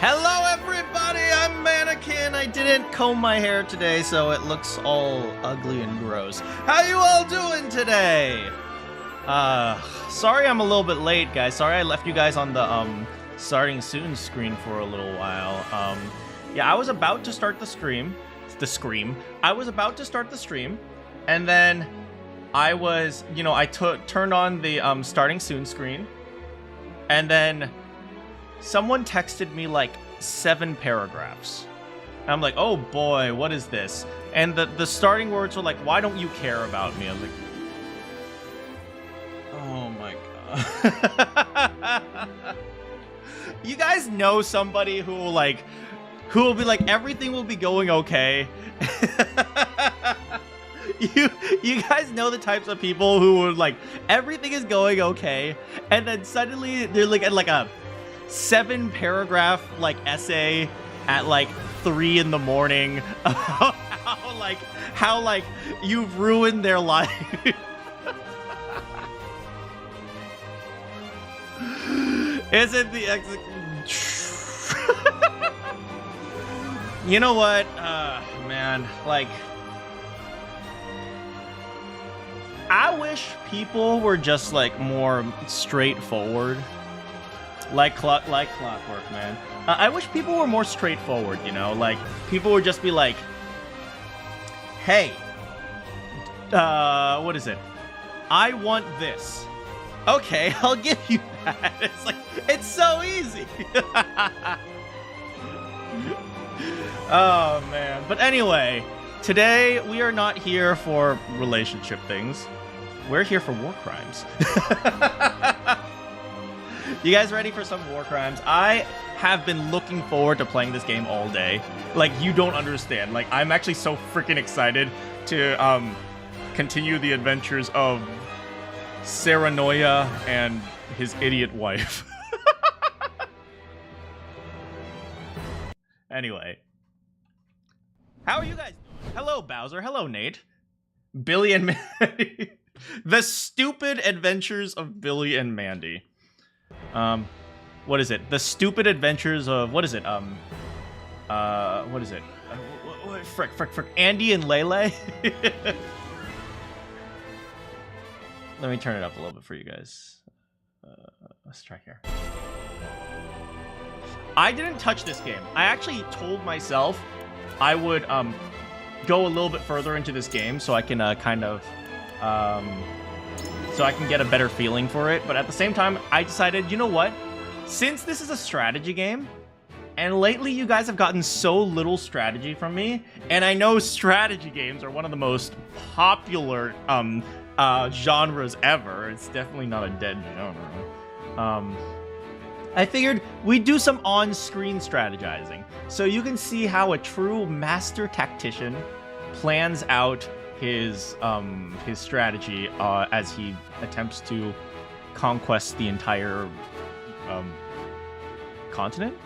Hello everybody, I'm Manakyn. I didn't comb my hair today, so it looks all ugly and gross. How you all doing today? Sorry I'm a little bit late, guys. Sorry I left you guys on the, starting soon screen for a little while. Yeah, I was about to start the stream. I was about to start the stream, and then I was, I turned on the, starting soon screen, and then someone texted me like 7 paragraphs. And I'm like, oh boy, what is this? And the starting words were like, why don't you care about me? I was like, oh my god. You guys know somebody who will be like, everything will be going okay. You guys know the types of people who would like, everything is going okay, and then suddenly they're like at like a 7-paragraph like essay at like 3 in the morning about how you've ruined their life. Isn't the you know what, man, like, I wish people were just like more straightforward. Like clockwork, man. I wish people were more straightforward, like people would just be like, hey, what is it? I want this. Okay, I'll give you that. It's like, it's so easy. Oh man. But anyway, today we are not here for relationship things. We're here for war crimes. You guys ready for some war crimes? I have been looking forward to playing this game all day. Like, you don't understand. Like, I'm actually so freaking excited to continue the adventures of Serenoia and his idiot wife. Anyway. How are you guys doing? Hello, Bowser. Hello, Nate. Billy and Mandy. The stupid adventures of Billy and Mandy. What is it? The stupid adventures of, what is it? What is it? Frick. Andy and Lele? Let me turn it up a little bit for you guys. Let's try here. I didn't touch this game. I actually told myself I would, go a little bit further into this game so I can, so I can get a better feeling for it. But at the same time, I decided, you know what? Since this is a strategy game, and lately you guys have gotten so little strategy from me, and I know strategy games are one of the most popular genres ever. It's definitely not a dead genre. I figured we'd do some on-screen strategizing, so you can see how a true master tactician plans out his strategy as he attempts to conquest the entire continent.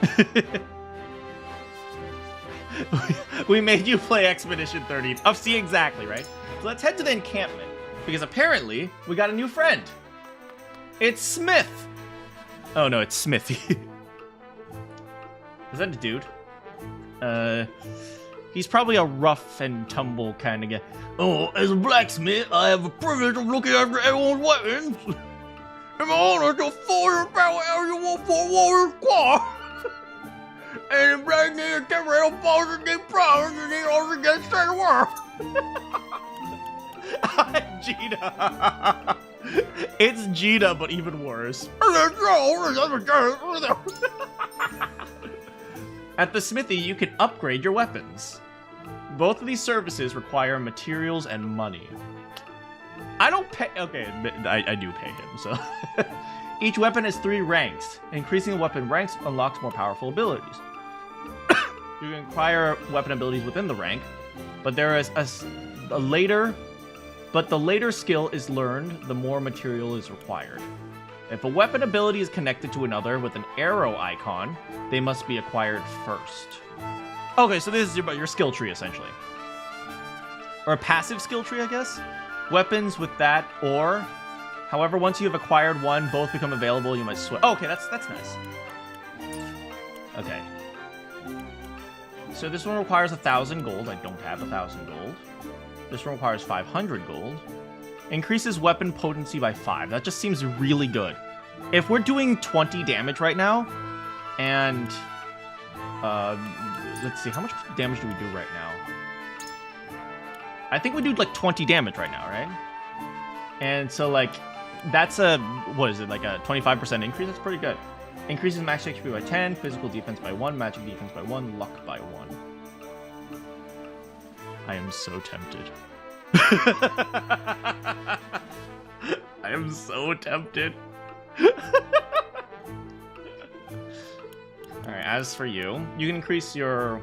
We made you play Expedition 30. Oh, see, exactly, right? So let's head to the encampment, because apparently we got a new friend. It's Smith. Oh no, it's Smithy. Is that a dude? He's probably a rough and tumble kind of guy. Oh, as a blacksmith, I have the privilege of looking after everyone's weapons. In my honor to fire power everyone for warrior squad. And in black name, temporary opposing they promise and they also get straight to work. Gina. It's Gina, but even worse. At the smithy, you can upgrade your weapons. Both of these services require materials and money. I don't pay... Okay, I do pay him, so... Each weapon has 3 ranks. Increasing the weapon ranks unlocks more powerful abilities. You can acquire weapon abilities within the rank, but there is a later... But the later skill is learned, the more material is required. If a weapon ability is connected to another with an arrow icon, they must be acquired first. Okay, so this is your skill tree, essentially. Or a passive skill tree, I guess? Weapons with that, or... However, once you have acquired one, both become available, you must switch. Oh, okay, that's nice. Okay. So this one requires 1,000 gold. I don't have 1,000 gold. This one requires 500 gold. Increases weapon potency by 5. That just seems really good. If we're doing 20 damage right now, and let's see, how much damage do we do right now? I think we do like 20 damage right now, right? And so like, that's a, what is it, like a 25% increase? That's pretty good. Increases max HP by 10, physical defense by 1, magic defense by 1, luck by 1. I am so tempted. I am so tempted. Alright, as for you, you can increase your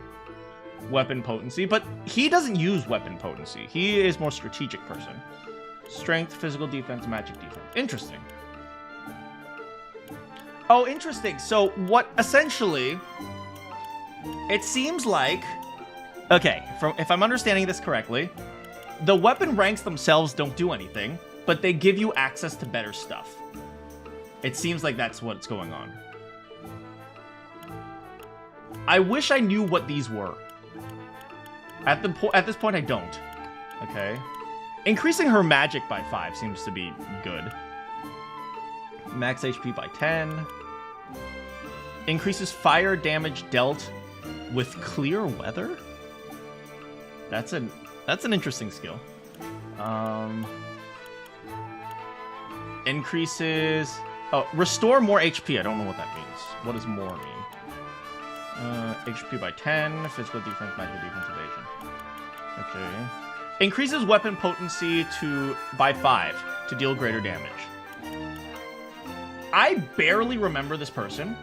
weapon potency, but he doesn't use weapon potency. He is more strategic person. Strength, physical defense, magic defense. Interesting. Oh, interesting. So what essentially, it seems like, okay, if I'm understanding this correctly, the weapon ranks themselves don't do anything, but they give you access to better stuff. It seems like that's what's going on. I wish I knew what these were. At this point, I don't. Okay. Increasing her magic by 5 seems to be good. Max HP by 10. Increases fire damage dealt with clear weather? That's an interesting skill. Increases... Oh, restore more HP. I don't know what that means. What does more mean? HP by 10. Physical defense, magic defense, evasion. Okay. Increases weapon potency by 5 to deal greater damage. I barely remember this person.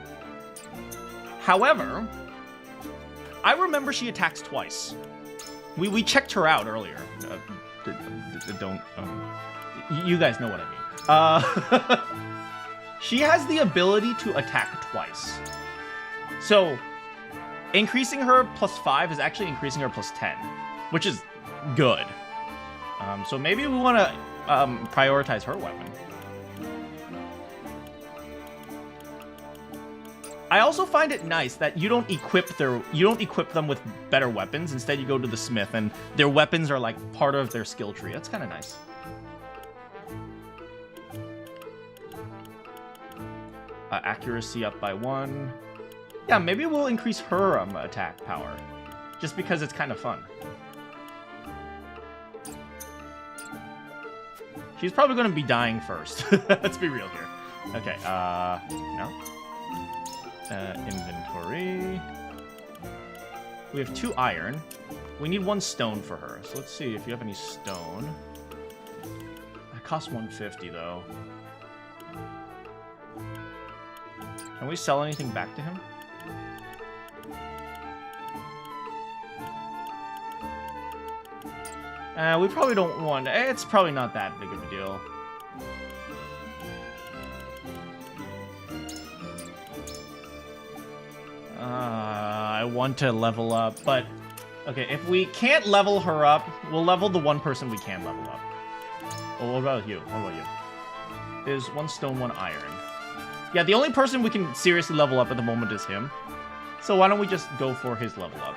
However, I remember she attacks twice. We checked her out earlier. You guys know what I mean. She has the ability to attack twice. So, increasing her plus 5 is actually increasing her plus 10, which is good. So maybe we want to prioritize her weapon. I also find it nice that you don't equip them with better weapons. Instead, you go to the smith, and their weapons are like part of their skill tree. That's kind of nice. Accuracy up by 1. Yeah, maybe we'll increase her attack power, just because it's kind of fun. She's probably going to be dying first. Let's be real here. Okay, no. Inventory. We have 2 iron. We need 1 stone for her. So let's see if you have any stone. That costs 150 though. Can we sell anything back to him? We probably don't want... It's probably not that big of a deal. I want to level up, but... Okay, if we can't level her up, we'll level the 1 person we can level up. Oh, what about you? What about you? There's 1 stone, 1 iron. Yeah, the only person we can seriously level up at the moment is him. So why don't we just go for his level up?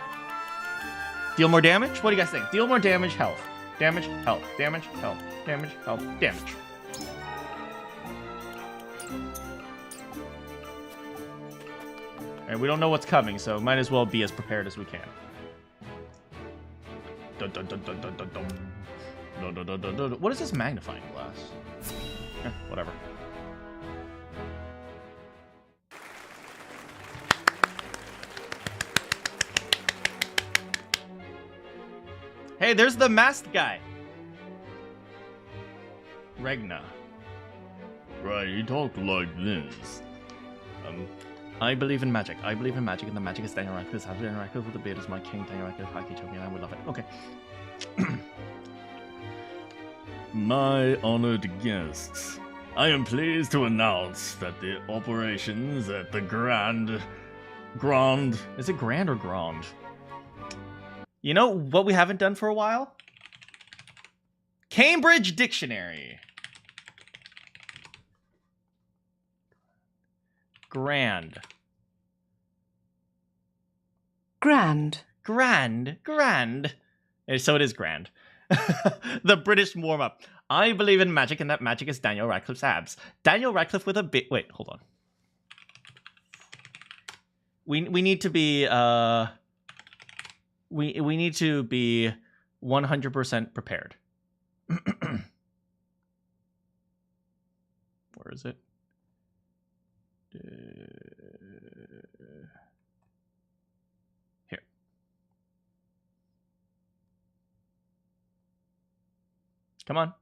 Deal more damage? What do you guys think? Deal more damage, health. Damage, health. Damage, health. Damage, health. Damage. And we don't know what's coming, so might as well be as prepared as we can. Dun, dun, dun, dun, dun, dun, dun. Dun, dun, dun, dun, dun. What is this magnifying glass? Whatever. Hey, there's the masked guy. Regna. Right, he talked like this. I believe in magic. I believe in magic, and the magic is Daniel-Rakis. How Daniel-Rakis with the beard is my king. Daniel-Rakis, Haki Toki, and I would love it. Okay. My honored guests, I am pleased to announce that the operations at the Grand... Is it Grand or Grand? You know what we haven't done for a while? Cambridge Dictionary. Grand. Grand. Grand. So it is grand. The British warm-up. I believe in magic, and that magic is Daniel Radcliffe's abs. Daniel Radcliffe with a bit... Wait, hold on. We need to be... We need to be 100% prepared. Where is it? Here. Come on.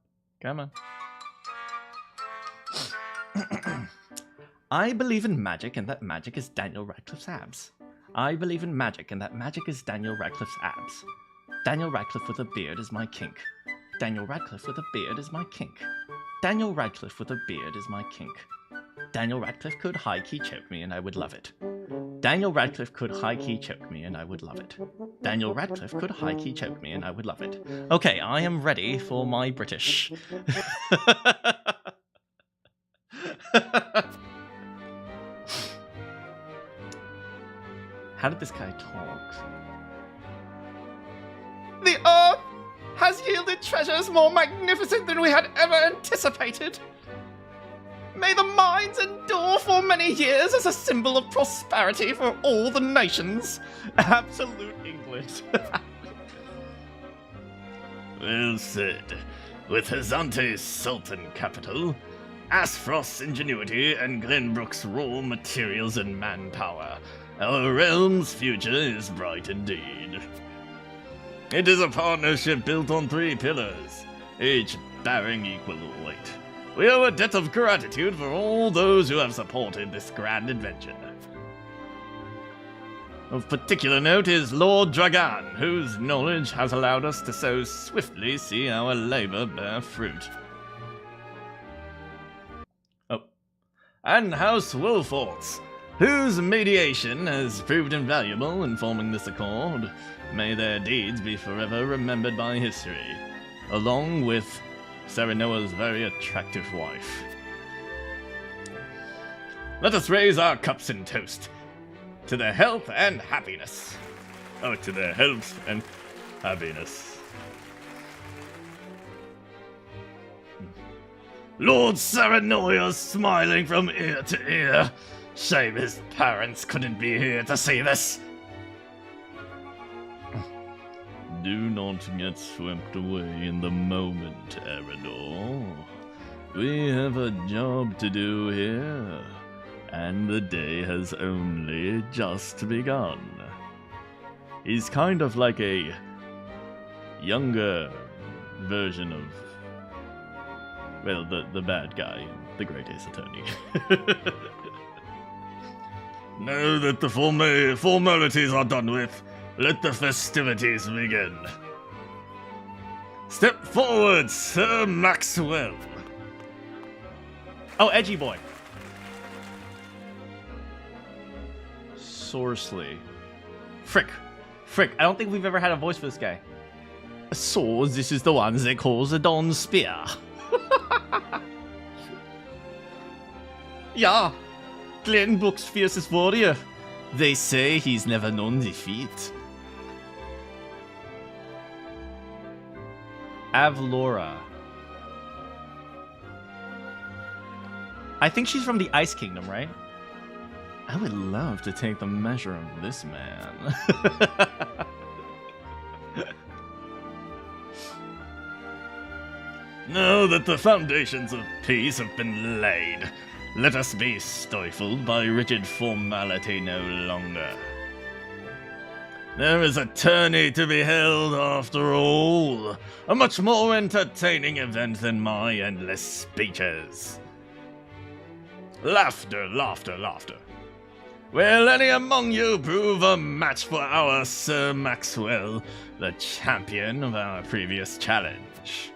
I believe in magic, and that magic is Daniel Radcliffe's abs. I believe in magic, and that magic is Daniel Radcliffe's abs. Daniel Radcliffe with a beard is my kink. Daniel Radcliffe with a beard is my kink. Daniel Radcliffe with a beard is my kink. Daniel Radcliffe could high-key choke me, and I would love it. Daniel Radcliffe could high-key choke me, and I would love it. Daniel Radcliffe could high-key choke me, and I would love it. Okay, I am ready for my British. How did this guy talk? The earth has yielded treasures more magnificent than we had ever anticipated. May the mines endure for many years as a symbol of prosperity for all the nations. Absolute English. Well said. With Hyzante's Sultan capital, Aesfrost's ingenuity, and Glenbook's raw materials and manpower, our realm's future is bright indeed. It is a partnership built on 3 pillars, each bearing equal weight. We owe a debt of gratitude for all those who have supported this grand adventure. Of particular note is Lord Dragan, whose knowledge has allowed us to so swiftly see our labor bear fruit. Oh. And House Wolforts, whose mediation has proved invaluable in forming this accord. May their deeds be forever remembered by history, along with Serenoa's very attractive wife. Let us raise our cups and toast to their health and happiness. Oh, to their health and happiness. Lord Serenoa's smiling from ear to ear. Shame his parents couldn't be here to see this. Do not get swept away in the moment, Eridor. We have a job to do here, and the day has only just begun. He's kind of like a younger version of, well, the bad guy in The Great Ace Attorney. Now that the formalities are done with, let the festivities begin. Step forward, Sir Maxwell. Oh, edgy boy. Sorsley. Frick. I don't think we've ever had a voice for this guy. So, this is the one they call the Dawn Spear. Yeah. Glenbook's fiercest warrior. They say he's never known defeat. Avlora. I think she's from the Ice Kingdom, right? I would love to take the measure of this man. Now that the foundations of peace have been laid, let us be stifled by rigid formality no longer. There is a tourney to be held after all, a much more entertaining event than my endless speeches. Laughter. Will any among you prove a match for our Sir Maxwell, the champion of our previous challenge?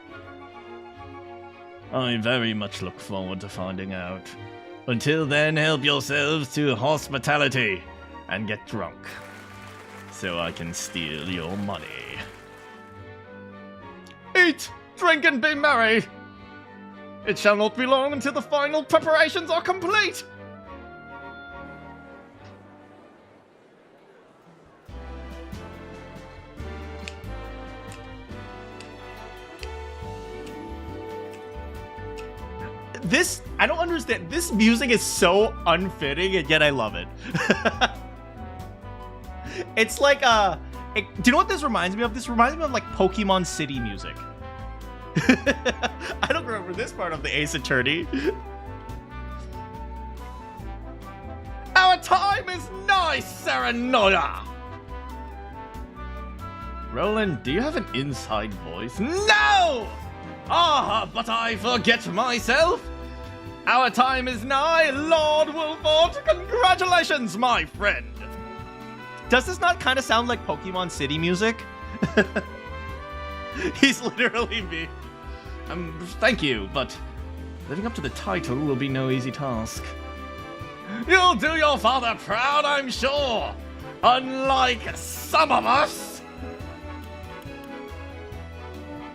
I very much look forward to finding out. Until then, help yourselves to hospitality and get drunk, so I can steal your money. Eat, drink, and be merry. It shall not be long until the final preparations are complete. This, I don't understand. This music is so unfitting, and yet I love it. It's like, do you know what this reminds me of? This reminds me of like Pokemon City music. I don't remember this part of the Ace Attorney. Our time is nigh, Serenoia! Roland, do you have an inside voice? No! Ah, but I forget myself! Our time is nigh, Lord Wolford! Congratulations, my friend! Does this not kind of sound like Pokemon City music? He's literally me. Thank you, but living up to the title will be no easy task. You'll do your father proud, I'm sure! Unlike some of us!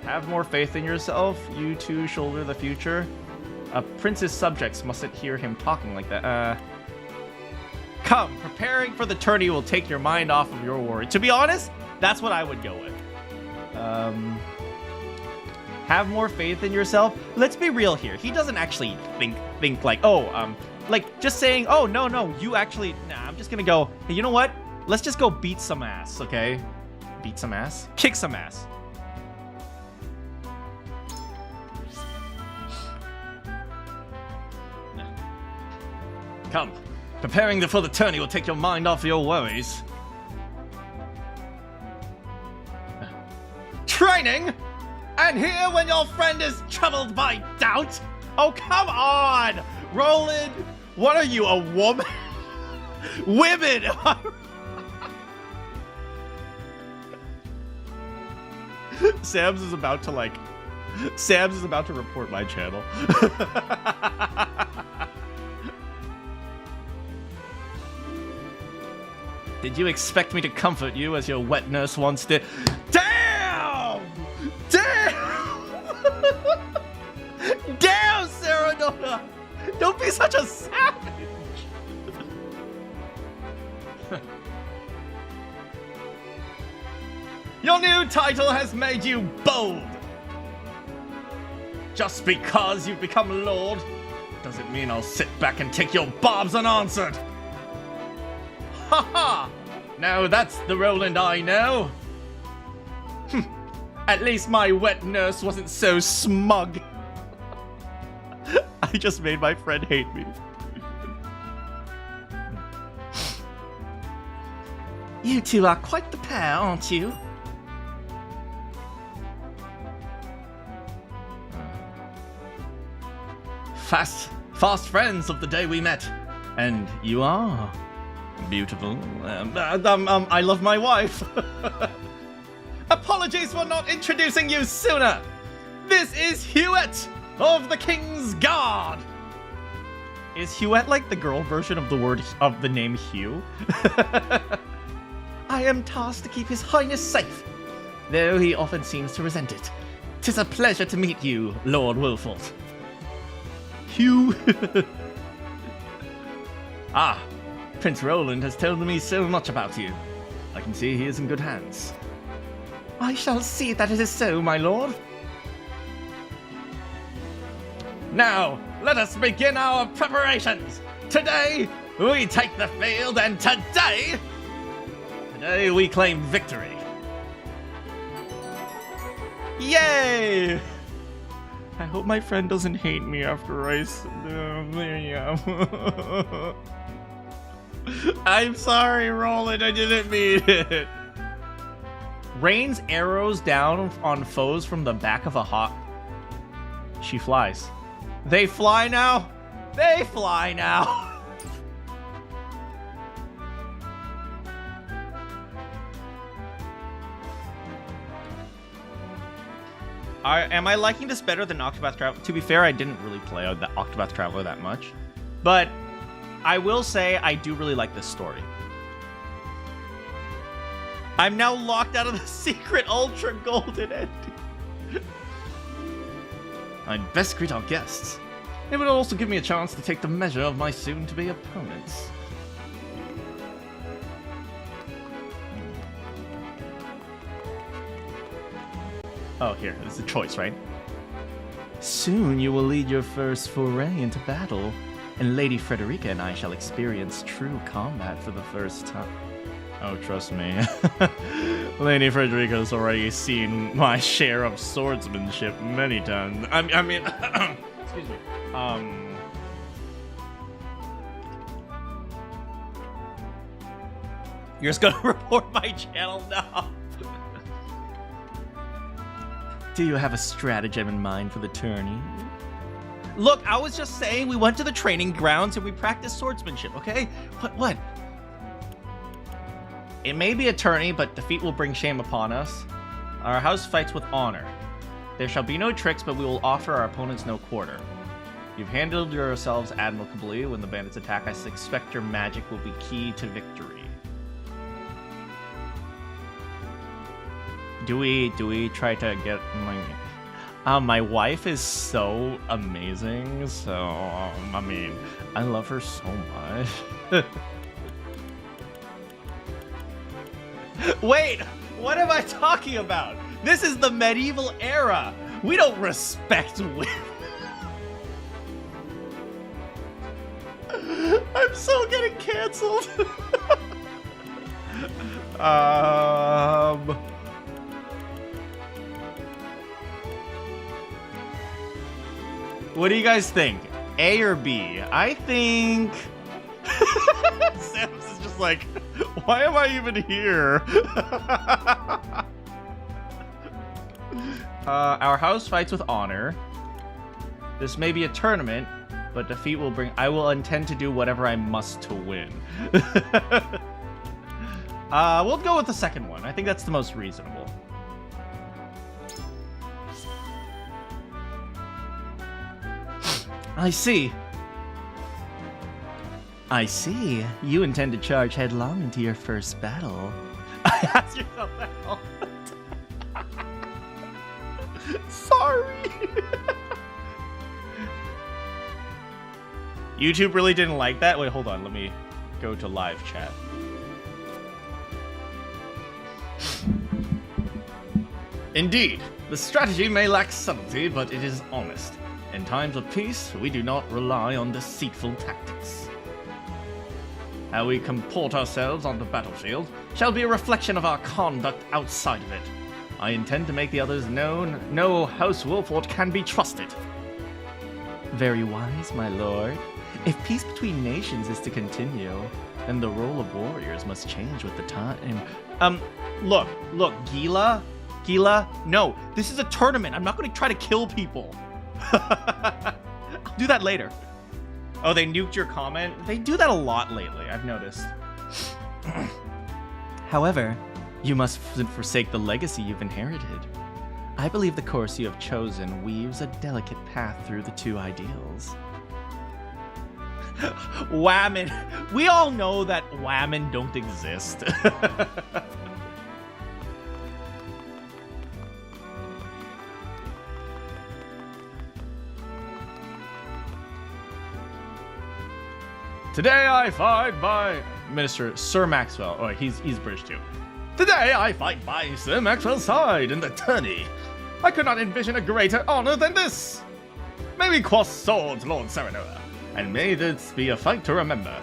Have more faith in yourself. You two shoulder the future. A prince's subjects mustn't hear him talking like that. Come, preparing for the tourney will take your mind off of your worry. To be honest, that's what I would go with. Have more faith in yourself. Let's be real here. He doesn't actually think like, oh, like just saying, oh, no, you actually, nah, I'm just gonna go, hey, you know what? Let's just go beat some ass, okay? Beat some ass? Kick some ass. Come, preparing for the tourney will take your mind off your worries. Training? And here when your friend is troubled by doubt? Oh, come on! Roland, what are you, a woman? Women! Sam's is about to report my channel. Did you expect me to comfort you as your wet nurse once did? Damn! Damn, Serenoia! Don't be such a savage! Your new title has made you bold. Just because you've become Lord doesn't mean I'll sit back and take your barbs unanswered. Ha ha! Now that's the Roland I know. At least my wet nurse wasn't so smug. I just made my friend hate me. You two are quite the pair, aren't you? Fast friends of the day we met. And you are beautiful. I love my wife. Apologies for not introducing you sooner. This is Hewitt of the King's Guard. Is Hewitt like the girl version of the name Hugh? I am tasked to keep His Highness safe, though he often seems to resent it. 'Tis a pleasure to meet you, Lord Wolford. Hugh. Ah, Prince Roland has told me so much about you. I can see he is in good hands. I shall see that it is so, my lord. Now, let us begin our preparations. Today, we take the field, and today we claim victory. Yay! I hope my friend doesn't hate me after I... I'm sorry, Roland, I didn't mean it. Rains arrows down on foes from the back of a hawk. She flies. They fly now? They fly now! Am I liking this better than Octopath Traveler? To be fair, I didn't really play the Octopath Traveler that much. But I will say I do really like this story. I'm now locked out of the secret ultra golden ending. I'd best greet our guests. It would also give me a chance to take the measure of my soon-to-be opponents. Oh, here. This is a choice, right? Soon you will lead your first foray into battle, and Lady Frederica and I shall experience true combat for the first time. Oh, trust me. Lady Frederica's already seen my share of swordsmanship many times. I mean, excuse me. You're just gonna report my channel now. Do you have a stratagem in mind for the tourney? Look, I was just saying we went to the training grounds and we practiced swordsmanship, okay? What? It may be a tourney, but defeat will bring shame upon us. Our house fights with honor. There shall be no tricks, but we will offer our opponents no quarter. You've handled yourselves admirably. When the bandits attack, I suspect your magic will be key to victory. Do we try to get my wife is so amazing, so I mean, I love her so much. Wait, what am I talking about? This is the medieval era. We don't respect women. I'm so getting canceled. What do you guys think? A or B? I think... Sam's is just like, why am I even here? Our house fights with honor. This may be a tournament, but defeat will bring... I will intend to do whatever I must to win. We'll go with the second one. I think that's the most reasonable. I see. You intend to charge headlong into your first battle. I asked yourself that all the time. Sorry. YouTube really didn't like that? Wait, hold on. Let me go to live chat. Indeed, the strategy may lack subtlety, but it is honest. In times of peace, we do not rely on deceitful tactics. How we comport ourselves on the battlefield shall be a reflection of our conduct outside of it. I intend to make the others known. No House Wolford can be trusted. Very wise, my lord. If peace between nations is to continue, then the role of warriors must change with the time. Look, Gila, no, this is a tournament. I'm not going to try to kill people. I'll do that later. Oh, they nuked your comment? They do that a lot lately, I've noticed. However, you must forsake the legacy you've inherited. I believe the course you have chosen weaves a delicate path through the two ideals. Women. We all know that women don't exist. Today I fight by Minister Sir Maxwell. Oh, he's British too. Today I fight by Sir Maxwell's side in the tourney. I could not envision a greater honor than this. May we cross swords, Lord Serenora, and may this be a fight to remember.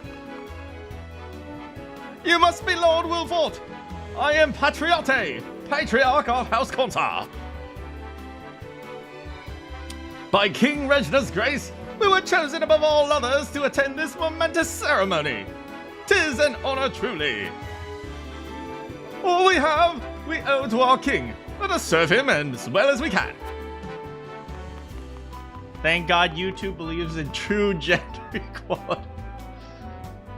You must be Lord Wilfort. I am Patriote, Patriarch of House Consar. By King Regina's grace, we were chosen above all others to attend this momentous ceremony. 'Tis an honor truly. All we have, we owe to our king. Let us serve him as well as we can. Thank God YouTube believes in true gender equality.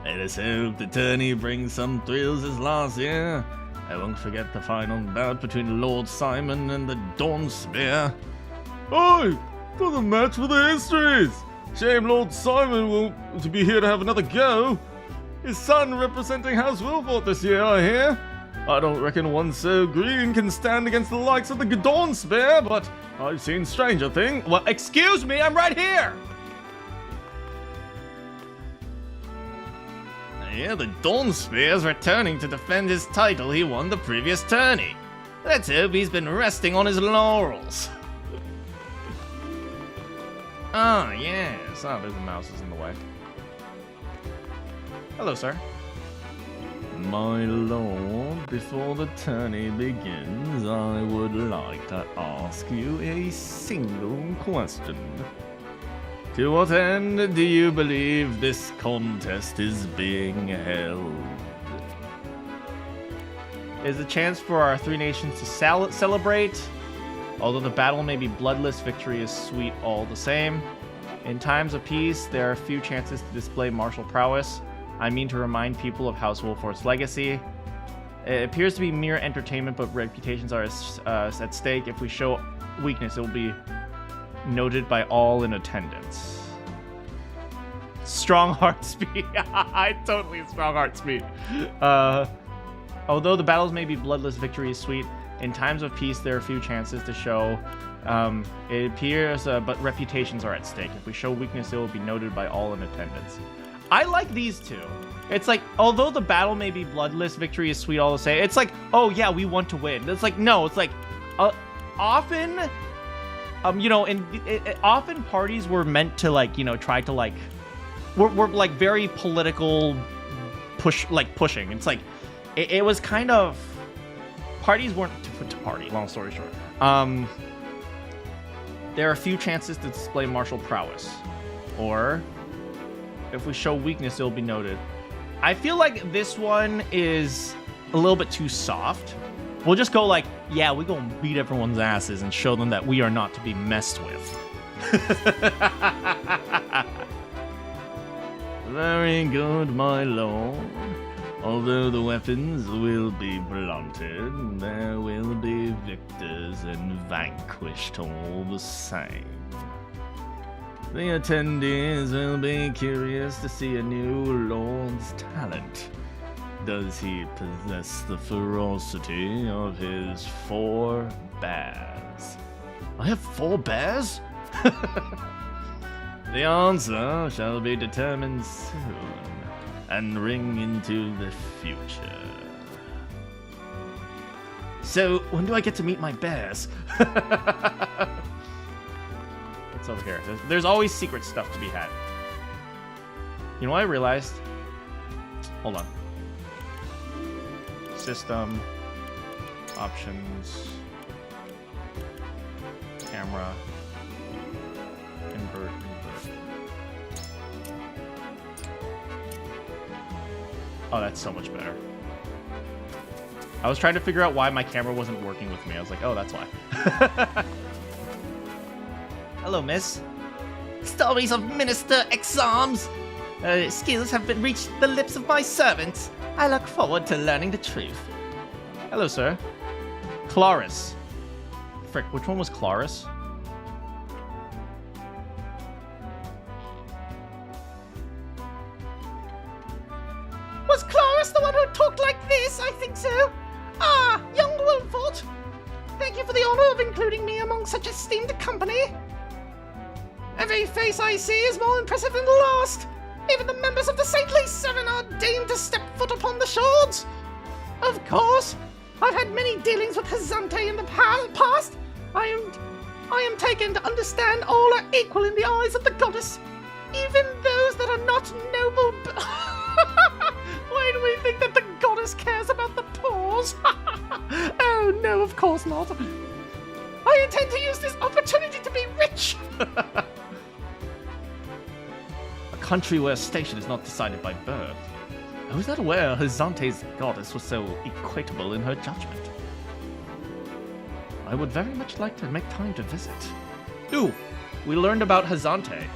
Let us hope the tourney brings some thrills as last year. I won't forget the final bout between Lord Simon and the Dawn Spear. Oi! For the match for the histories! Shame Lord Simon won't be here to have another go. His son representing House Wilfort this year, I hear. I don't reckon one so green can stand against the likes of the Dawn Spear, but I've seen stranger things. Well, excuse me, I'm right here! I hear the Dawn Spear's returning to defend his title he won the previous tourney. Let's hope he's been resting on his laurels. Ah, yes. Oh, there's the mouses in the way. Hello, sir. My lord, before the tourney begins, I would like to ask you a single question. To what end do you believe this contest is being held? Is a chance for our three nations to celebrate. Although the battle may be bloodless, victory is sweet all the same. In times of peace, there are few chances to display martial prowess. I mean to remind people of House Wolforth's legacy. It appears to be mere entertainment, but reputations are at stake. If we show weakness, it will be noted by all in attendance. Strong heart speed. I totally strong heart speed. Although the battles may be bloodless, victory is sweet. In times of peace, there are few chances to show. It appears, but reputations are at stake. If we show weakness, it will be noted by all in attendance. I like these two. It's like, although the battle may be bloodless, victory is sweet all the same. It's like, oh yeah, we want to win. It's like, no, it's like, often, you know, often parties were meant to like, you know, try to like, we're like very political pushing. It's like, it was kind of, parties weren't to party, long story short. There are few chances to display martial prowess. Or, if we show weakness, it'll be noted. I feel like this one is a little bit too soft. We'll just go like, yeah, we're gonna beat everyone's asses and show them that we are not to be messed with. Very good, my lord. Although the weapons will be blunted, there will be victors and vanquished all the same. The attendees will be curious to see a new lord's talent. Does he possess the ferocity of his 4 bears? I have 4 bears? The answer shall be determined soon and ring into the future. So, when do I get to meet my bears? What's over here? There's always secret stuff to be had. You know what I realized? Hold on. System. Options. Camera. Invert. Oh, that's so much better. I was trying to figure out why my camera wasn't working with me. I was like, oh, that's why. Hello, miss. Stories of minister exams skills have been reached the lips of my servants. I look forward to learning the truth. Hello, sir. Claris. Frick, which one was Claris? Was Claris the one who talked like this? I think so. Ah, young Wolford. Thank you for the honor of including me among such esteemed company. Every face I see is more impressive than the last. Even the members of the Saintly Seven are deigned to step foot upon the shores. Of course, I've had many dealings with Hyzante in the past. I am taken to understand all are equal in the eyes of the goddess, even those that are not noble. Why do we think that the goddess cares about the pores? Oh no, of course not. I intend to use this opportunity to be rich. A country where station is not decided by birth. I was not aware Hyzante's goddess was so equitable in her judgment. I would very much like to make time to visit. Ooh, we learned about Hyzante.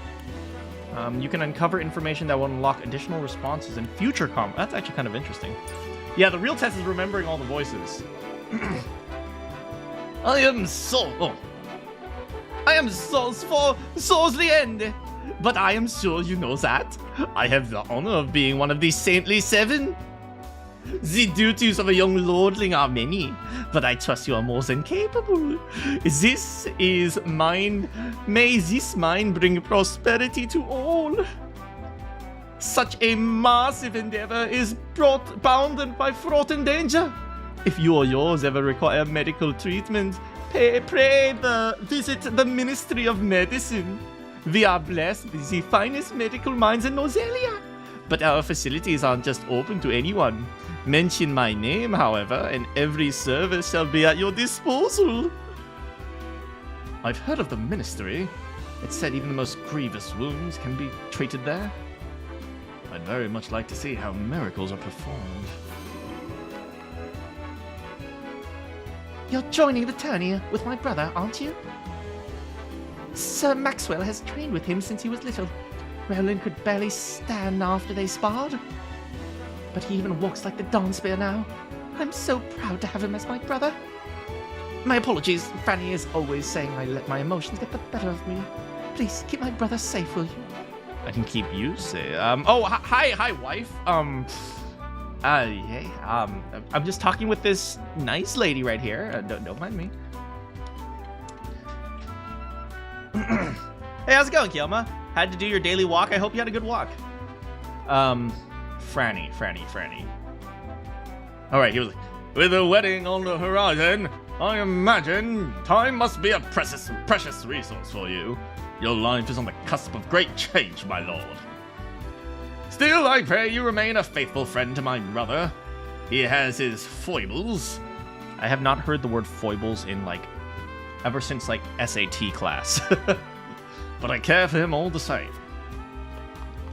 You can uncover information that will unlock additional responses in future That's actually kind of interesting. Yeah, the real test is remembering all the voices. I am Saul. I am Saul's for Saul's the end. But I am sure you know that. I have the honor of being one of the Saintly Seven. The duties of a young lordling are many, but I trust you are more than capable. This is mine. May this mine bring prosperity to all. Such a massive endeavor is bounded by fraught and danger. If you or yours ever require medical treatment, pray visit the Ministry of Medicine. We are blessed with the finest medical minds in Norzelia. But our facilities aren't just open to anyone. Mention my name, however, and every service shall be at your disposal. I've heard of the ministry. It's said even the most grievous wounds can be treated there. I'd very much like to see how miracles are performed. You're joining the tourney with my brother, aren't you? Sir Maxwell has trained with him since he was little. Roland could barely stand after they sparred. But he even walks like the dance bear now. I'm so proud to have him as my brother. My apologies. Franny is always saying I let my emotions get the better of me. Please, keep my brother safe, will you? I can keep you safe. Hi, wife. I'm just talking with this nice lady right here. Don't mind me. Hey, how's it going, Kielma? Had to do your daily walk. I hope you had a good walk. Franny. All right, he was like, with a wedding on the horizon, I imagine time must be a precious resource for you. Your life is on the cusp of great change, my lord. Still, I pray you remain a faithful friend to my brother. He has his foibles. I have not heard the word foibles in, ever since, SAT class. But I care for him all the same.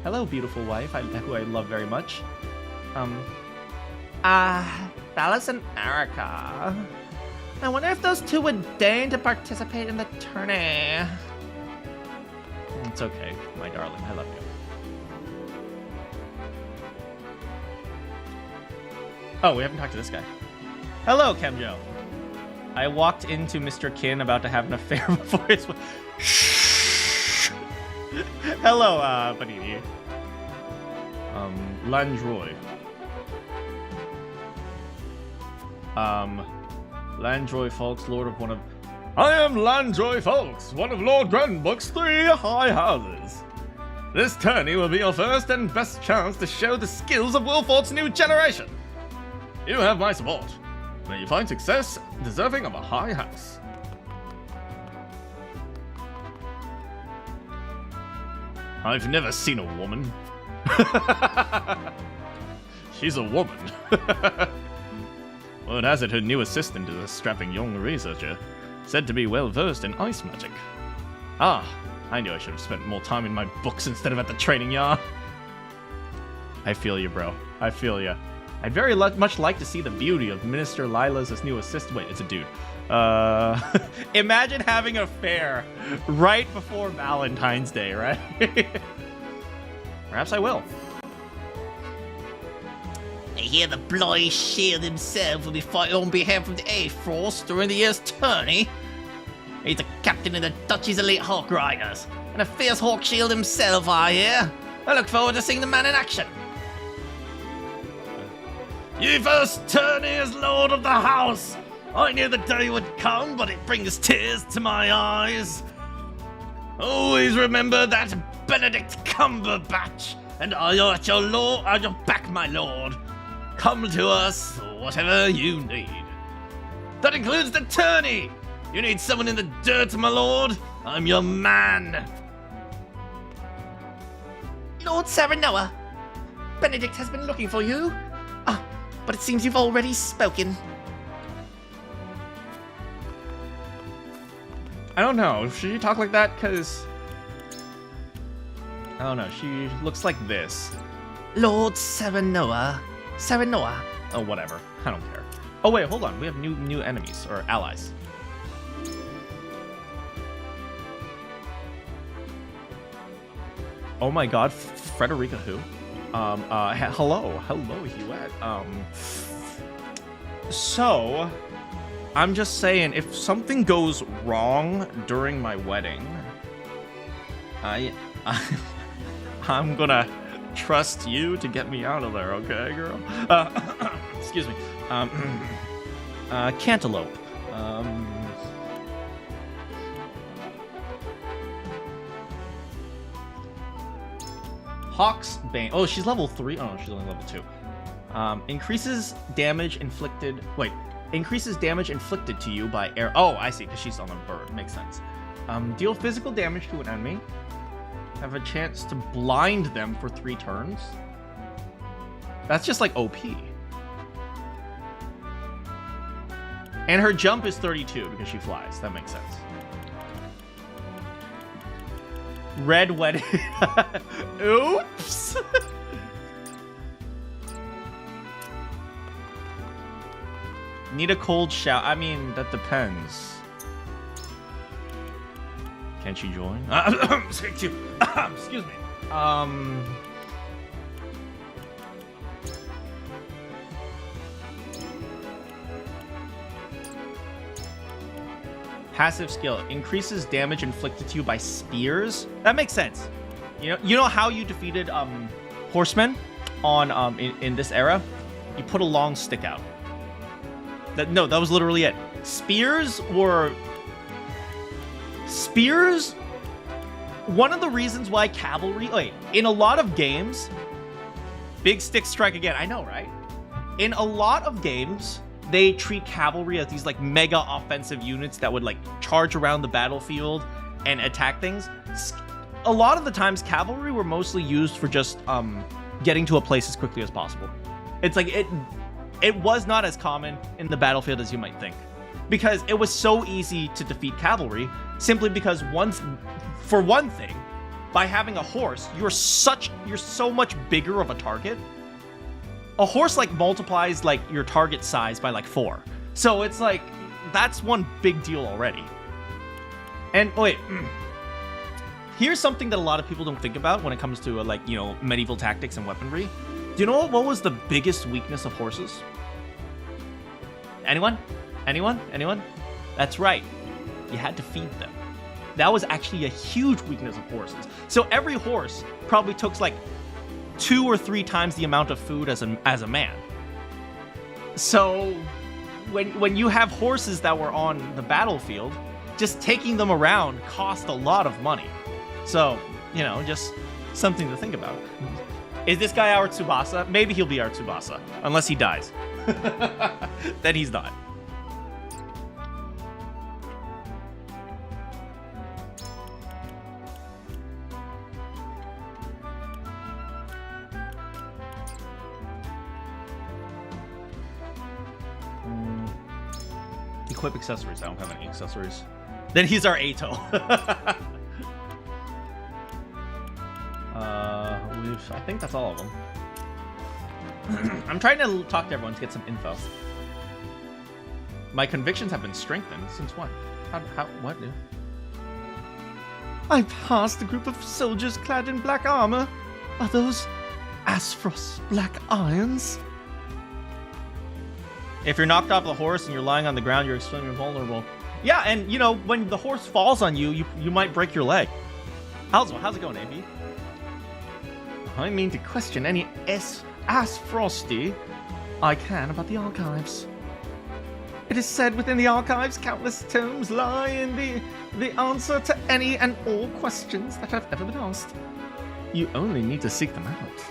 Hello, beautiful wife, who I love very much. Dallas and Erica. I wonder if those two would deign to participate in the tourney. It's okay, my darling, I love you. Oh, we haven't talked to this guy. Hello, Kemjo. I walked into Mr. Kin about to have an affair before his... Shh. Hello, Panini. Landroy. Landroy Folks, Lord of one of... I am Landroy Folks, one of Lord Glenbook's 3 high houses. This tourney will be your first and best chance to show the skills of Wilfort's new generation. You have my support. May you find success deserving of a high house. I've never seen a woman. She's a woman. Word has it her new assistant is a strapping young researcher, said to be well versed in ice magic. Ah, I knew I should have spent more time in my books instead of at the training yard. I feel you, bro. I feel you. I'd very much like to see the beauty of Minister Lila's new assistant. Wait, it's a dude. Imagine having a fair right before Valentine's Day, right? Perhaps I will. I hear the Bloody Shield himself will be fighting on behalf of the Aesfrost during the year's tourney. He's the captain of the Dutchy's elite Hawk Riders, and a fierce Hawk Shield himself, I hear. I look forward to seeing the man in action. Ye first tourney as Lord of the House. I knew the day would come, but it brings tears to my eyes. Always remember that Benedict Cumberbatch, and I are at your back, my lord. Come to us, whatever you need. That includes the tourney. You need someone in the dirt, my lord? I'm your man. Lord Saranoa, Benedict has been looking for you. But it seems you've already spoken. I don't know. Should you talk like that? Because... I don't know. She looks like this. Lord Saranoa. Oh, whatever. I don't care. Oh, wait. Hold on. We have new enemies. Or allies. Oh my god. Frederica who? Hello, Huette. So, I'm just saying, if something goes wrong during my wedding, I'm gonna trust you to get me out of there, okay, girl? Excuse me. Cantaloupe. Hawk's Bane. Oh, she's level 3. Oh, no, she's only level 2. Increases damage inflicted. Wait. Increases damage inflicted to you by air. Oh, I see, because she's on a bird. Makes sense. Deal physical damage to an enemy. have a chance to blind them for 3 turns. That's just like OP. And her jump is 32 because she flies. That makes sense. Red wedding. Oops. Need a cold shower. I mean, that depends. Can she join? Excuse me. Passive skill increases damage inflicted to you by spears. That makes sense. You know how you defeated horsemen on in this era? You put a long stick out. That was literally it. Spears. One of the reasons why cavalry, in a lot of games, big stick strike again. I know, right? In a lot of games, they treat cavalry as these like mega offensive units that would like charge around the battlefield and attack things. A lot of the times, cavalry were mostly used for just getting to a place as quickly as possible. It's like it was not as common in the battlefield as you might think, because it was so easy to defeat cavalry simply because for one thing, by having a horse, you're so much bigger of a target. A horse like multiplies like your target size by like 4. So it's like, that's one big deal already. And wait, here's something that a lot of people don't think about when it comes to medieval tactics and weaponry. Do you know what was the biggest weakness of horses? Anyone? That's right. You had to feed them. That was actually a huge weakness of horses. So every horse probably took like 2 or 3 times the amount of food as a man. So when you have horses that were on the battlefield, just taking them around cost a lot of money. So, just something to think about. Is this guy our Tsubasa? Maybe he'll be our Tsubasa, unless he dies. Then he's not. Equip accessories. I don't have any accessories. Then he's our Ato. I think that's all of them. I'm trying to talk to everyone to get some info. My convictions have been strengthened. Since when? What, dude? I passed a group of soldiers clad in black armor. Are those Aesfrost's black irons? If you're knocked off the horse and you're lying on the ground, you're extremely vulnerable. Yeah, and when the horse falls on you, you might break your leg. How's it going, AB? I mean to question any Aesfrosty I can about the archives. It is said within the archives countless tomes lie in the answer to any and all questions that have ever been asked. You only need to seek them out.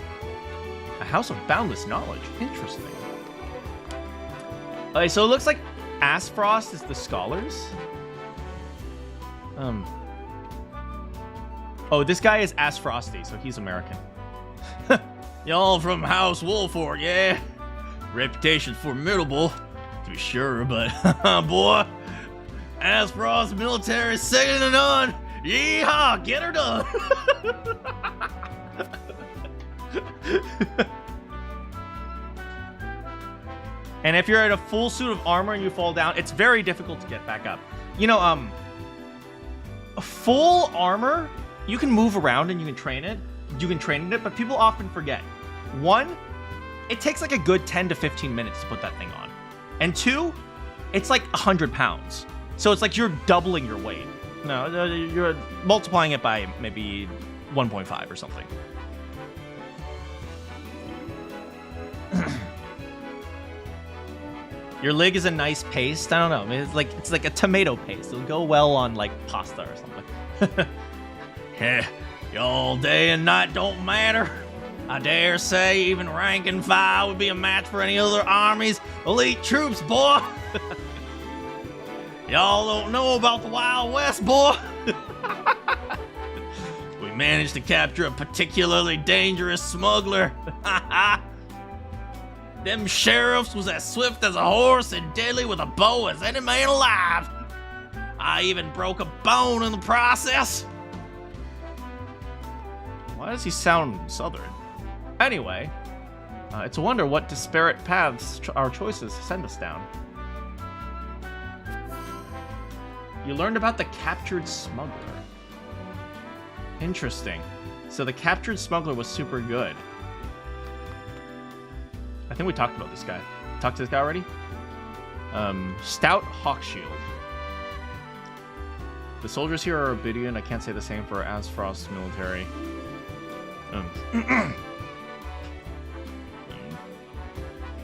A house of boundless knowledge. Interesting. Okay, so it looks like Aesfrost is the scholars. Oh, this guy is Aesfrosty, so he's American. Y'all from House Wolford, yeah? Reputation formidable, to be sure, but boy, Aesfrost's military is second to none. Yeehaw, get her done. And if you're in a full suit of armor and you fall down, it's very difficult to get back up. A full armor, you can move around and you can train it. But people often forget. 1, it takes like a good 10 to 15 minutes to put that thing on. And 2, it's like 100 pounds. So it's like you're doubling your weight. No, you're multiplying it by maybe 1.5 or something. Your leg is a nice paste. I don't know. I mean, it's like a tomato paste. It'll go well on like pasta or something. Heh, y'all day and night don't matter. I dare say even rank and file would be a match for any other army's elite troops, boy. Y'all don't know about the Wild West, boy. We managed to capture a particularly dangerous smuggler. Them sheriffs was as swift as a horse and deadly with a bow as any man alive. I even broke a bone in the process. Why does he sound southern? Anyway, it's a wonder what disparate paths our choices send us down. You learned about the captured smuggler. Interesting. So the captured smuggler was super good. I think we talked about this guy. Talked to this guy already? Stout Hawkshield. The soldiers here are obedient. I can't say the same for Aesfrost military.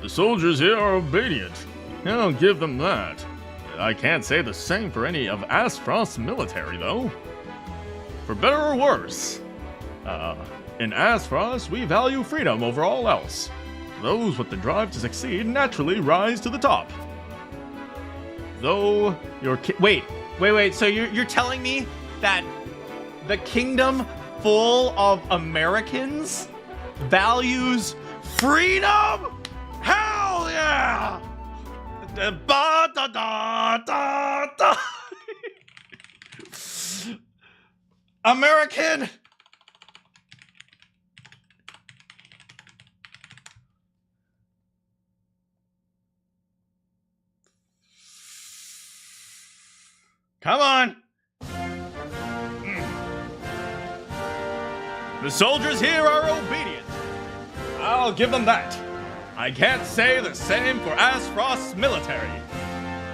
The soldiers here are obedient. I'll give them that. I can't say the same for any of Aesfrost's military, though. For better or worse, in Aesfrost, we value freedom over all else. Those with the drive to succeed naturally rise to the top. Though your Wait. So you're telling me that the kingdom full of Americans values freedom? Hell yeah! American! Come on! The soldiers here are obedient. I'll give them that. I can't say the same for Aesfrost's military.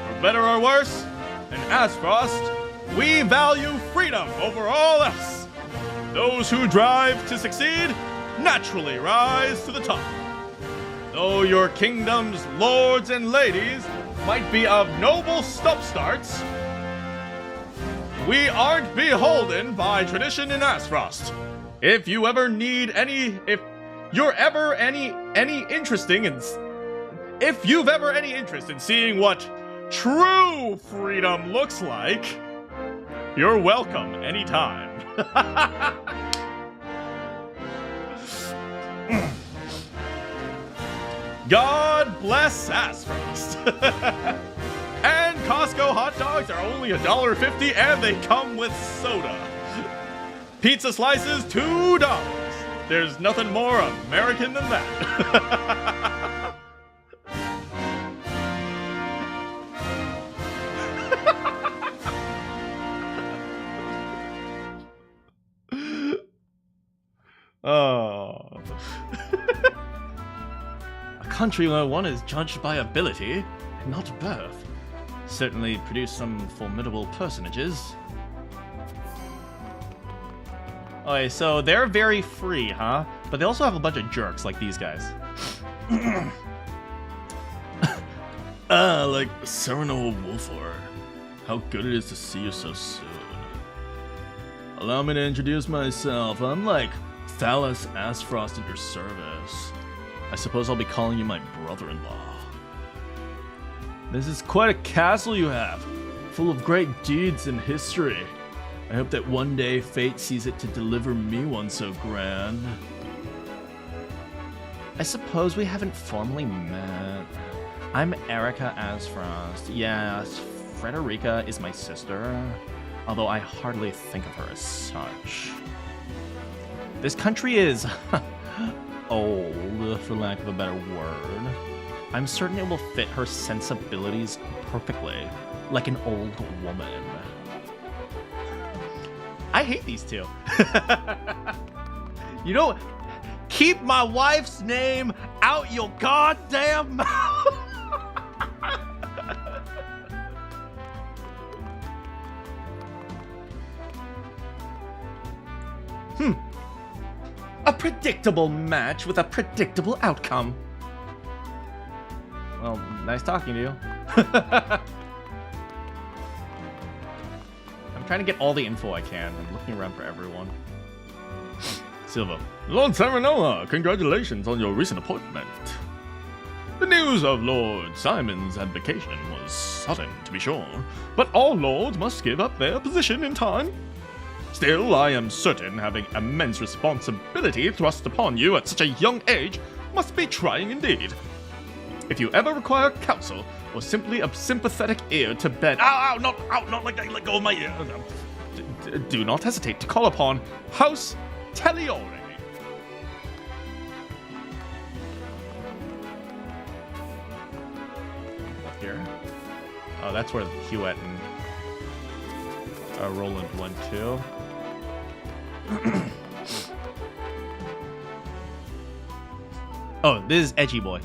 For better or worse, in Aesfrost, we value freedom over all else. Those who drive to succeed naturally rise to the top. Though your kingdom's lords and ladies might be of noble upstarts, we aren't beholden by tradition in Aesfrost. If you've ever any interest in seeing what true freedom looks like, you're welcome anytime. God bless Aesfrost. And Costco hot dogs are only $1.50 and they come with soda. Pizza slices, $2. There's nothing more American than that. Oh. A country where one is judged by ability, not birth. Certainly produced some formidable personages. Okay, so they're very free, huh? But they also have a bunch of jerks like these guys. Like Sereno Wolfor. How good it is to see you so soon. Allow me to introduce myself. I'm like Thalas Aesfrost at your service. I suppose I'll be calling you my brother-in-law. This is quite a castle you have, full of great deeds and history. I hope that one day fate sees it to deliver me one so grand. I suppose we haven't formally met. I'm Erica Aesfrost. Yes, Frederica is my sister, although I hardly think of her as such. This country is old, for lack of a better word. I'm certain it will fit her sensibilities perfectly, like an old woman. I hate these two. You don't keep my wife's name out your goddamn mouth. A predictable match with a predictable outcome. Well, nice talking to you. I'm trying to get all the info I can. I'm looking around for everyone. Silva. Lord Saranoa, congratulations on your recent appointment. The news of Lord Simon's abdication was sudden, to be sure, but all lords must give up their position in time. Still, I am certain having immense responsibility thrust upon you at such a young age must be trying indeed. If you ever require counsel, or simply a sympathetic ear to bend... not like that, let go of my ear. Do not hesitate to call upon House Teliore. Up here. Oh, that's where Hewitt and Roland went to. Oh, this is Edgy Boy.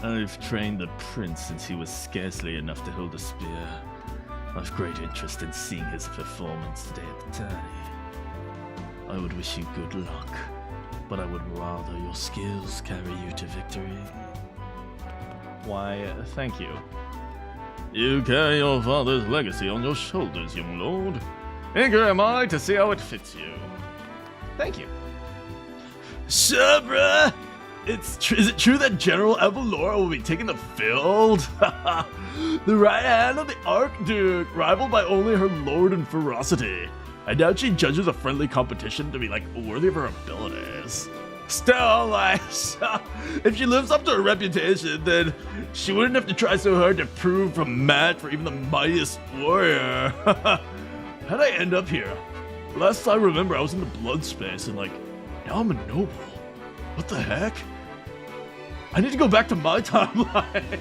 I've trained the prince since he was scarcely enough to hold a spear. I've great interest in seeing his performance today at the tourney. I would wish you good luck, but I would rather your skills carry you to victory. Why, thank you. You carry your father's legacy on your shoulders, young lord. Eager am I to see how it fits you. Thank you. Sure, bruh! Is it true that General Evalora will be taking the field? The right hand of the Archduke, rivaled by only her lord in ferocity. I doubt she judges a friendly competition to be, worthy of her abilities. Still, if she lives up to her reputation, then she wouldn't have to try so hard to prove a match for even the mightiest warrior. How'd I end up here? Last I remember, I was in the blood space, and, now I'm a noble. What the heck? I need to go back to my timeline.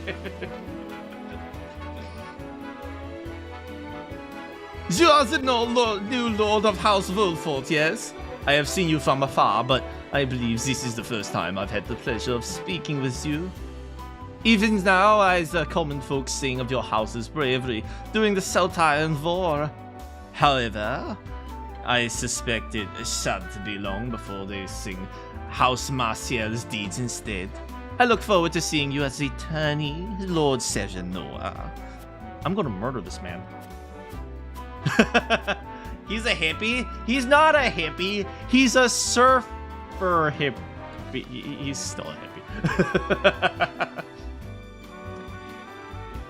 You are the new lord of House Wolfort, yes? I have seen you from afar, but I believe this is the first time I've had the pleasure of speaking with you. Even now, as the common folk sing of your house's bravery during the Saltiron War. However, I suspect it shan't be long before they sing House Martial's deeds instead. I look forward to seeing you as the attorney, Lord Sejanor. I'm gonna murder this man. He's a hippie? He's not a hippie. He's a surfer hippie. He's still a hippie.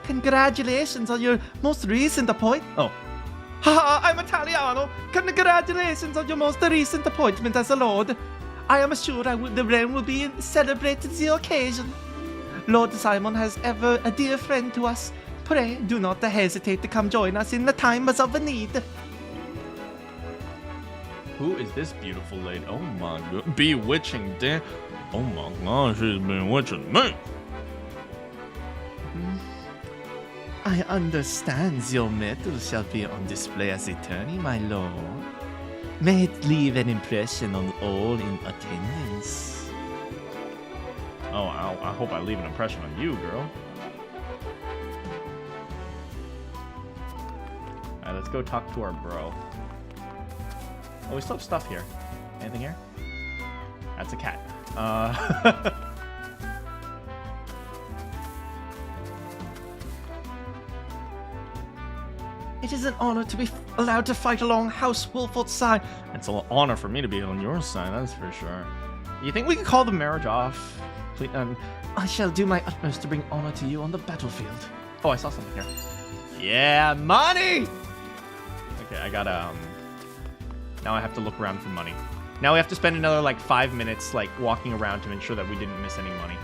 Congratulations on your most recent appointment. Oh. Haha, I'm Italiano. Congratulations on your most recent appointment as a lord. I am sure the realm will be celebrating the occasion. Lord Simon has ever a dear friend to us. Pray do not hesitate to come join us in the times of need. Who is this beautiful lady? Oh my god. Bewitching Dan. Oh my god, she's bewitching me. I understand your mettle shall be on display as attorney, my lord. May it leave an impression on all in attendance. Oh, I hope I leave an impression on you, girl. Alright, let's go talk to our bro. Oh, we still have stuff here. Anything here? That's a cat. It is an honor to be allowed to fight along House Wolfort's side. It's an honor for me to be on your side, that's for sure. You think we could call the marriage off? Please, I shall do my utmost to bring honor to you on the battlefield. Oh, I saw something here. Yeah, money! Okay, I gotta, now I have to look around for money. Now we have to spend another, 5 minutes, walking around to ensure that we didn't miss any money.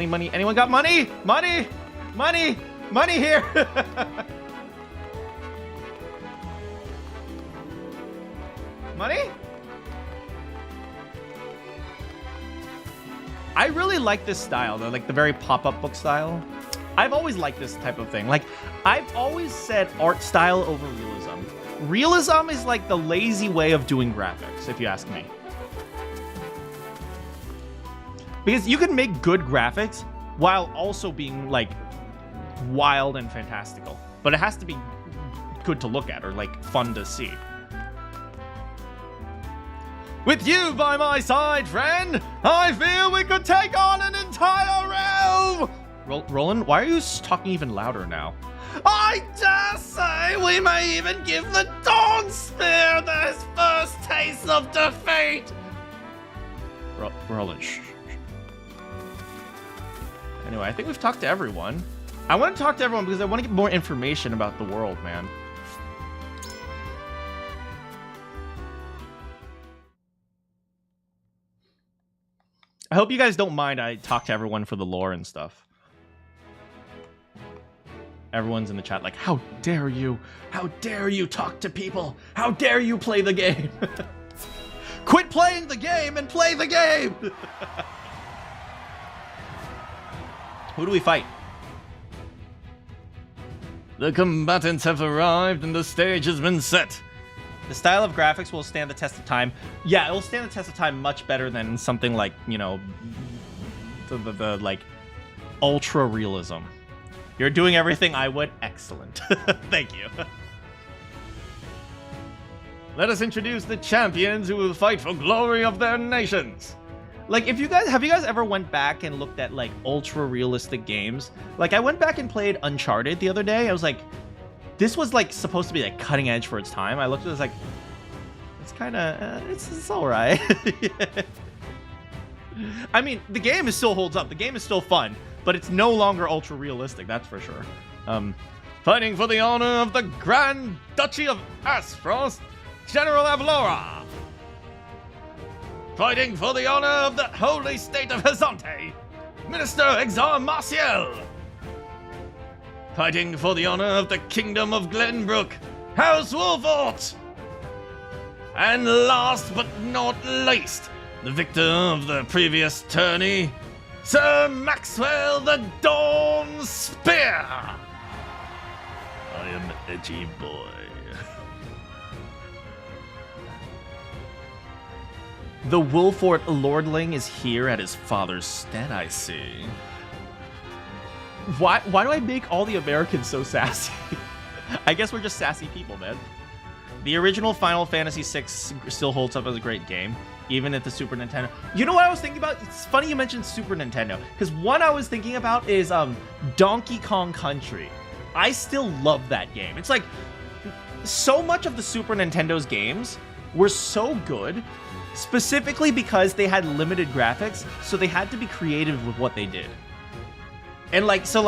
Money. Anyone got money? Money here. Money? I really like this style, though, the very pop-up book style. I've always liked this type of thing. I've always said art style over realism. Realism is the lazy way of doing graphics, if you ask me. Because you can make good graphics while also being, wild and fantastical. But it has to be good to look at or, fun to see. With you by my side, friend, I feel we could take on an entire realm! Roland, why are you talking even louder now? I dare say we may even give the Dawn Spear his first taste of defeat! We're all in. Anyway, I think we've talked to everyone. I want to talk to everyone because I want to get more information about the world, man. I hope you guys don't mind I talk to everyone for the lore and stuff. Everyone's in the chat like, how dare you? How dare you talk to people? How dare you play the game? Quit playing the game and play the game! Who do we fight? The combatants have arrived and the stage has been set. The style of graphics will stand the test of time. Yeah, it will stand the test of time much better than something like, you know, the like ultra realism. You're doing everything I would. Excellent. Thank you. Let us introduce the champions who will fight for glory of their nations. Like, have you guys ever went back and looked at like ultra realistic games? Like, I went back and played Uncharted the other day. I was like, this was like supposed to be like cutting edge for its time. I looked at it, like, it's kind of, it's all right. I mean, the game still holds up. The game is still fun, but it's no longer ultra realistic. That's for sure. Fighting for the honor of the Grand Dutchy of Aesfrost, General Avlora. Fighting for the honor of the Holy State of Hyzante, Minister Exar Martial. Fighting for the honor of the Kingdom of Glenbook, House Wolfort. And last but not least, the victor of the previous tourney, Sir Maxwell the Dawn Spear. I am Edgy Boy. The Wolfort Lordling is here at his father's stead, I see. Why do I make all the Americans so sassy? I guess we're just sassy people, man. The original Final Fantasy VI still holds up as a great game, even at the Super Nintendo. You know what I was thinking about? It's funny you mentioned Super Nintendo, because one I was thinking about is Donkey Kong Country. I still love that game. It's like, so much of the Super Nintendo's games were so good, specifically because they had limited graphics, so they had to be creative with what they did. And like, things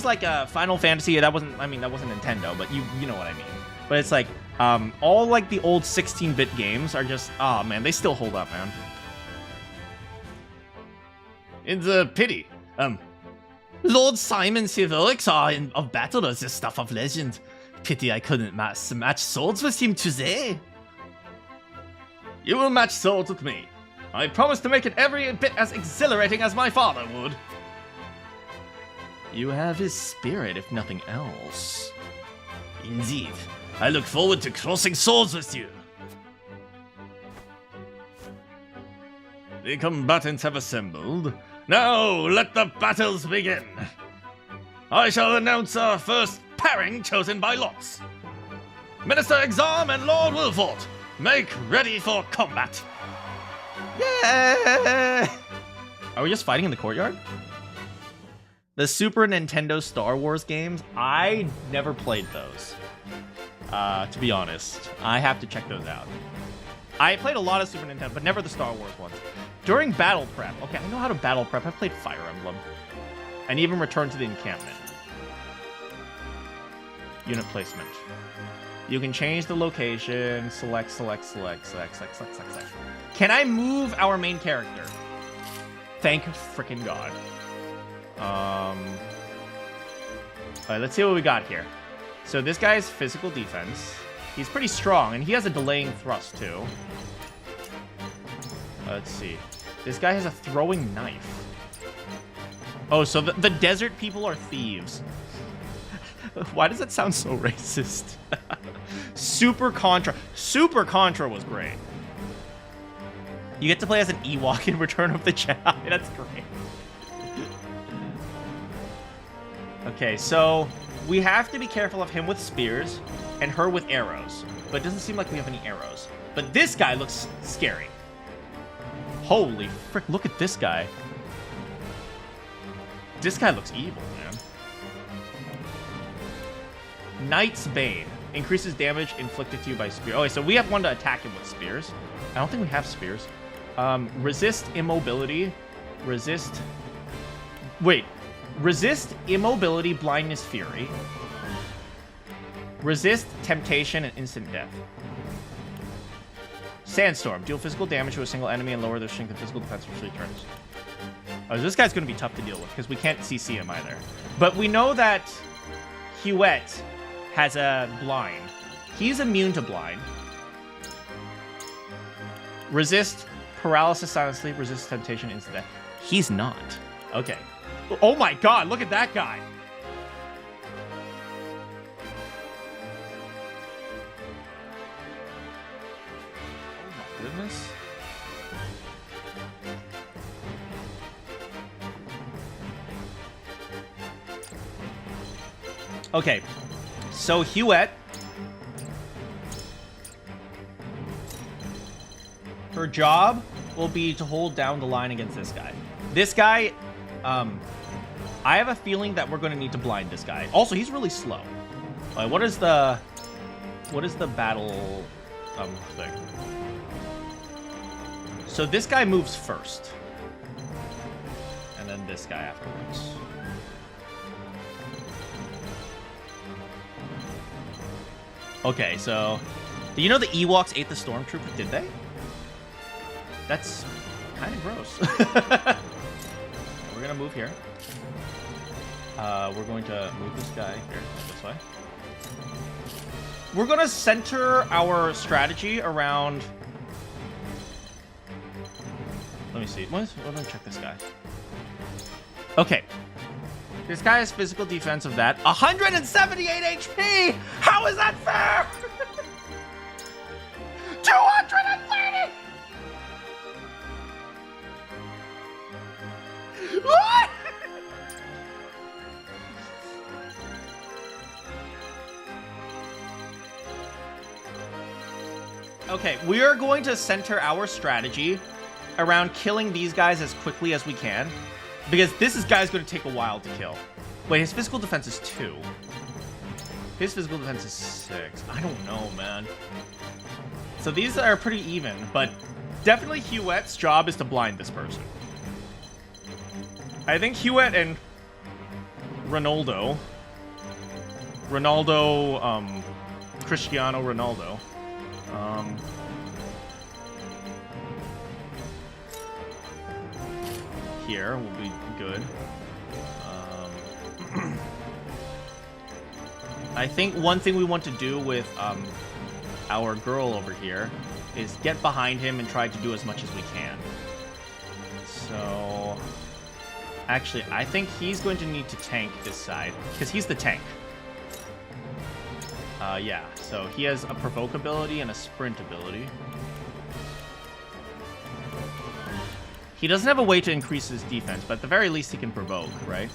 like Final Fantasy, that wasn't Nintendo, but you know what I mean. But it's like, all like the old 16-bit games are just, oh man, they still hold up, man. It's a pity. Lord Simon's heroics of battle is the stuff of legend. Pity I couldn't match swords with him today. You will match swords with me. I promise to make it every bit as exhilarating as my father would. You have his spirit, if nothing else. Indeed. I look forward to crossing swords with you. The combatants have assembled. Now let the battles begin. I shall announce our first pairing chosen by lots. Minister Exarm and Lord Wolfort, make ready for combat. Yeah! Are we just fighting in the courtyard? The Super Nintendo Star Wars games, I never played those. To be honest, I have to check those out. I played a lot of Super Nintendo, but never the Star Wars ones. During battle prep, okay, I know how to battle prep. I've played Fire Emblem. And even Return to the Encampment. Unit placement. You can change the location, select. Can I move our main character? Thank frickin' God. Alright, let's see what we got here. So this guy's physical defense. He's pretty strong, and he has a delaying thrust, too. Let's see. This guy has a throwing knife. Oh, so the desert people are thieves. Why does that sound so racist? Super Contra. Super Contra was great. You get to play as an Ewok in Return of the Jedi. That's great. Okay, so we have to be careful of him with spears and her with arrows. But it doesn't seem like we have any arrows. But this guy looks scary. Holy frick, look at this guy. This guy looks evil, man. Knight's Bane. Increases damage inflicted to you by spear. Okay, so we have one to attack him with spears. I don't think we have spears. Resist immobility. Resist... Wait. Resist immobility, blindness, fury. Resist temptation and instant death. Sandstorm. Deal physical damage to a single enemy and lower their strength and physical defense for 3 turns. Oh, this guy's going to be tough to deal with because we can't CC him either. But we know that Huet has a blind. He's immune to blind. Resist paralysis, silent sleep, resist temptation, instant death. He's not. Okay. Oh my god, look at that guy. Oh my goodness. Okay, so Huet, her job will be to hold down the line against this guy. This guy, I have a feeling that we're going to need to blind this guy. Also, he's really slow. What is the battle thing? So this guy moves first, and then this guy afterwards. Okay, so you know the Ewoks ate the stormtrooper, did they? That's kind of gross. We're gonna move here. We're going to move this guy here, this way. We're gonna center our strategy around. Let me see. Let me check this guy. Okay. This guy has physical defense of that. 178 HP! How is that fair? 230! What? Okay, we are going to center our strategy around killing these guys as quickly as we can. Because this guy's going to take a while to kill. Wait, his physical defense is 2. His physical defense is 6. I don't know, man. So these are pretty even, but definitely Huet's job is to blind this person. I think Huet and Ronaldo, Cristiano Ronaldo, here will be good. I think one thing we want to do with our girl over here is get behind him and try to do as much as we can. So, actually, I think he's going to need to tank this side because he's the tank. Yeah, so he has a provoke ability and a sprint ability. He doesn't have a way to increase his defense, but at the very least he can provoke, right?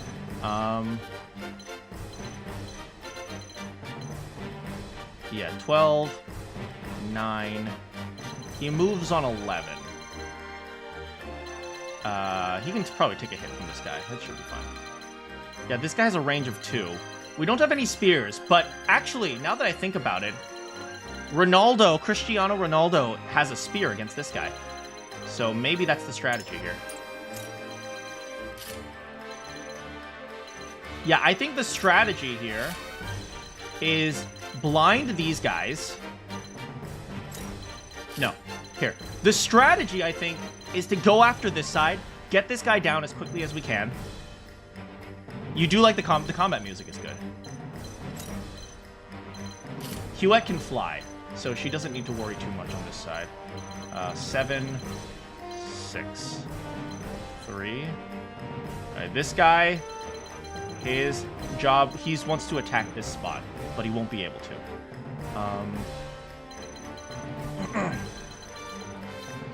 Yeah, 12, 9. He moves on 11. He can probably take a hit from this guy. That should be fine. Yeah, this guy has a range of 2. We don't have any spears, but actually, now that I think about it, Cristiano Ronaldo has a spear against this guy. So maybe that's the strategy here. Yeah, I think the strategy here is blind these guys. No, here. The strategy, I think, is to go after this side, get this guy down as quickly as we can. You do like the combat music is good. Huet can fly, so she doesn't need to worry too much on this side. 7, 6, 3. Alright, this guy, his job, he wants to attack this spot, but he won't be able to.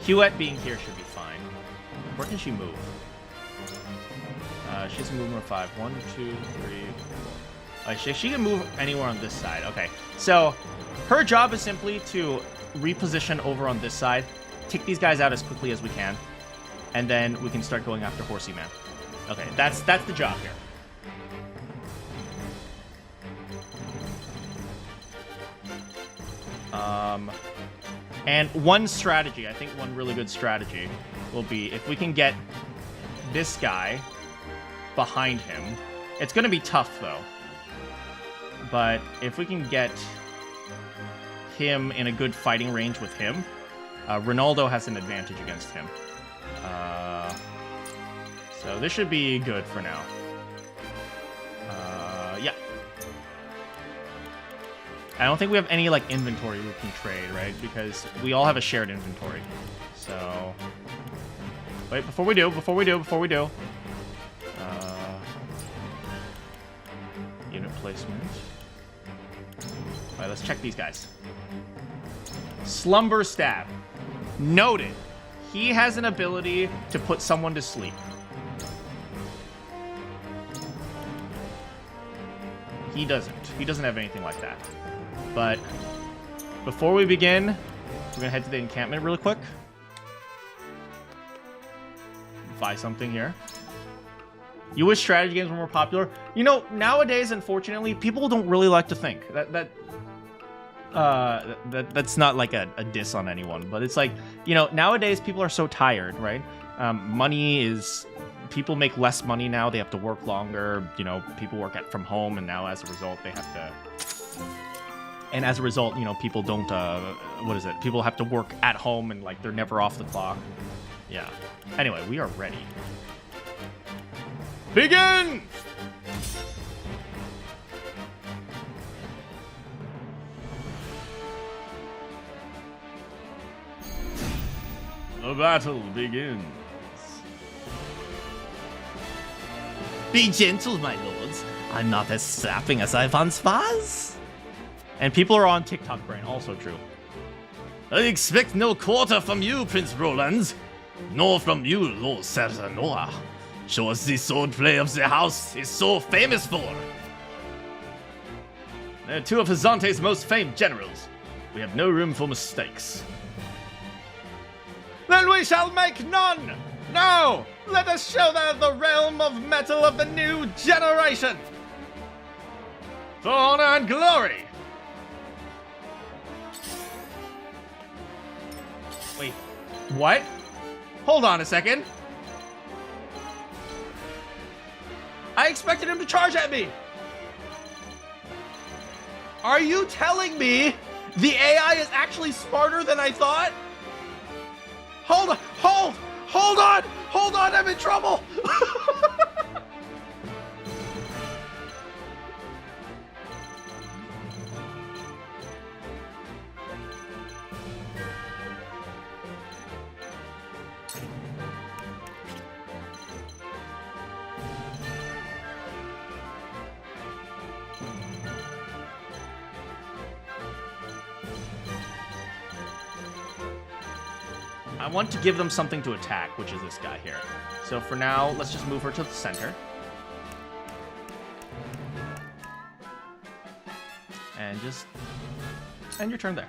Huet being here should be fine. Where can she move? She has a movement of 5. 1, 2, 3, 4. She can move anywhere on this side. Okay, so her job is simply to reposition over on this side, take these guys out as quickly as we can, and then we can start going after Horsey Man. Okay, that's the job here. And one strategy, I think one really good strategy will be if we can get this guy behind him. It's going to be tough, though. But if we can get him in a good fighting range with him, Ronaldo has an advantage against him. So this should be good for now. Yeah. I don't think we have any, like, inventory we can trade, right? Because we all have a shared inventory. So... Wait, before we do. Unit placement. Alright, let's check these guys. Slumber Stab. Noted. He has an ability to put someone to sleep. He doesn't. He doesn't have anything like that. But before we begin, we're gonna head to the encampment really quick. Buy something here. You wish strategy games were more popular? You know, nowadays, unfortunately, people don't really like to think. That's not like a diss on anyone, but it's like, you know, nowadays people are so tired, right? People make less money now. They have to work longer. You know, people work from home, and now as a result, they have to. And as a result, you know, people don't. People have to work at home, and like they're never off the clock. Yeah. Anyway, we are ready. Begin! The battle begins. Be gentle, my lords. I'm not as sapping as I once was. And people are on TikTok brain, also true. I expect no quarter from you, Prince Roland, nor from you, Lord Saltiron. Show us the swordplay of the house is so famous for. They're two of Hyzante's most famed generals. We have no room for mistakes. Then we shall make none! No! Let us show them the realm of metal of the new generation! For honor and glory! Wait, what? Hold on a second. I expected him to charge at me! Are you telling me the AI is actually smarter than I thought? Hold on, I'm in trouble! I want to give them something to attack, which is this guy here. So for now, let's just move her to the center. And just end your turn there.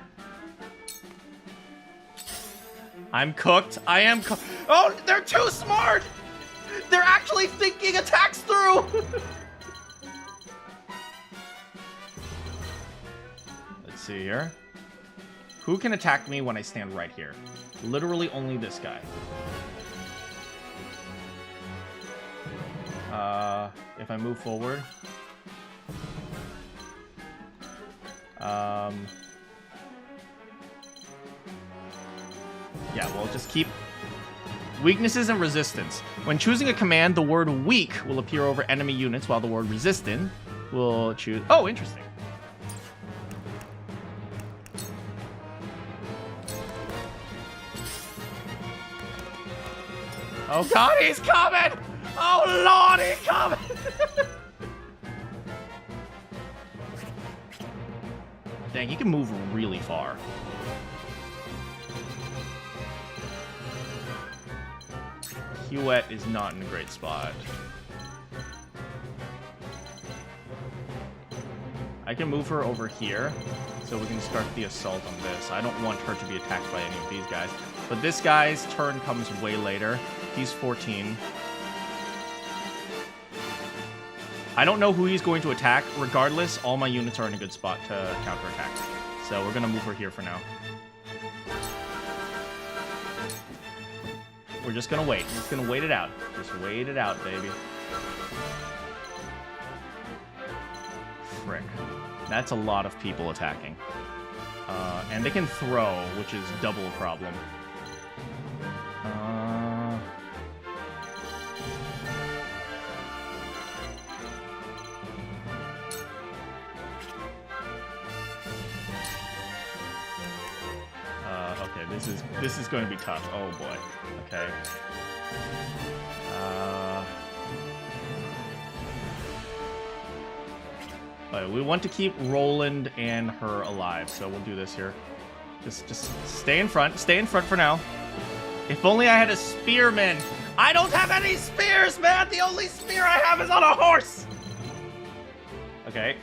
I'm cooked. I am cooked. Oh, they're too smart! They're actually thinking attacks through! Let's see here. Who can attack me when I stand right here? Literally only this guy. If I move forward. Yeah, well, just keep... Weaknesses and resistance. When choosing a command, the word weak will appear over enemy units, while the word resistant will choose... Oh, interesting. Oh god, he's coming! Oh lord, he's coming! Dang, he can move really far. Hewitt is not in a great spot. I can move her over here, so we can start the assault on this. I don't want her to be attacked by any of these guys. But this guy's turn comes way later. He's 14. I don't know who he's going to attack. Regardless, all my units are in a good spot to counterattack. So we're going to move her here for now. We're just gonna wait. We're just gonna wait it out. Just wait it out, baby. Frick. That's a lot of people attacking. And they can throw, which is double a problem. Okay, this is going to be tough. Oh boy. Okay. We want to keep Roland and her alive, so we'll do this here. Just stay in front. Stay in front for now. If only I had a spearman. I don't have any spears, man! The only spear I have is on a horse! Okay.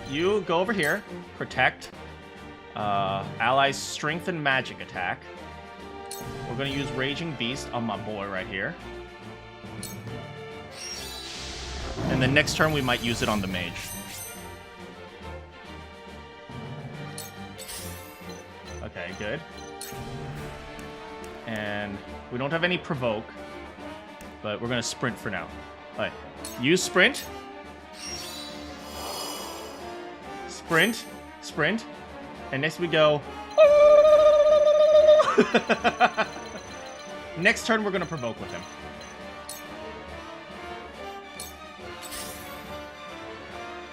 You go over here. Protect. Allies strength and magic attack. We're gonna use Raging Beast on my boy right here. And then next turn we might use it on the mage. Okay, good. And we don't have any provoke, but we're gonna sprint for now. Alright, use sprint. Sprint, sprint, and next we go. Next turn we're gonna provoke with him.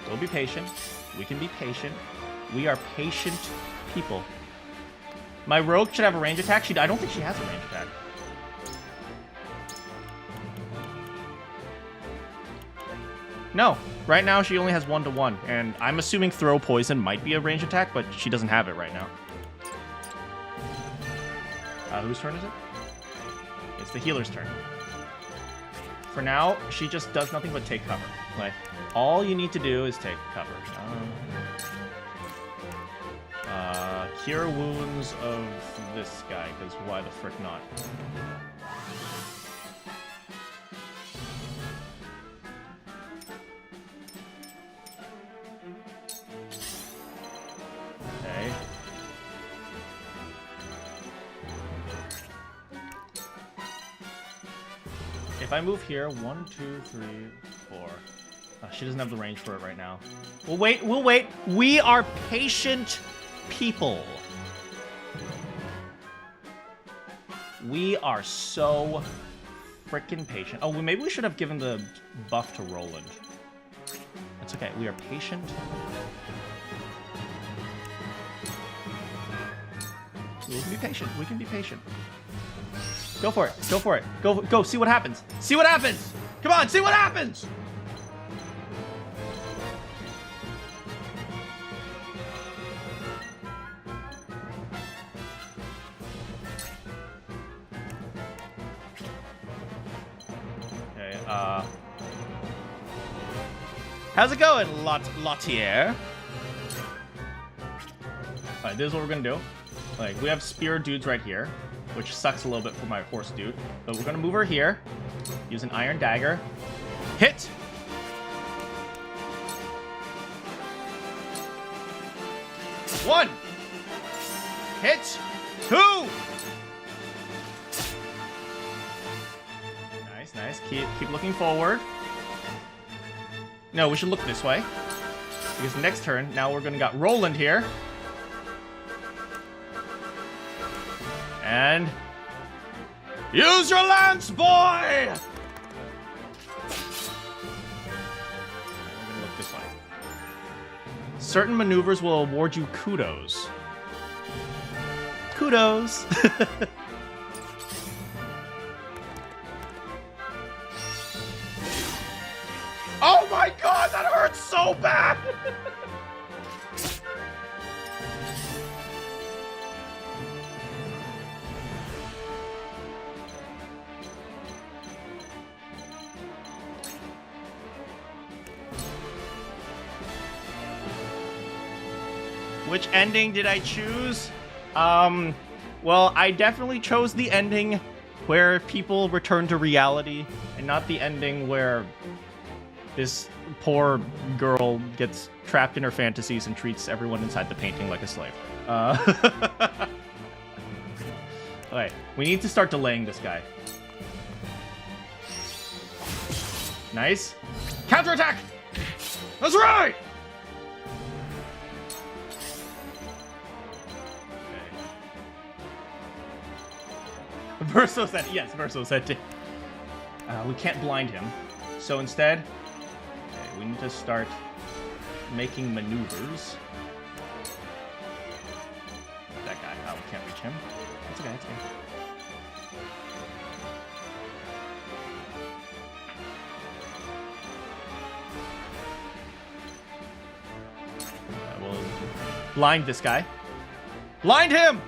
We'll be patient. We can be patient. We are patient people. My rogue should have a range attack. I don't think she has a range attack. No. Right now she only has 1-1, and I'm assuming throw poison might be a range attack, but she doesn't have it right now. Whose turn is it? It's the healer's turn. For now, she just does nothing but take cover. Like, all you need to do is take cover. Cure wounds of this guy, because why the frick not? Okay. If I move here, 1, 2, 3, 4. She doesn't have the range for it right now. We'll wait, we'll wait. We are patient people. We are so freaking patient. Oh, maybe we should have given the buff to Roland. It's okay, we are patient. We can be patient, we can be patient. Go for it, go for it. Go, see what happens. See what happens! Come on, see what happens! How's it going, Lautier? Alright, this is what we're gonna do. Like, we have spear dudes right here, which sucks a little bit for my horse dude. But we're gonna move her here. Use an iron dagger. Hit! One! Hit! Two! Nice, nice. Keep looking forward. No, we should look this way. Because next turn, now we're gonna got Roland here. And use your lance, boy! We're gonna look this way. Certain maneuvers will award you kudos. Kudos! Oh my god, that hurts so bad! Which ending did I choose? Well, I definitely chose the ending where people return to reality, and not the ending where this poor girl gets trapped in her fantasies and treats everyone inside the painting like a slave. Okay, we need to start delaying this guy. Nice. Counterattack! That's right! Okay. Verso said, yes, Verso said we can't blind him. So instead, okay, we need to start making maneuvers. That guy, oh, we can't reach him. That's okay, that's okay. We'll blind this guy. Blind him!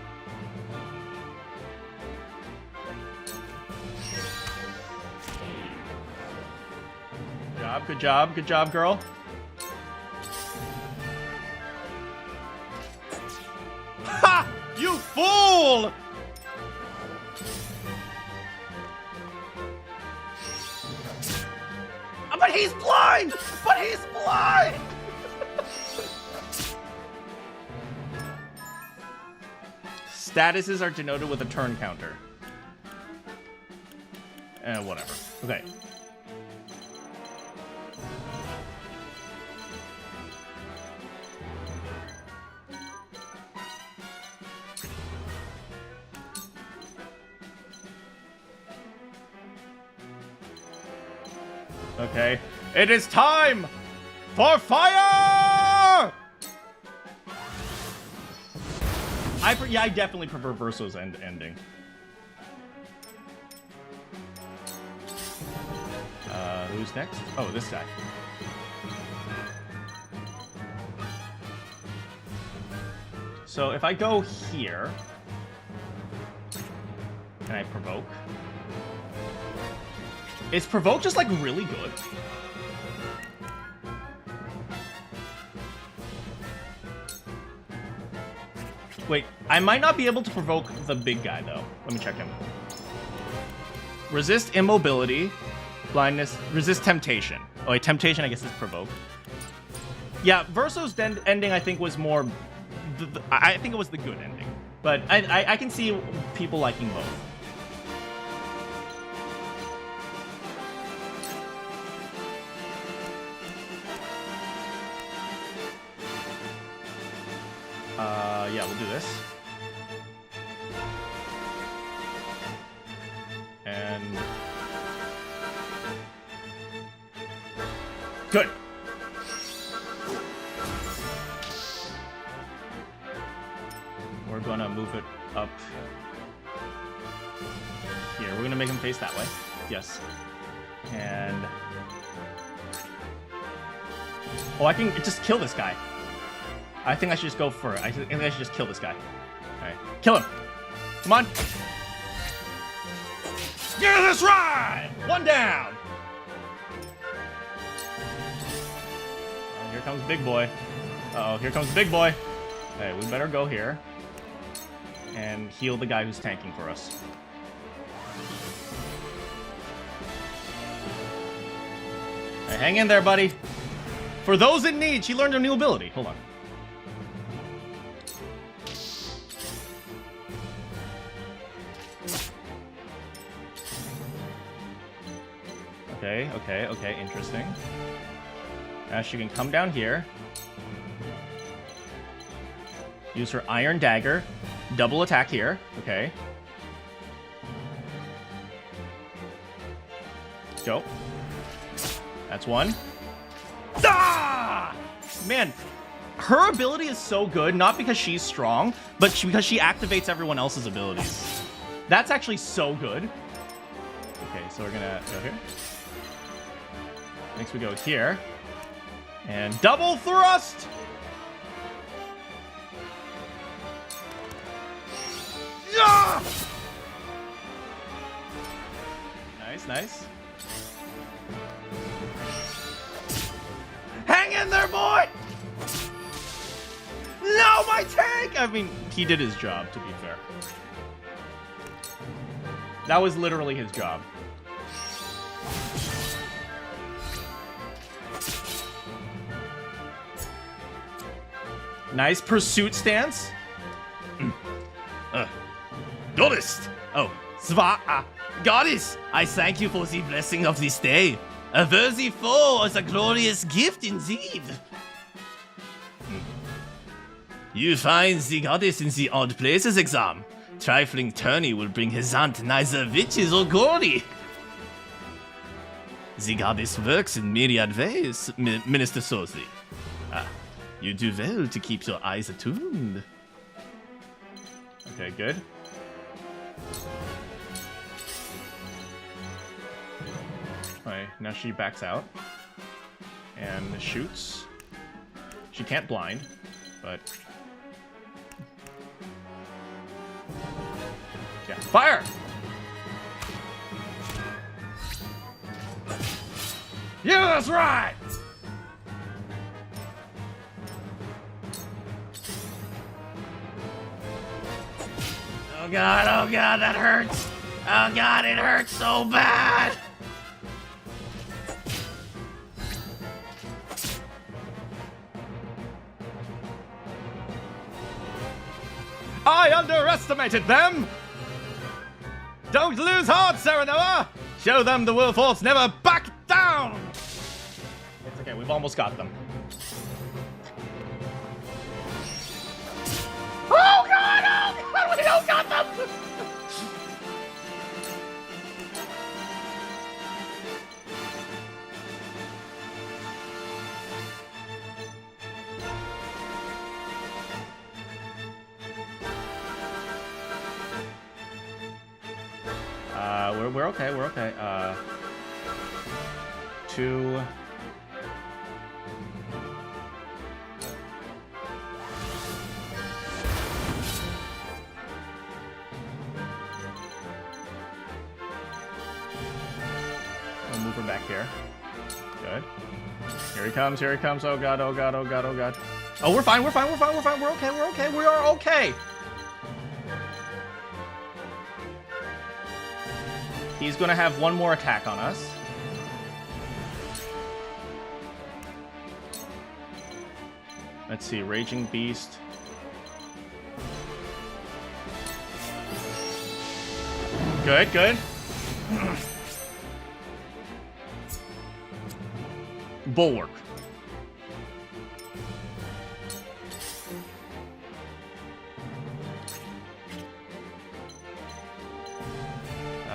Good job, good job, girl. Ha! You fool! But he's blind! But he's blind! Statuses are denoted with a turn counter. Whatever. Okay. Okay. It is time for fire! I definitely prefer Verso's ending. Who's next? Oh, this guy. So if I go here, can I provoke? Is provoke just like really good? Wait, I might not be able to provoke the big guy though. Let me check him. Resist immobility, blindness, resist temptation. Oh wait, temptation I guess is provoke. Yeah, Verso's ending I think was more, I think it was the good ending. But I can see people liking both. Yeah, we'll do this. And... good! We're gonna move it up here. We're gonna make him face that way. Yes. And... oh, I can just kill this guy. I think I should just go for it. I think I should just kill this guy. Alright. Kill him! Come on! Yeah, that's right! One down! Oh, here comes Big Boy. Uh-oh, here comes Big Boy. Okay, we better go here. And heal the guy who's tanking for us. Hey, hang in there, buddy. For those in need, she learned a new ability. Hold on. Okay, interesting. Now she can come down here. Use her Iron Dagger. Double attack here. Okay. Go. That's one. Ah! Man, her ability is so good, not because she's strong, but because she activates everyone else's abilities. That's actually so good. Okay, so we're gonna go here. Next we go here. And double thrust! Yeah! Nice, nice. Hang in there, boy! No, my tank! I mean, he did his job, to be fair. That was literally his job. Nice pursuit stance. Goddess! Oh, Goddess, I thank you for the blessing of this day. A worthy foe is a glorious gift indeed. You find the goddess in the odd places exam. Trifling tourney will bring Hyzante neither witches or glory. The goddess works in myriad ways, Minister Sosley. You do well to keep your eyes attuned. Okay, good. Alright, now she backs out. And shoots. She can't blind, but... yeah, fire! Yeah, that's right! Oh god, that hurts. Oh god, it hurts so bad. I underestimated them! Don't lose heart, Serenoa! Show them the Wolforts never back down! It's okay, we've almost got them. Oh god, we don't got them! We're okay, we're okay. Two... I'll move her back here. Good. Here he comes, here he comes. Oh god, oh god, oh god, oh god. Oh, we're fine, we're fine, we're fine, we're fine. We're okay, we're okay, we are okay. He's gonna have one more attack on us. Let's see, Raging Beast. Good, good. Bulwark.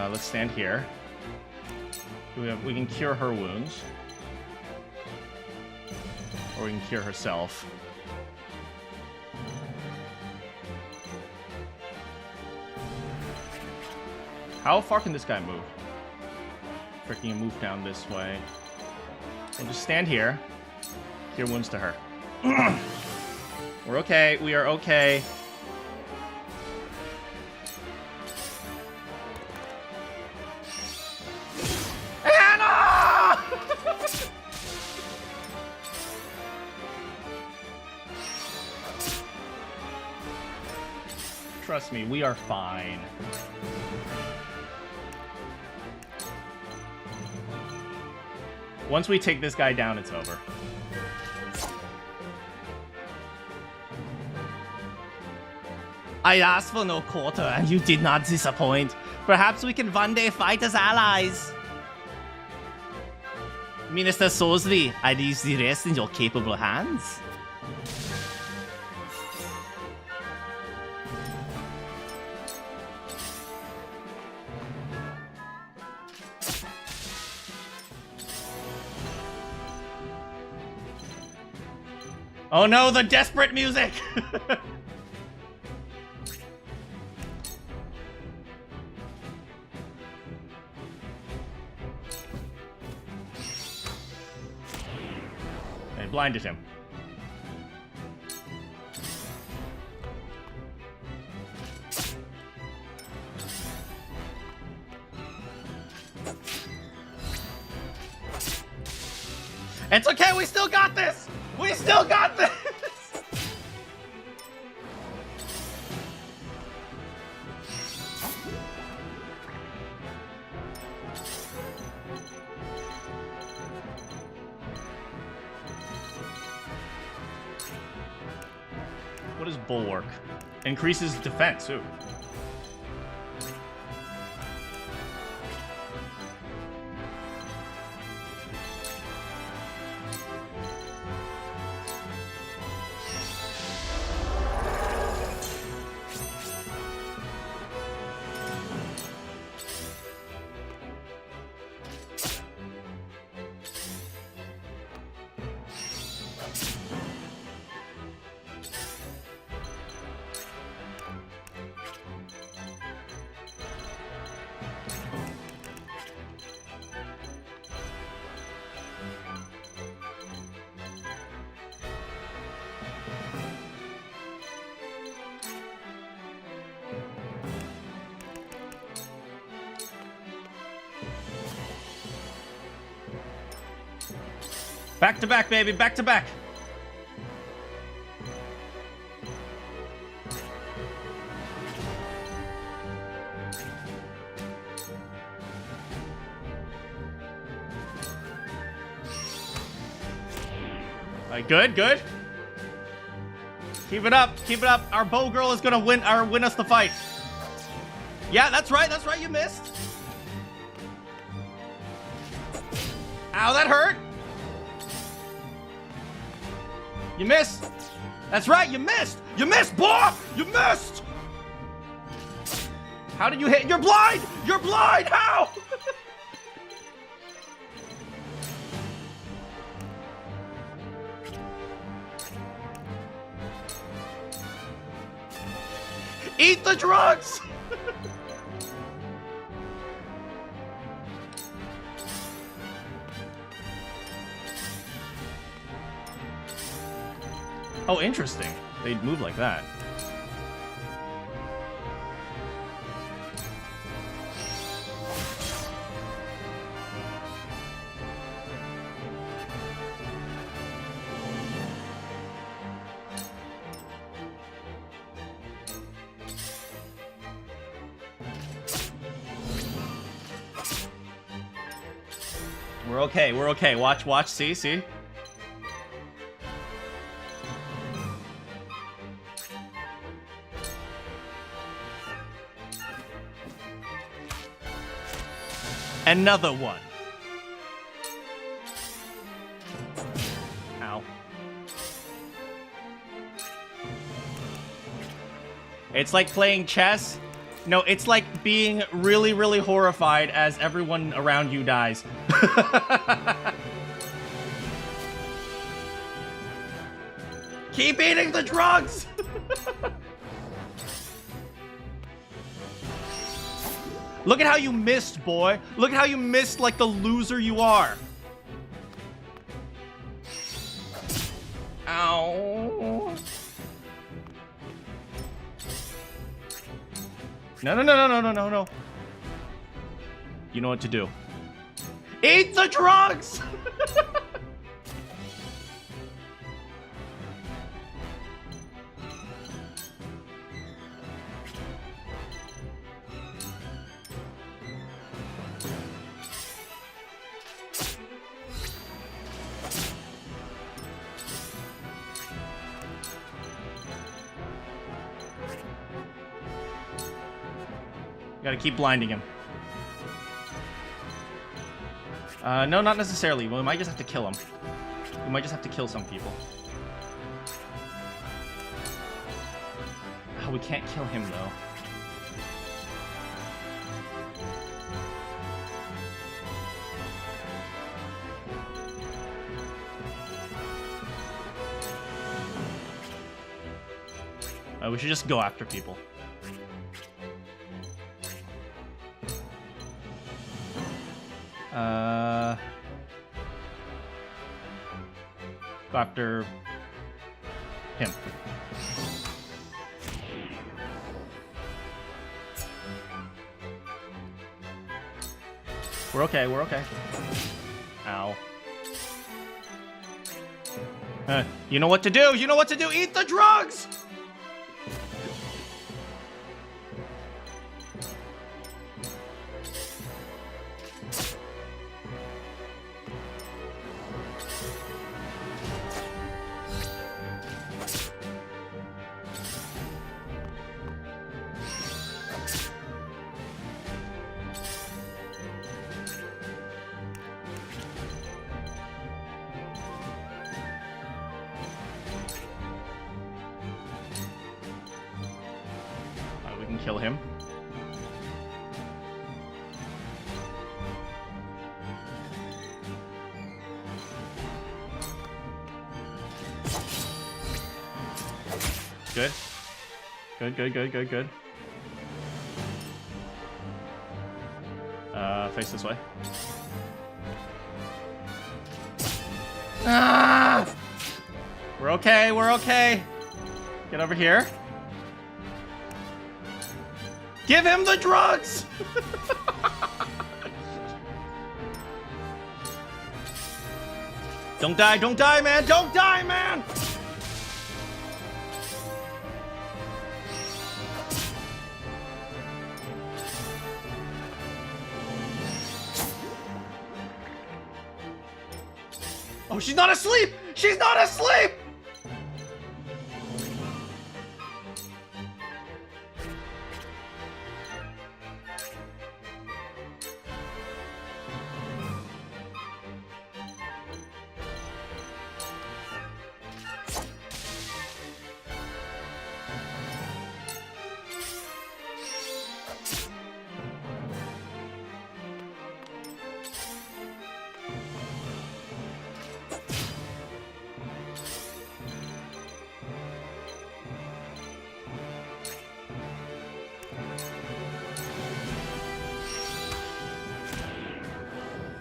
Let's stand here. We can cure her wounds. Or we can cure herself. How far can this guy move? Freaking move down this way. We'll just stand here. Cure wounds to her. We're okay. We are okay. Trust me, we are fine. Once we take this guy down, it's over. I asked for no quarter, and you did not disappoint. Perhaps we can one day fight as allies. Minister Sosley, I leave the rest in your capable hands. Oh no, the desperate music! They blinded him. It's okay, we still got this! We still got this! What is Bulwark? Increases defense, ooh. Back to back, baby. Back to back. Alright, good, good. Keep it up, keep it up. Our bow girl is gonna win us the fight. Yeah, that's right, you missed. Ow, that hurt. You missed. That's right, you missed. You missed, boy! You missed! How did you hit? You're blind! You're blind! How? Eat the drugs! Oh, interesting. They'd move like that. We're okay, we're okay. Watch, watch, see? Another one. Ow. It's like playing chess. No, it's like being really, really horrified as everyone around you dies. Keep eating the drugs! Look at how you missed, boy. Look at how you missed like the loser you are. Ow. No. You know what to do. Eat the drugs! Gotta keep blinding him. No, not necessarily. We might just have to kill him. We might just have to kill some people. Oh, we can't kill him, though. We should just go after people. Go after him. We're okay, we're okay. Ow. You know what to do! You know what to do! Eat the drugs! Kill him. Good. Good. Face this way. Ah! We're okay, we're okay. Get over here. Give him the drugs! Don't die, man! Don't die, man! Oh, she's not asleep! She's not asleep!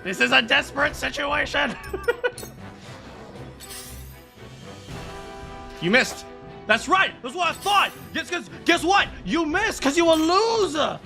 This is a desperate situation! You missed! That's right! That's what I thought! Guess what? You missed because you a loser!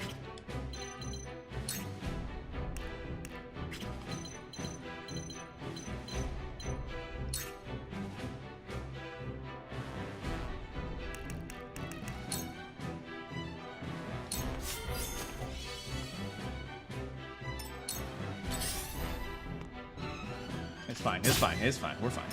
It's fine, it's fine, it's fine, we're fine.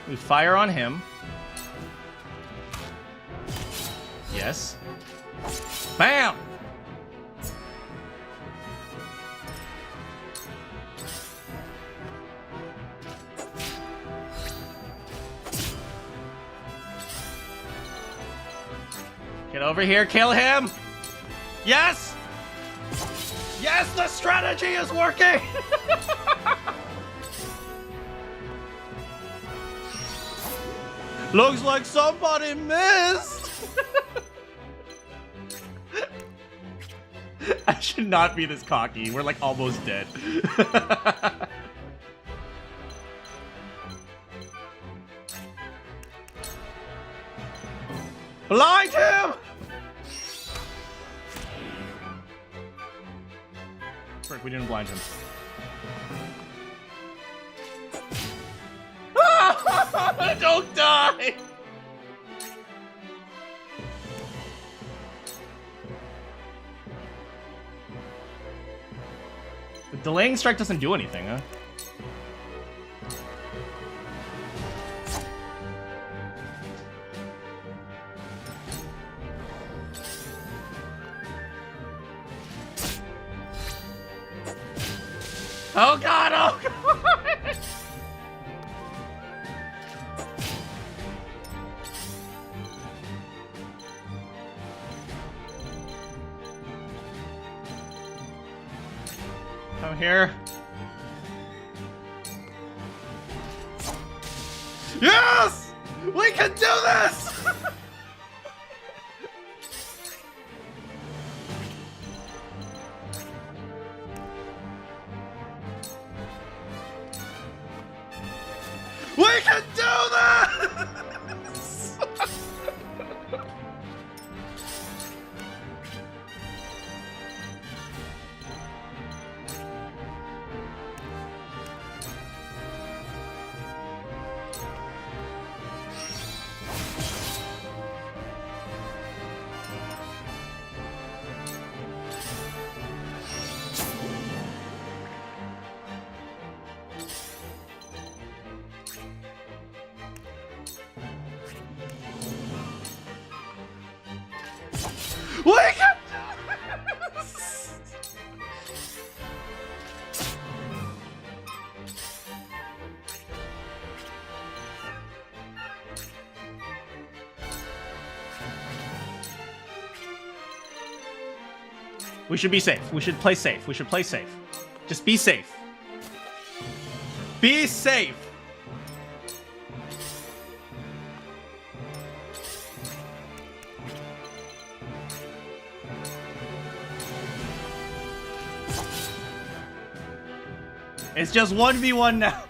We fire on him. Yes. Bam! Get over here, kill him! Yes! Yes, the strategy is working! Looks like somebody missed! I should not be this cocky. We're like almost dead. Blind him! Frick, we didn't blind him. Don't die! The delaying strike doesn't do anything, huh? Oh god, oh god! Come here. Yes! We can do this! We can do this! We can do this! We should be safe. We should play safe. We should play safe. Just be safe. Be safe. It's just 1v1 now.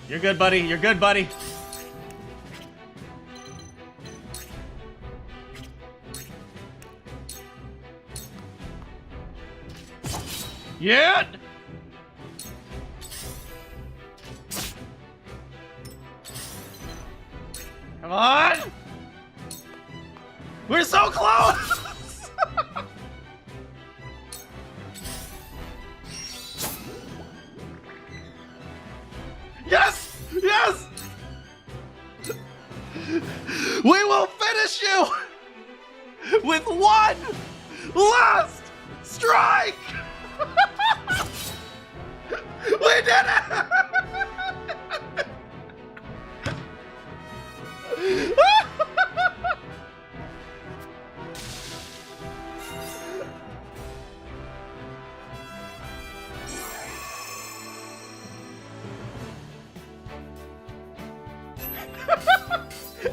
You're good, buddy. You're good, buddy. Yeah! Come on! We're so close! Yes! Yes! We will finish you with one last strike! We did it!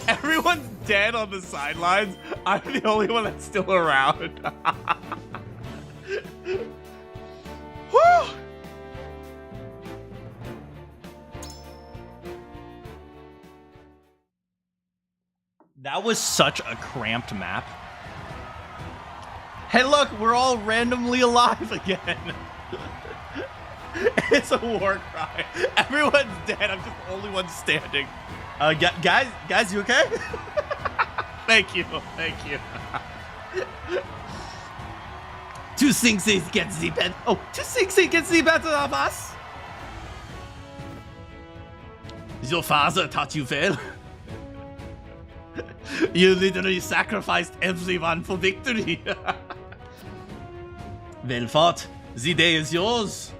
Everyone's dead on the sidelines. I'm the only one that's still around. Whew! That was such a cramped map. Hey, look, we're all randomly alive again. It's a war cry. Everyone's dead. I'm just the only one standing. Guys, you okay? Thank you. Two things get the better. Oh, two things get the better of us. Your father taught you well. You literally sacrificed everyone for victory. Well fought. The day is yours.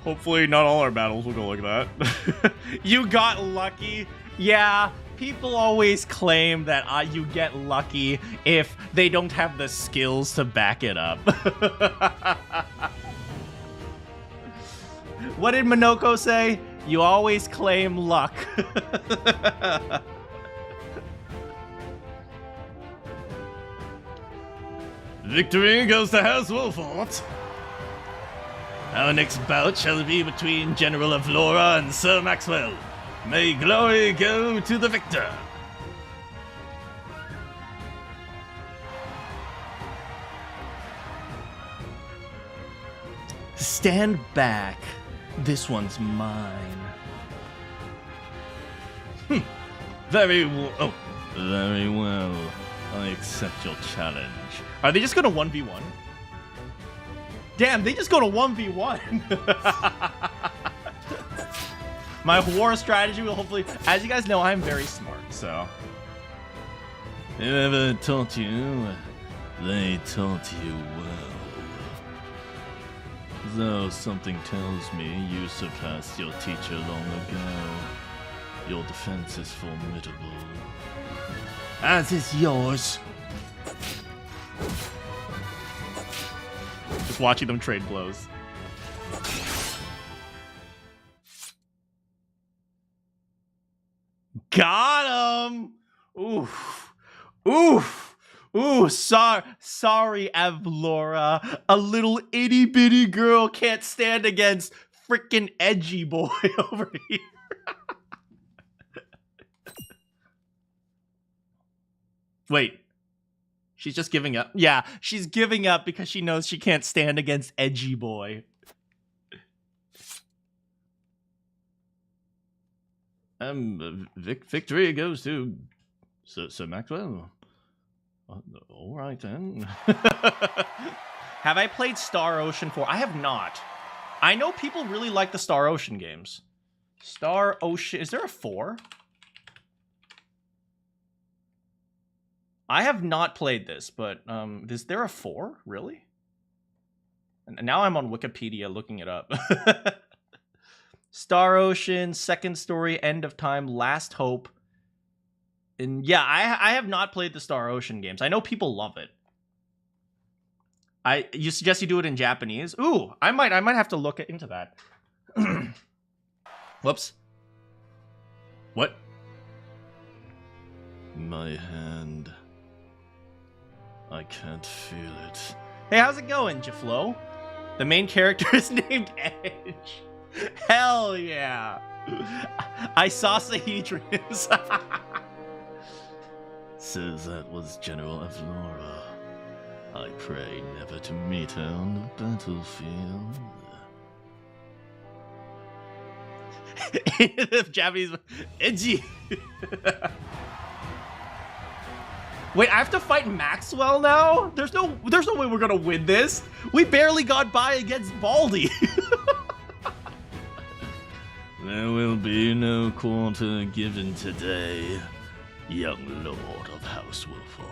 Hopefully not all our battles will go like that. You got lucky. Yeah, people always claim that you get lucky if they don't have the skills to back it up. What did Minoko say? You always claim luck. Victory goes to House Wolfort. Our next bout shall be between General Avlora and Sir Maxwell. May glory go to the victor. Stand back. This one's mine. Very well. I accept your challenge. Are they just going to 1v1? Damn, they just go to 1v1. My war strategy will hopefully... As you guys know, I'm very smart, so... Whoever taught you, they taught you well. Though something tells me you surpassed your teacher long ago. Your defense is formidable. As is yours. Just watching them trade blows. Got him! Oof. Oof. Ooh, sorry, Avlora. A little itty-bitty girl can't stand against frickin' edgy boy over here. Wait. She's just giving up. Yeah, she's giving up because she knows she can't stand against edgy boy. Victory goes to Sir Maxwell. All right then. Have I played Star Ocean 4? I have not. I know people really like the Star Ocean games. Star Ocean, is there a 4? I have not played this, but is there a 4? Really? And now I'm on Wikipedia looking it up. Star Ocean, Second Story, End of Time, Last Hope. And yeah, I have not played the Star Ocean games. I know people love it. You suggest you do it in Japanese? Ooh, I might have to look into that. Whoops. What? My hand. I can't feel it. Hey, how's it going, Jaflo? The main character is named Edge. Hell yeah. I saw Sahedrians. So that was General Avlora. I pray never to meet her on the battlefield. The Japanese edgy. Wait, I have to fight Maxwell now? There's no way we're gonna win this. We barely got by against Baldy. There will be no quarter given today, young lord of House Wolford.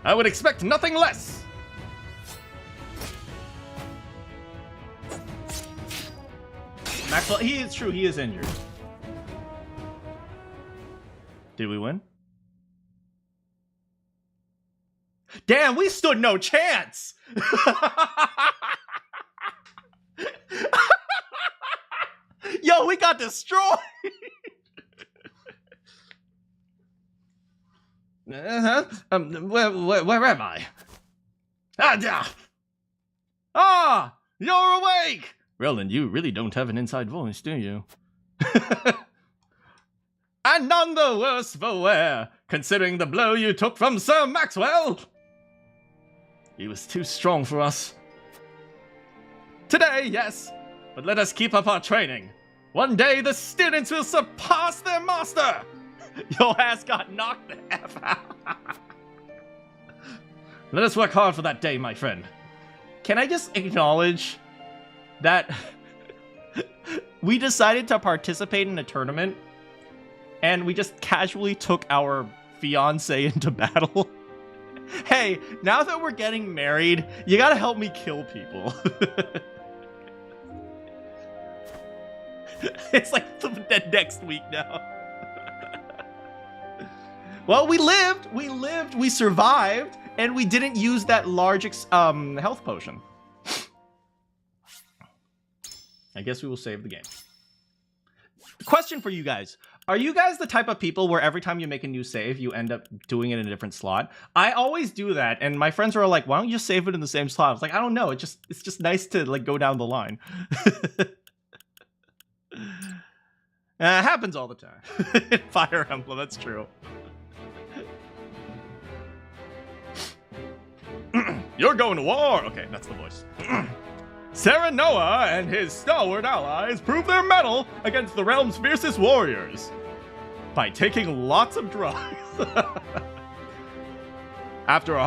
I would expect nothing less. Maxwell, he is injured. Did we win? Damn, we stood no chance. Yo, we got destroyed. Where am I? Ah, you're awake. Roland, you really don't have an inside voice, do you? And none the worse for wear, considering the blow you took from Sir Maxwell. He was too strong for us. Today, yes, but let us keep up our training. One day the students will surpass their master. Your ass got knocked the F out. Let us work hard for that day, my friend. Can I just acknowledge that we decided to participate in a tournament and we just casually took our fiance into battle? Hey, now that we're getting married, you gotta help me kill people. It's like the next week now. Well, we lived, we survived, and we didn't use that large health potion. I guess we will save the game. Question for you guys. Are you guys the type of people where every time you make a new save, you end up doing it in a different slot? I always do that, and my friends are like, why don't you just save it in the same slot? I was like, I don't know, it's just nice to like go down the line. Happens all the time. Fire Emblem, that's true. You're going to war! Okay, that's the voice. Serenoa and his stalwart allies prove their mettle against the realm's fiercest warriors by taking lots of drugs. After a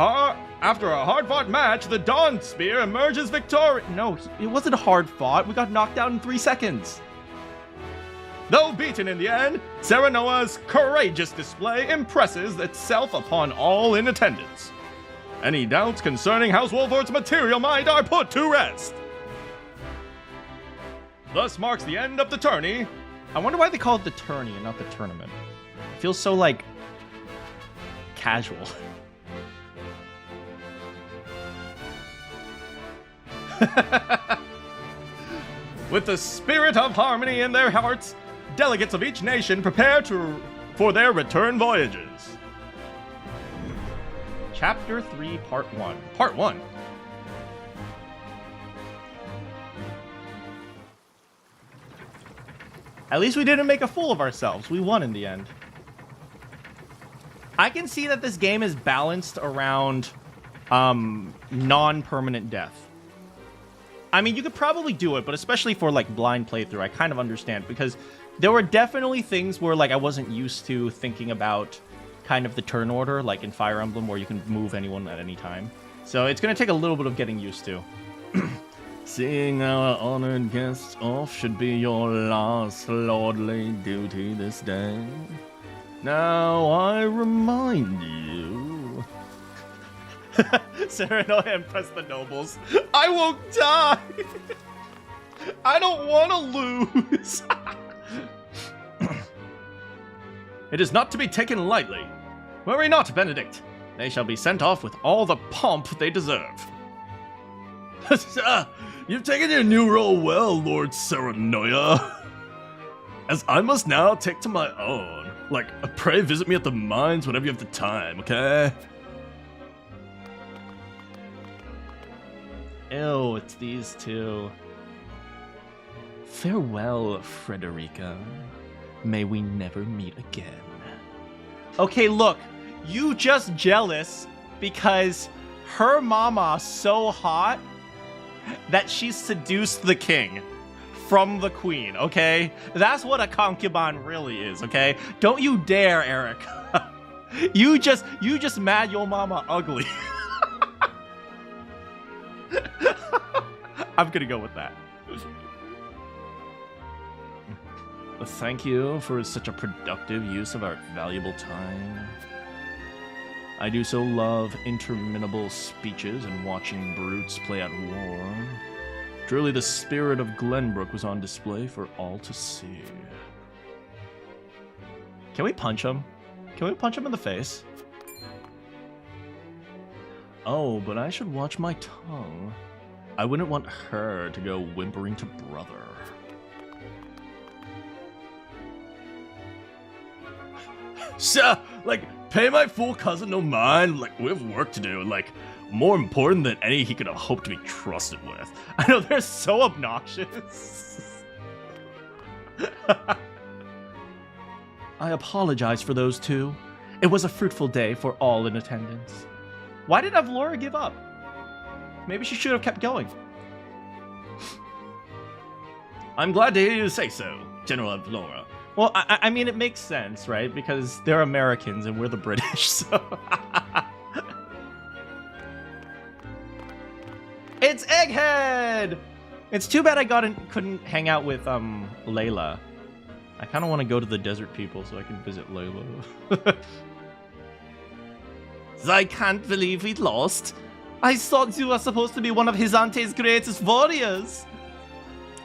hard-fought match, the Dawn Spear emerges victorious. No, it wasn't hard-fought. We got knocked out in 3 seconds. Though beaten in the end, Serenoa's courageous display impresses itself upon all in attendance. Any doubts concerning House Wolford's material might are put to rest. Thus marks the end of the tourney. I wonder why they call it the tourney and not the tournament. It feels so, like, casual. With the spirit of harmony in their hearts, delegates of each nation prepare for their return voyages. Chapter 3, Part 1. Part 1. At least we didn't make a fool of ourselves. We won in the end. I can see that this game is balanced around non-permanent death. I mean, you could probably do it, but especially for, like, blind playthrough, I kind of understand, because there were definitely things where, like, I wasn't used to thinking about kind of the turn order, like in Fire Emblem, where you can move anyone at any time. So it's going to take a little bit of getting used to. Seeing our honored guests off should be your last lordly duty this day. Now I remind you... Serenoa impress the nobles. I won't die! I don't want to lose! It is not to be taken lightly. Worry not, Benedict. They shall be sent off with all the pomp they deserve. You've taken your new role well, Lord Serenoa. As I must now take to my own. Like, pray visit me at the mines whenever you have the time, okay? Ew, it's these two. Farewell, Frederica. May we never meet again. Okay, look. You just jealous because her mama so hot that she seduced the king from the queen, okay? That's what a concubine really is, okay? Don't you dare, Eric. You just mad your mama ugly. I'm gonna go with that. Thank you for such a productive use of our valuable time. I do so love interminable speeches and watching brutes play at war. Truly the spirit of Glenbook was on display for all to see. Can we punch him? Can we punch him in the face? Oh, but I should watch my tongue. I wouldn't want her to go whimpering to brother. Sir, like, pay my fool cousin no mind. Like, we have work to do. Like, more important than any he could have hoped to be trusted with. I know they're so obnoxious. I apologize for those two. It was a fruitful day for all in attendance. Why did Avlora give up? Maybe she should have kept going. I'm glad to hear you say so, General Avlora. Well, I mean, it makes sense, right? Because they're Americans and we're the British, so... It's Egghead! It's too bad I couldn't hang out with, Layla. I kind of want to go to the desert people so I can visit Layla. I can't believe we lost. I thought you were supposed to be one of Hyzante's greatest warriors.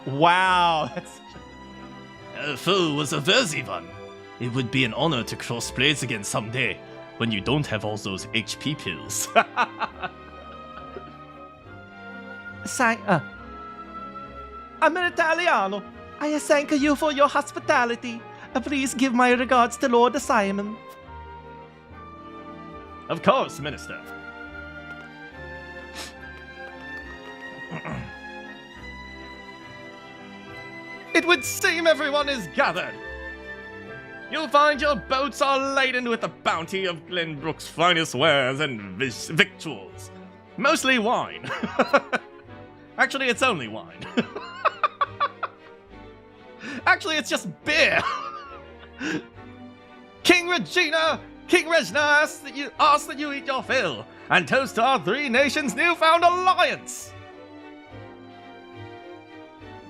Wow, that's... Our foe was a worthy one. It would be an honor to cross blades again someday, when you don't have all those HP pills. I'm an Italiano. I thank you for your hospitality. Please give my regards to Lord Simon. Of course, Minister. It would seem everyone is gathered. You'll find your boats are laden with the bounty of Glenbrook's finest wares and victuals. Mostly wine. Actually, it's only wine. Actually, it's just beer. King Regina asks that you eat your fill and toast to our three nations' newfound alliance.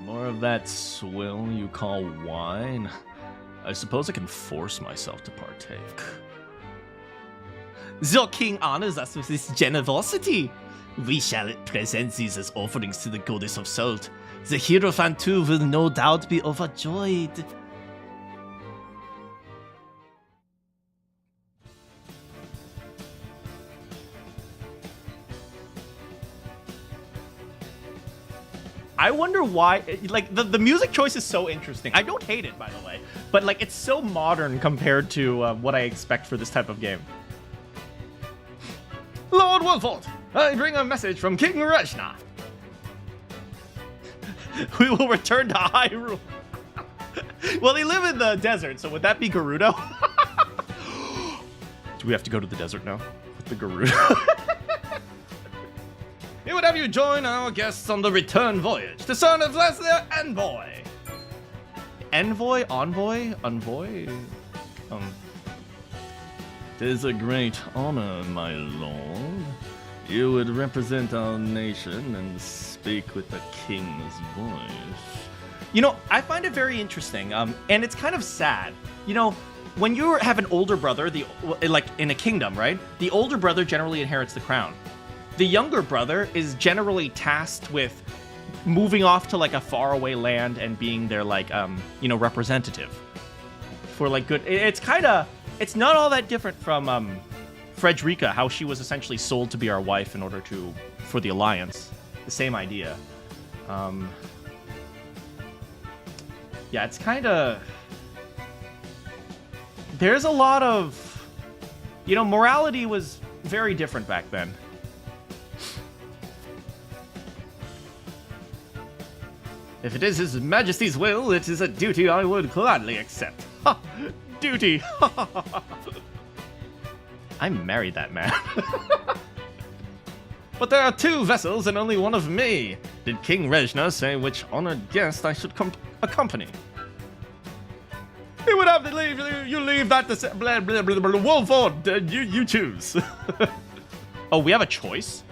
More of that swill you call wine? I suppose I can force myself to partake. The king honors us with his generosity. We shall present these as offerings to the goddess of salt. The Hierophant too will no doubt be overjoyed. I wonder why, like, the music choice is so interesting. I don't hate it, by the way, but, like, it's so modern compared to what I expect for this type of game. Lord Wolford, I bring a message from King Reshna. We will return to Hyrule. Well, they live in the desert, so would that be Gerudo? Do we have to go to the desert now with the Gerudo? He would have you join our guests on the return voyage to serve as their envoy. Envoy? Envoy? Envoy? Tis a great honor, my lord. You would represent our nation and speak with the king's voice. You know, I find it very interesting, and it's kind of sad. You know, when you have an older brother, like in a kingdom, right? The older brother generally inherits the crown. The younger brother is generally tasked with moving off to, like, a faraway land and being their, like, representative. For, like, good... It's kind of... It's not all that different from, Frederica, how she was essentially sold to be our wife in order for the Alliance. The same idea. Yeah, it's kind of... There's a lot of... You know, morality was very different back then. If it is His Majesty's will, it is a duty I would gladly accept. Ha! Duty! I married that man. But there are 2 vessels and only one of me. Did King Rejna say which honored guest I should accompany? He would have to leave. You leave that to blah blah blah blah. Wolford, you choose. Oh, we have a choice.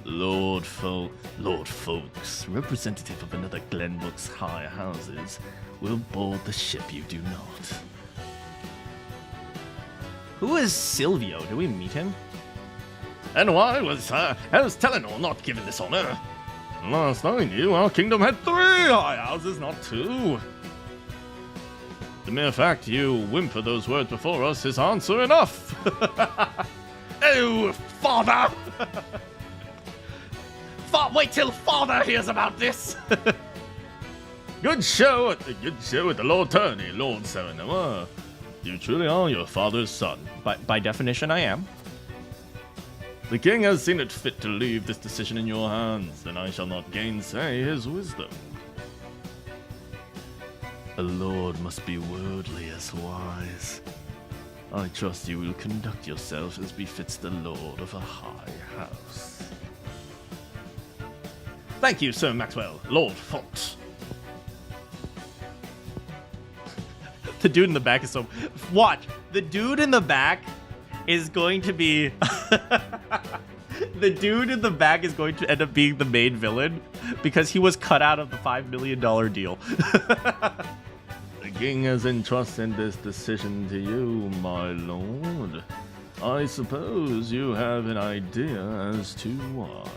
Lord Folks, representative of another Glenbook's high houses, will board the ship you do not. Who is Silvio? Do we meet him? And why was Telenor not given this honor? Last I knew, our kingdom had 3 high houses, not 2. The mere fact you whimper those words before us is answer enough. Oh, father! Wait till father hears about this. Good show at the Lord Tourney, Lord Serenoma. You truly are your father's son. By definition, I am. The king has seen it fit to leave this decision in your hands, and I shall not gainsay his wisdom. A lord must be worldly as wise. I trust you will conduct yourself as befits the lord of a high house. Thank you, Sir Maxwell, Lord Fox. The dude in the back is so... Watch! The dude in the back is going to be... The dude in the back is going to end up being the main villain because he was cut out of the $5 million deal. The king has entrusted this decision to you, my lord. I suppose you have an idea as to why.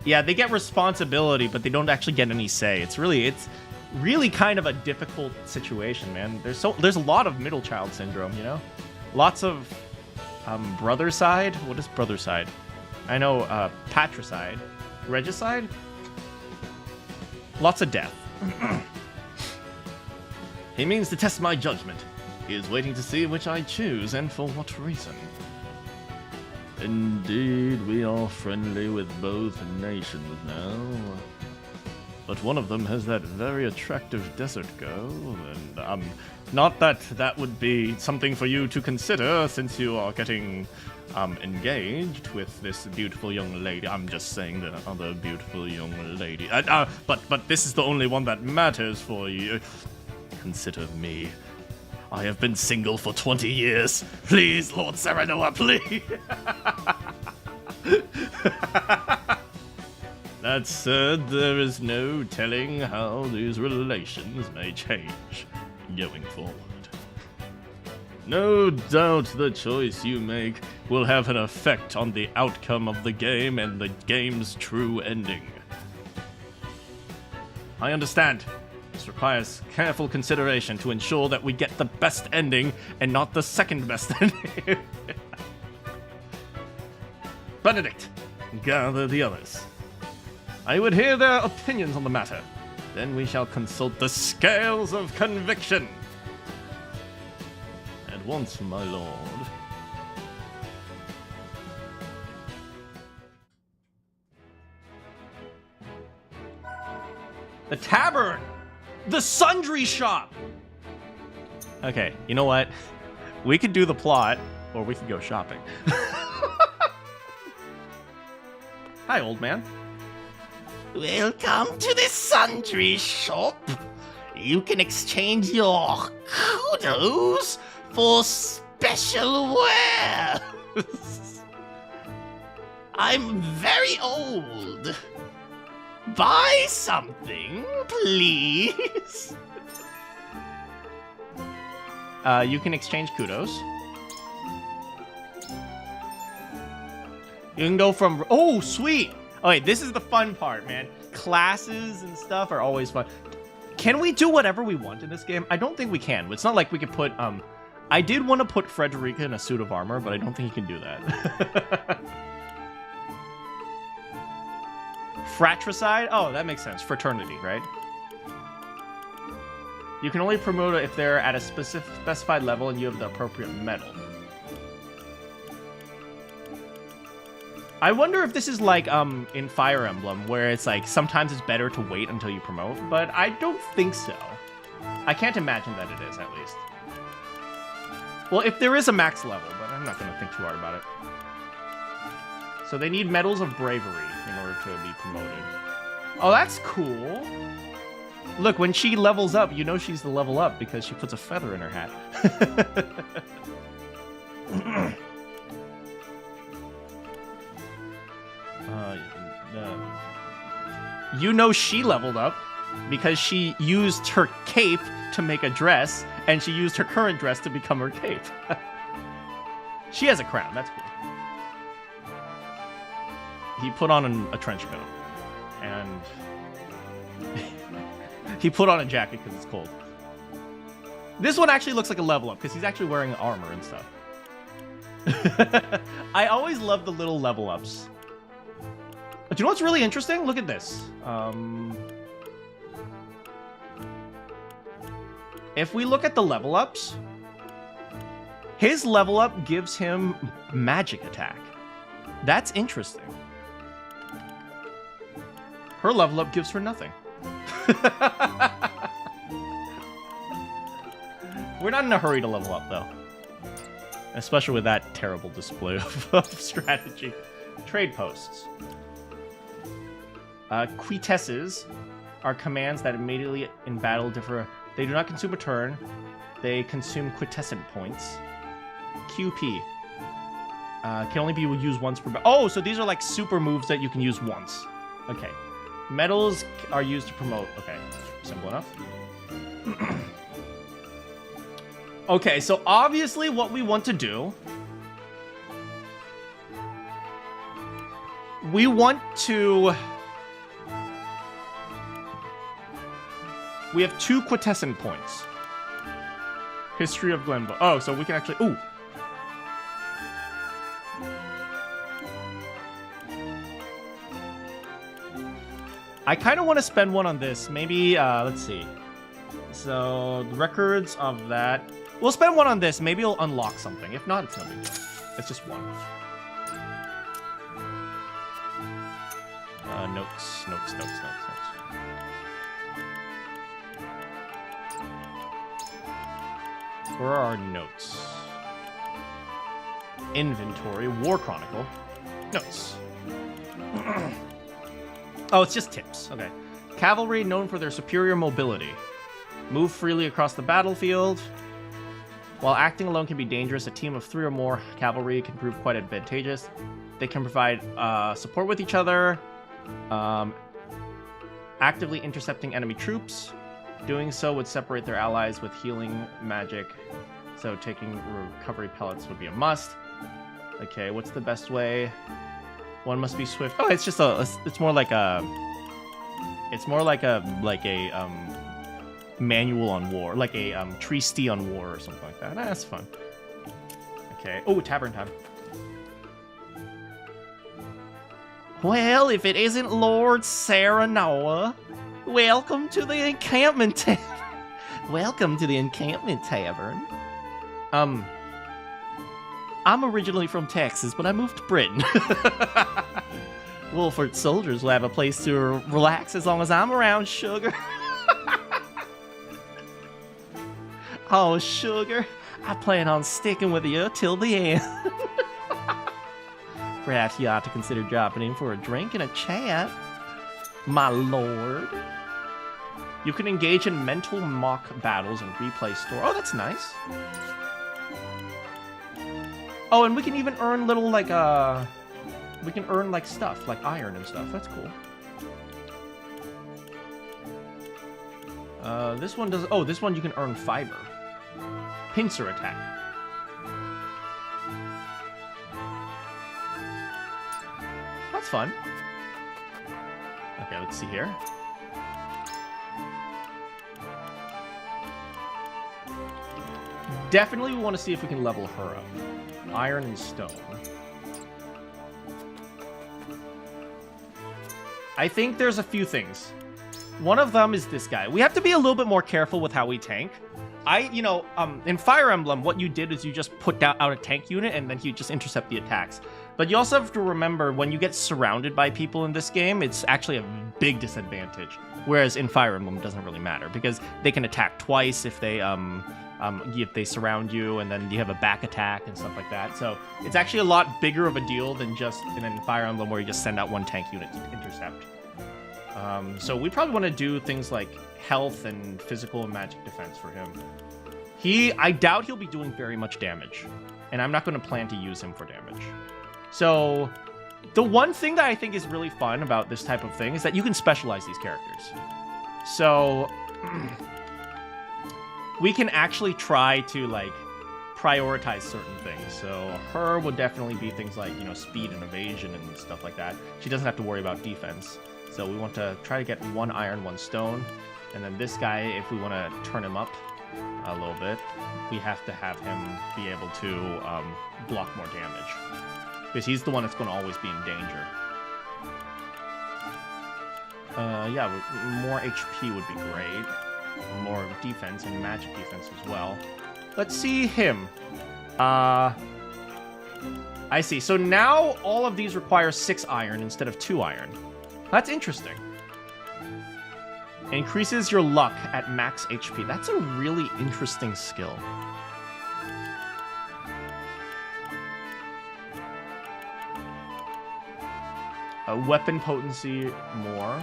Yeah, they get responsibility, but they don't actually get any say. It's really kind of a difficult situation, man. There's a lot of middle child syndrome, you know? Lots of brother side. What is brother side? I know patricide. Regicide? Lots of death. He means to test my judgment. He is waiting to see which I choose and for what reason. Indeed, we are friendly with both nations now. But one of them has that very attractive desert girl, and not that that would be something for you to consider since you are getting engaged with this beautiful young lady. I'm just saying the other beautiful young lady. But this is the only one that matters for you. Consider me. I have been single for 20 years. Please, Lord Serenoa, please. That said, there is no telling how these relations may change going forward. No doubt the choice you make will have an effect on the outcome of the game and the game's true ending. I understand. This requires careful consideration to ensure that we get the best ending and not the second best ending. Benedict, gather the others. I would hear their opinions on the matter. Then we shall consult the scales of conviction. At once, my lord. The tavern! The sundry shop! Okay, you know what? We could do the plot, or we could go shopping. Hi, old man. Welcome to the sundry shop. You can exchange your kudos for special wares. I'm very old. Buy something, please. You can exchange kudos. You can go from... Oh, sweet! Okay, this is the fun part, man. Classes and stuff are always fun. Can we do whatever we want in this game? I don't think we can. It's not like we could put... I did want to put Frederica in a suit of armor, but I don't think you can do that. Fratricide? Oh, that makes sense. Fraternity, right? You can only promote it if they're at a specified level and you have the appropriate medal. I wonder if this is like in Fire Emblem, where it's like sometimes it's better to wait until you promote, but I don't think so. I can't imagine that it is, at least. Well, if there is a max level, but I'm not going to think too hard about it. So they need medals of bravery in order to be promoted. Oh, that's cool. Look, when she levels up, you know she's the level up because she puts a feather in her hat. You know she leveled up because she used her cape to make a dress, and she used her current dress to become her cape. She has a crown, that's cool. He put on a trench coat, and he put on a jacket because it's cold. This one actually looks like a level up because he's actually wearing armor and stuff. I always love the little level ups. But you know what's really interesting? Look at this. If we look at the level ups, his level up gives him magic attack. That's interesting. Her level up gives her nothing. We're not in a hurry to level up, though. Especially with that terrible display of strategy. Trade posts. Quintesses are commands that immediately in battle differ. They do not consume a turn. They consume quintessent points. QP. Can only be used once per... Oh, so these are like super moves that you can use once. Okay. Medals are used to promote. Okay. Simple enough. Okay, so obviously what we want to do... We want to... We have 2 quintessent points. History of Glenbook. Oh, so we can actually... Ooh! I kind of want to spend one on this. Maybe, let's see. So, the records of that... We'll spend one on this. Maybe it'll unlock something. If not, it's no big deal. It's just one. Notes. Where are our notes? Inventory. War Chronicle. Notes. Oh, it's just tips. Okay. Cavalry known for their superior mobility. Move freely across the battlefield. While acting alone can be dangerous, a team of 3 or more cavalry can prove quite advantageous. They can provide support with each other, actively intercepting enemy troops. Doing so would separate their allies with healing magic, so taking recovery pellets would be a must. Okay, what's the best way? One must be swift. Oh, it's just it's more like a manual on war, like a treatise on war or something like that. That's fun. Okay. Oh, tavern time. Well, if it isn't Lord Saranoa, welcome to the encampment tavern. Welcome to the encampment tavern. I'm originally from Texas, but I moved to Britain. Wolford soldiers will have a place to relax as long as I'm around, sugar. Oh, sugar, I plan on sticking with you till the end. Perhaps you ought to consider dropping in for a drink and a chat, my lord. You can engage in mental mock battles and replay store. Oh, that's nice. Oh, and we can even earn little, like, we can earn, like, stuff, like iron and stuff. That's cool. This one does... Oh, this one you can earn fiber. Pincer attack. That's fun. Okay, let's see here. Definitely we want to see if we can level her up. Iron and stone. I think there's a few things. One of them is this guy. We have to be a little bit more careful with how we tank. In Fire Emblem, what you did is you just put out a tank unit and then you just intercept the attacks. But you also have to remember, when you get surrounded by people in this game, it's actually a big disadvantage. Whereas in Fire Emblem, it doesn't really matter, because they can attack twice if they If they surround you, and then you have a back attack and stuff like that. So it's actually a lot bigger of a deal than just in a Fire Emblem where you just send out one tank unit to intercept. So we probably want to do things like health and physical and magic defense for him. I doubt he'll be doing very much damage, and I'm not going to plan to use him for damage. So the one thing that I think is really fun about this type of thing is that you can specialize these characters. So we can actually try to like prioritize certain things. So her would definitely be things like, you know, speed and evasion and stuff like that. She doesn't have to worry about defense. So we want to try to get 1 iron, 1 stone. And then this guy, if we want to turn him up a little bit, we have to have him be able to block more damage. Because he's the one that's going to always be in danger. Yeah, more HP would be great. More defense and magic defense as well. Let's see him. I see. So now all of these require 6 iron instead of 2 iron. That's interesting. Increases your luck at max HP. That's a really interesting skill. Weapon potency more.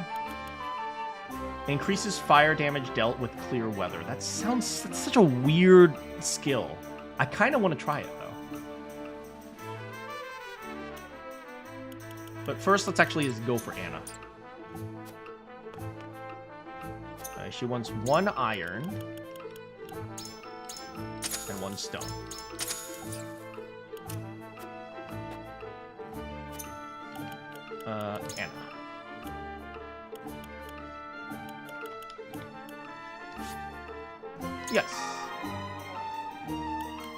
Increases fire damage dealt with clear weather. That's such a weird skill. I kind of want to try it though. But first, let's actually just go for Anna. She wants 1 iron and 1 stone. Anna. Yes.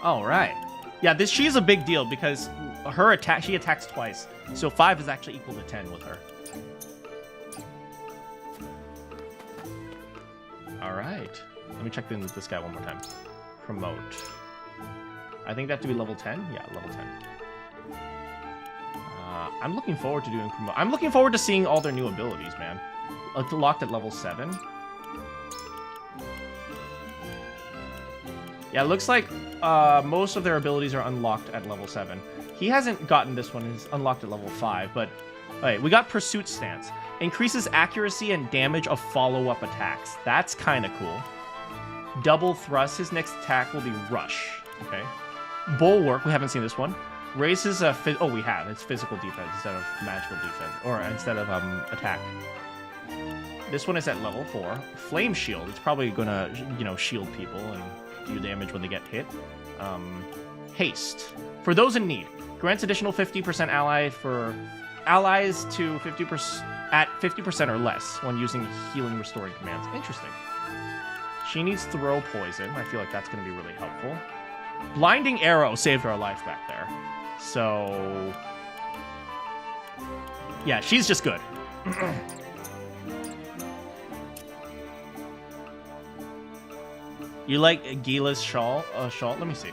All right. Yeah, she's a big deal because her attack, she attacks twice. So 5 is actually equal to 10 with her. All right. Let me check this guy one more time. Promote. I think they have to be level 10. Yeah, level 10. I'm looking forward to doing promote. I'm looking forward to seeing all their new abilities, man. Locked at level 7. Yeah, it looks like most of their abilities are unlocked at level 7. He hasn't gotten this one. He's unlocked at level 5, but... Alright, we got Pursuit Stance. Increases accuracy and damage of follow-up attacks. That's kind of cool. Double Thrust. His next attack will be Rush. Okay. Bulwark. We haven't seen this one. Raises a... Oh, we have. It's physical defense instead of magical defense. Or instead of attack. This one is at level 4. Flame Shield. It's probably going to, you know, shield people and do damage when they get hit. Haste. For those in need. Grants additional 50% ally for allies to 50% at 50% or less when using healing restoring commands. Interesting. She needs Throw Poison. I feel like that's going to be really helpful. Blinding Arrow saved our life back there. So... yeah, she's just good. You like Gila's shawl? Let me see.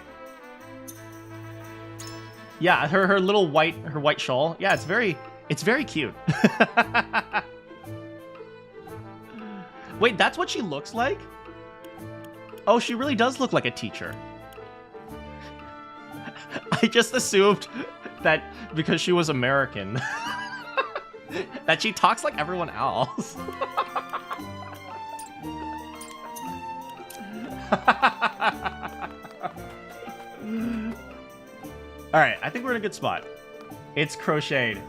Yeah, her little white shawl. Yeah, it's very cute. Wait, that's what she looks like? Oh, she really does look like a teacher. I just assumed that because she was American that she talks like everyone else. Alright, I think we're in a good spot. It's crocheted.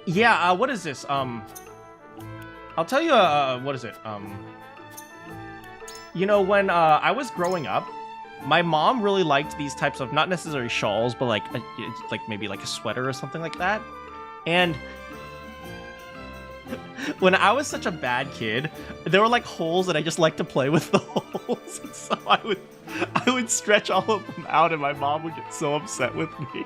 Yeah, what is this? I'll tell you, what is it? You know, when I was growing up, my mom really liked these types of, not necessarily shawls, but like maybe like a sweater or something like that. And when I was such a bad kid, there were like holes that I just liked to play with the holes. And so I would stretch all of them out and my mom would get so upset with me.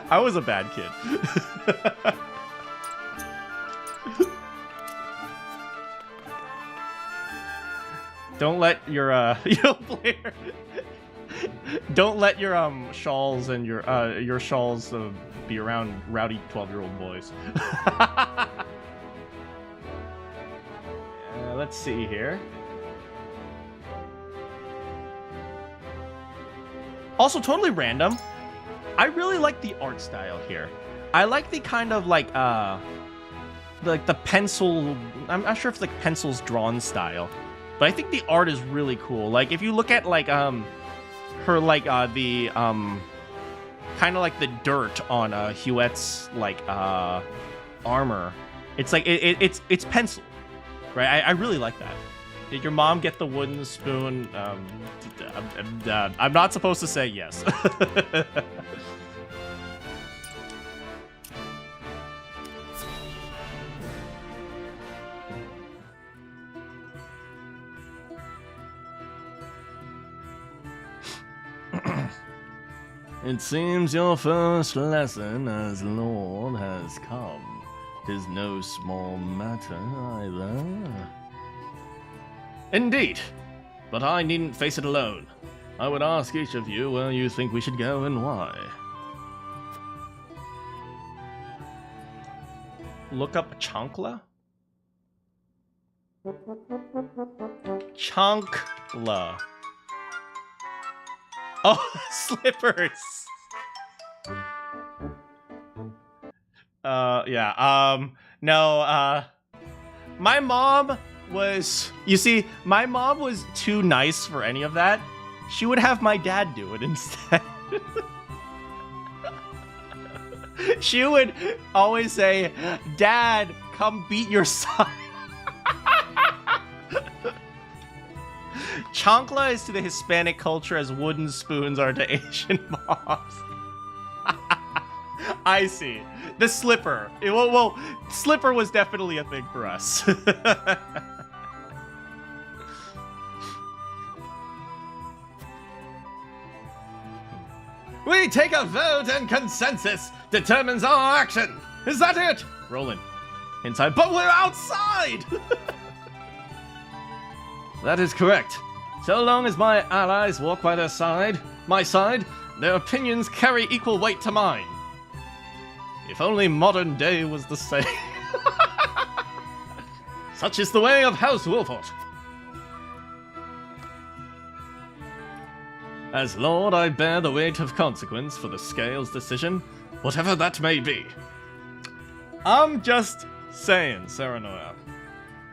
I was a bad kid. Don't let your player. Don't let your shawls and your shawls be around rowdy 12-year-old boys. let's see here. Also, totally random. I really like the art style here. I like the kind of like the pencil. I'm not sure if it's like pencils drawn style, but I think the art is really cool. Like if you look at like her like the kind of like the dirt on Huette's like armor. It's like it's pencil, right? I really like that. Did your mom get the wooden spoon? I'm not supposed to say yes. It seems your first lesson as Lord has come. 'Tis no small matter either. Indeed, but I needn't face it alone. I would ask each of you where you think we should go and why. Look up Chankla? Chankla. Oh, slippers! No, my mom was, you see, my mom was too nice for any of that. She would have my dad do it instead. She would always say, "Dad, come beat your son." Chancla is to the Hispanic culture as wooden spoons are to Asian moms. I see. The slipper. Well, slipper was definitely a thing for us. We take a vote and consensus determines our action. Is that it? Roland. Inside, but we're outside! That is correct. So long as my allies walk by my side, their opinions carry equal weight to mine. If only modern day was the same. Such is the way of House Wolfort. As Lord, I bear the weight of consequence for the Scales' decision, whatever that may be. I'm just saying, Serenoia.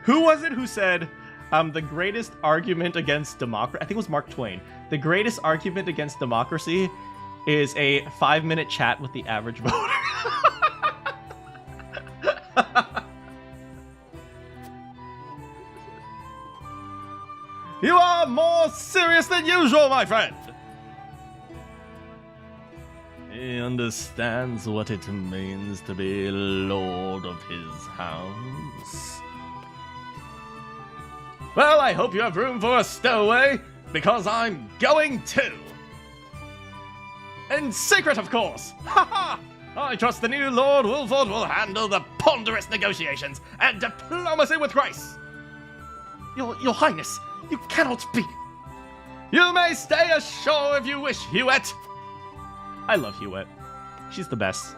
Who was it who said, the greatest argument against democracy, I think it was Mark Twain, the greatest argument against democracy is a 5-minute chat with the average voter. You are more serious than usual, my friend! He understands what it means to be lord of his house. Well, I hope you have room for a stowaway, because I'm going too! In secret, of course! Ha ha! I trust the new Lord Wolford will handle the ponderous negotiations and diplomacy with grace! Your Highness, you cannot be... You may stay ashore if you wish, Huette! I love Huette. She's the best.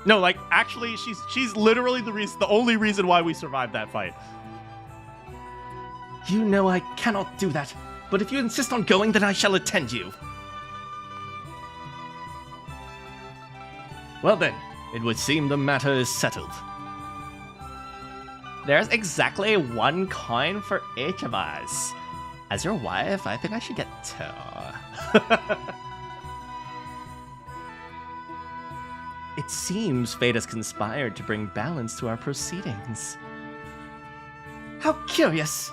No, like, actually, she's literally the only reason why we survived that fight. You know I cannot do that, but if you insist on going, then I shall attend you. Well then, it would seem the matter is settled. There's exactly 1 coin for each of us. As your wife, I think I should get 2. It seems fate has conspired to bring balance to our proceedings. How curious.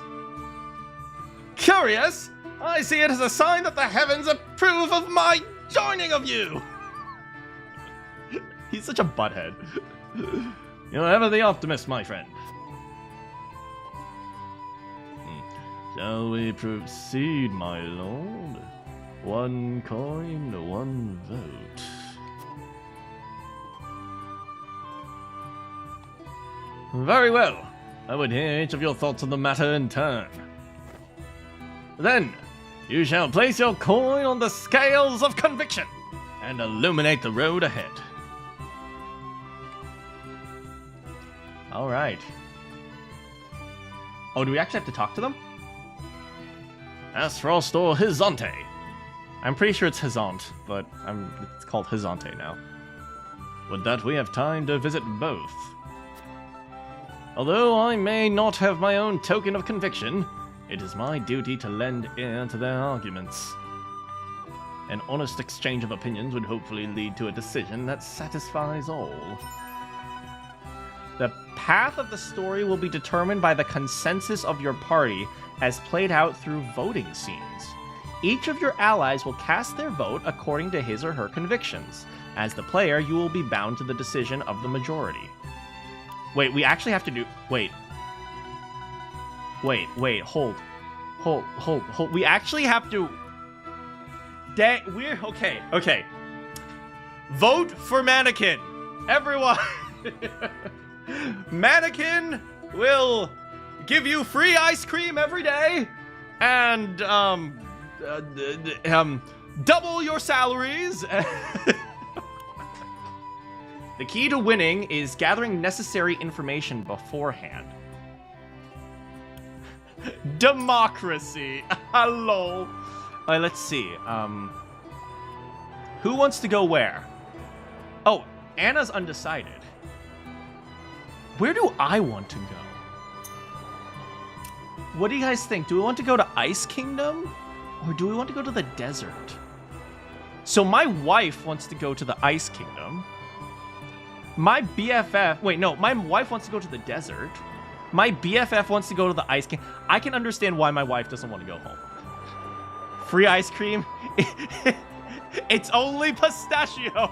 Curious? I see it as a sign that the heavens approve of my joining of you! He's such a butthead. You're ever the optimist, my friend. Shall we proceed, my lord? 1 coin, 1 vote. Very well. I would hear each of your thoughts on the matter in turn. Then, you shall place your coin on the scales of conviction and illuminate the road ahead. All right. Oh, do we actually have to talk to them? Aesfrost or Hyzante? I'm pretty sure it's Hyzante, but it's called Hyzante now. Would that we have time to visit both? Although I may not have my own token of conviction, it is my duty to lend ear to their arguments. An honest exchange of opinions would hopefully lead to a decision that satisfies all. The path of the story will be determined by the consensus of your party as played out through voting scenes. Each of your allies will cast their vote according to his or her convictions. As the player, you will be bound to the decision of the majority. Wait, we actually have to do... Wait, hold. We actually have to... We're... Okay. Vote for Manakyn! Everyone! Manakyn will give you free ice cream every day, and double your salaries. The key to winning is gathering necessary information beforehand. Democracy. Hello. Let's see. Who wants to go where? Oh, Anna's undecided. Where do I want to go? What do you guys think? Do we want to go to Ice Kingdom? Or do we want to go to the desert? So my wife wants to go to the Ice Kingdom. My BFF... Wait, no. My wife wants to go to the desert. My BFF wants to go to the Ice Kingdom. I can understand why my wife doesn't want to go home. Free ice cream? It's only pistachio.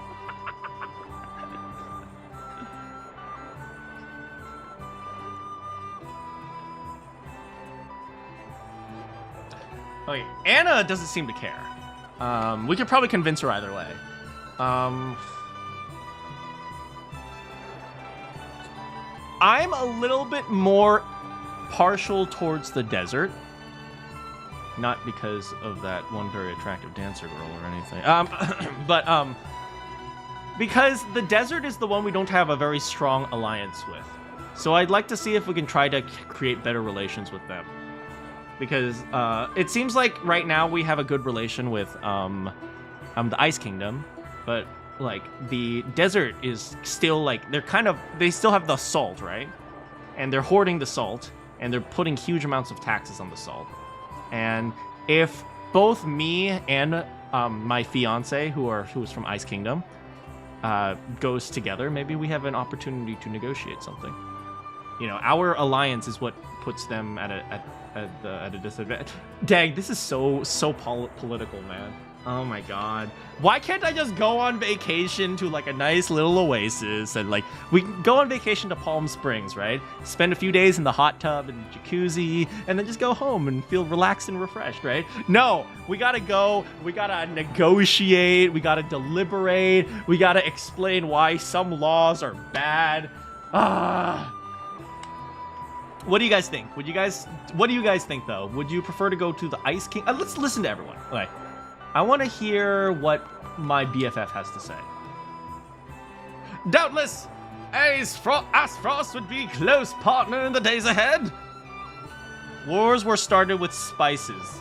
Okay, Anna doesn't seem to care. We could probably convince her either way. I'm a little bit more partial towards the desert. Not because of that one very attractive dancer girl or anything. But because the desert is the one we don't have a very strong alliance with. So I'd like to see if we can try to create better relations with them. Because it seems like right now we have a good relation with the Ice Kingdom, but like the desert is still like they still have the salt, right? And they're hoarding the salt, and they're putting huge amounts of taxes on the salt. And if both me and my fiance, who is from Ice Kingdom, goes together, maybe we have an opportunity to negotiate something. You know, our alliance is what puts them at a disadvantage. Dang, this is so political, man. Oh my god. Why can't I just go on vacation to like a nice little oasis and like we can go on vacation to Palm Springs, right? Spend a few days in the hot tub and jacuzzi and then just go home and feel relaxed and refreshed, right? No, we gotta go, we gotta negotiate, we gotta deliberate, we gotta explain why some laws are bad. What do you guys think? What do you guys think though? Would you prefer to go to the Ice King? Let's listen to everyone. Okay. I want to hear what my BFF has to say. Doubtless, Aesfrost would be close partner in the days ahead. Wars were started with spices.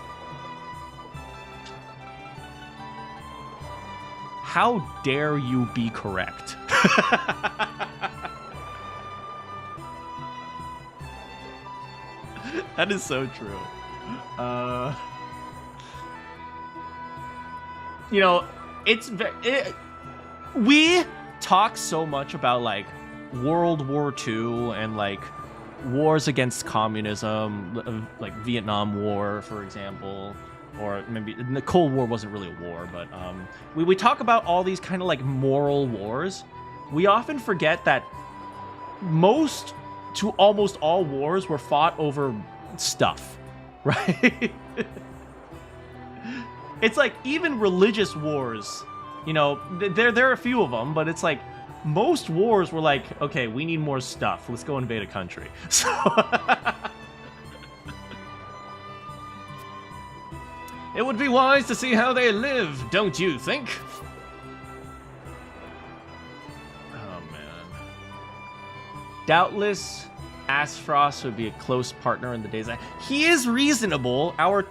How dare you be correct? That is so true. You know, we talk so much about like World War II and like wars against communism, like Vietnam War, for example, or maybe the Cold War wasn't really a war, but we talk about all these kind of like moral wars. We often forget that almost all wars were fought over stuff, right? It's like even religious wars, you know, there are a few of them, but it's like most wars were like, okay, we need more stuff. Let's go invade a country. So it would be wise to see how they live, don't you think? Oh man. Doubtless, Aesfrost would be a close partner in the days ahead. He is reasonable. Our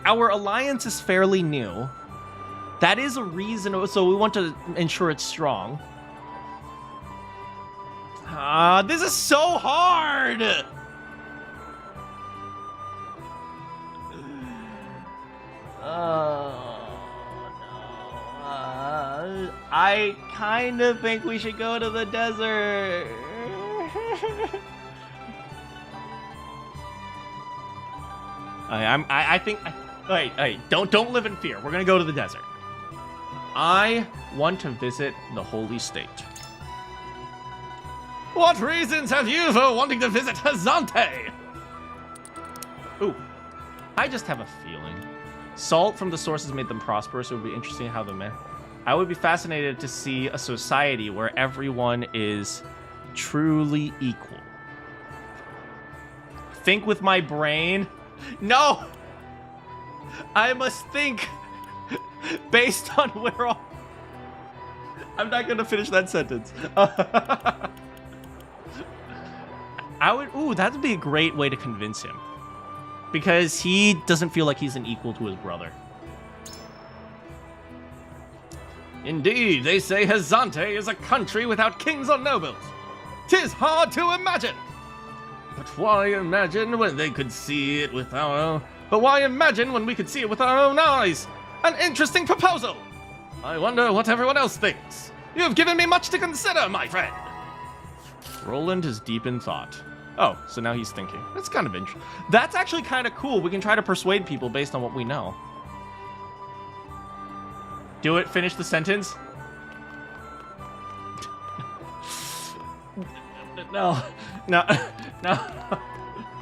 alliance is fairly new. That is a reasonable, so we want to ensure it's strong. This is so hard! I kind of think we should go to the desert. I think. Wait, don't live in fear. We're gonna go to the desert. I want to visit the Holy State. What reasons have you for wanting to visit Hyzante? Ooh, I just have a feeling. Salt from the sources made them prosperous. It would be interesting how the man. I would be fascinated to see a society where everyone is truly equal. Think with my brain. No! I must think based on where all... I'm not going to finish that sentence. Ooh, that would be a great way to convince him. Because he doesn't feel like he's an equal to his brother. Indeed, they say Hyzante is a country without kings or nobles. 'Tis hard to imagine. But why imagine when they could see it with our own... But why imagine when we could see it with our own eyes? An interesting proposal. I wonder what everyone else thinks. You have given me much to consider, my friend. Roland is deep in thought. Oh, so now he's thinking. That's kind of interesting. That's actually kind of cool. We can try to persuade people based on what we know. Do it. Finish the sentence. No.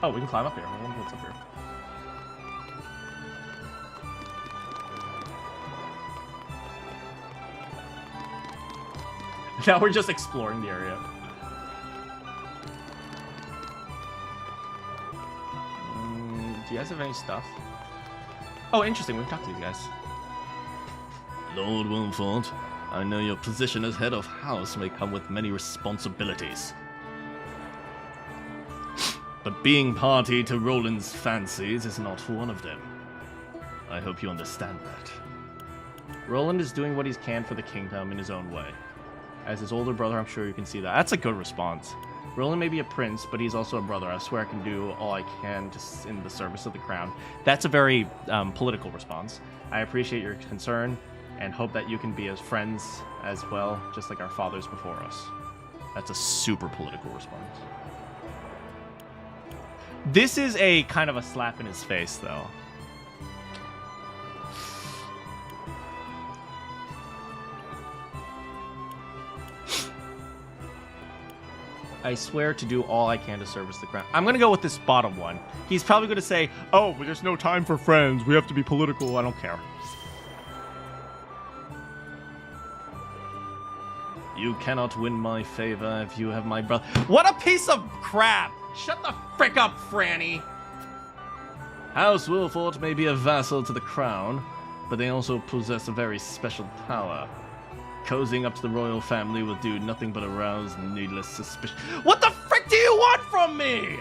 Oh, we can climb up here. What's up here? Now we're just exploring the area. Do you guys have any stuff? Oh, interesting. We can talk to these guys. Lord Wilmford, I know your position as head of house may come with many responsibilities. But being party to Roland's fancies is not one of them. I hope you understand that. Roland is doing what he can for the kingdom in his own way. As his older brother, I'm sure you can see that. That's a good response. Roland may be a prince, but he's also a brother. I swear I can do all I can just in the service of the crown. That's a very political response. I appreciate your concern and hope that you can be as friends as well, just like our fathers before us. That's a super political response. This is a kind of a slap in his face, though. I swear to do all I can to service the crown. I'm going to go with this bottom one. He's probably going to say, oh, but there's no time for friends. We have to be political. I don't care. You cannot win my favor if you have my brother. What a piece of crap! Shut the frick up, Franny! House Wilford may be a vassal to the crown, but they also possess a very special power. Cozying up to the royal family will do nothing but arouse needless suspicion. What the frick do you want from me?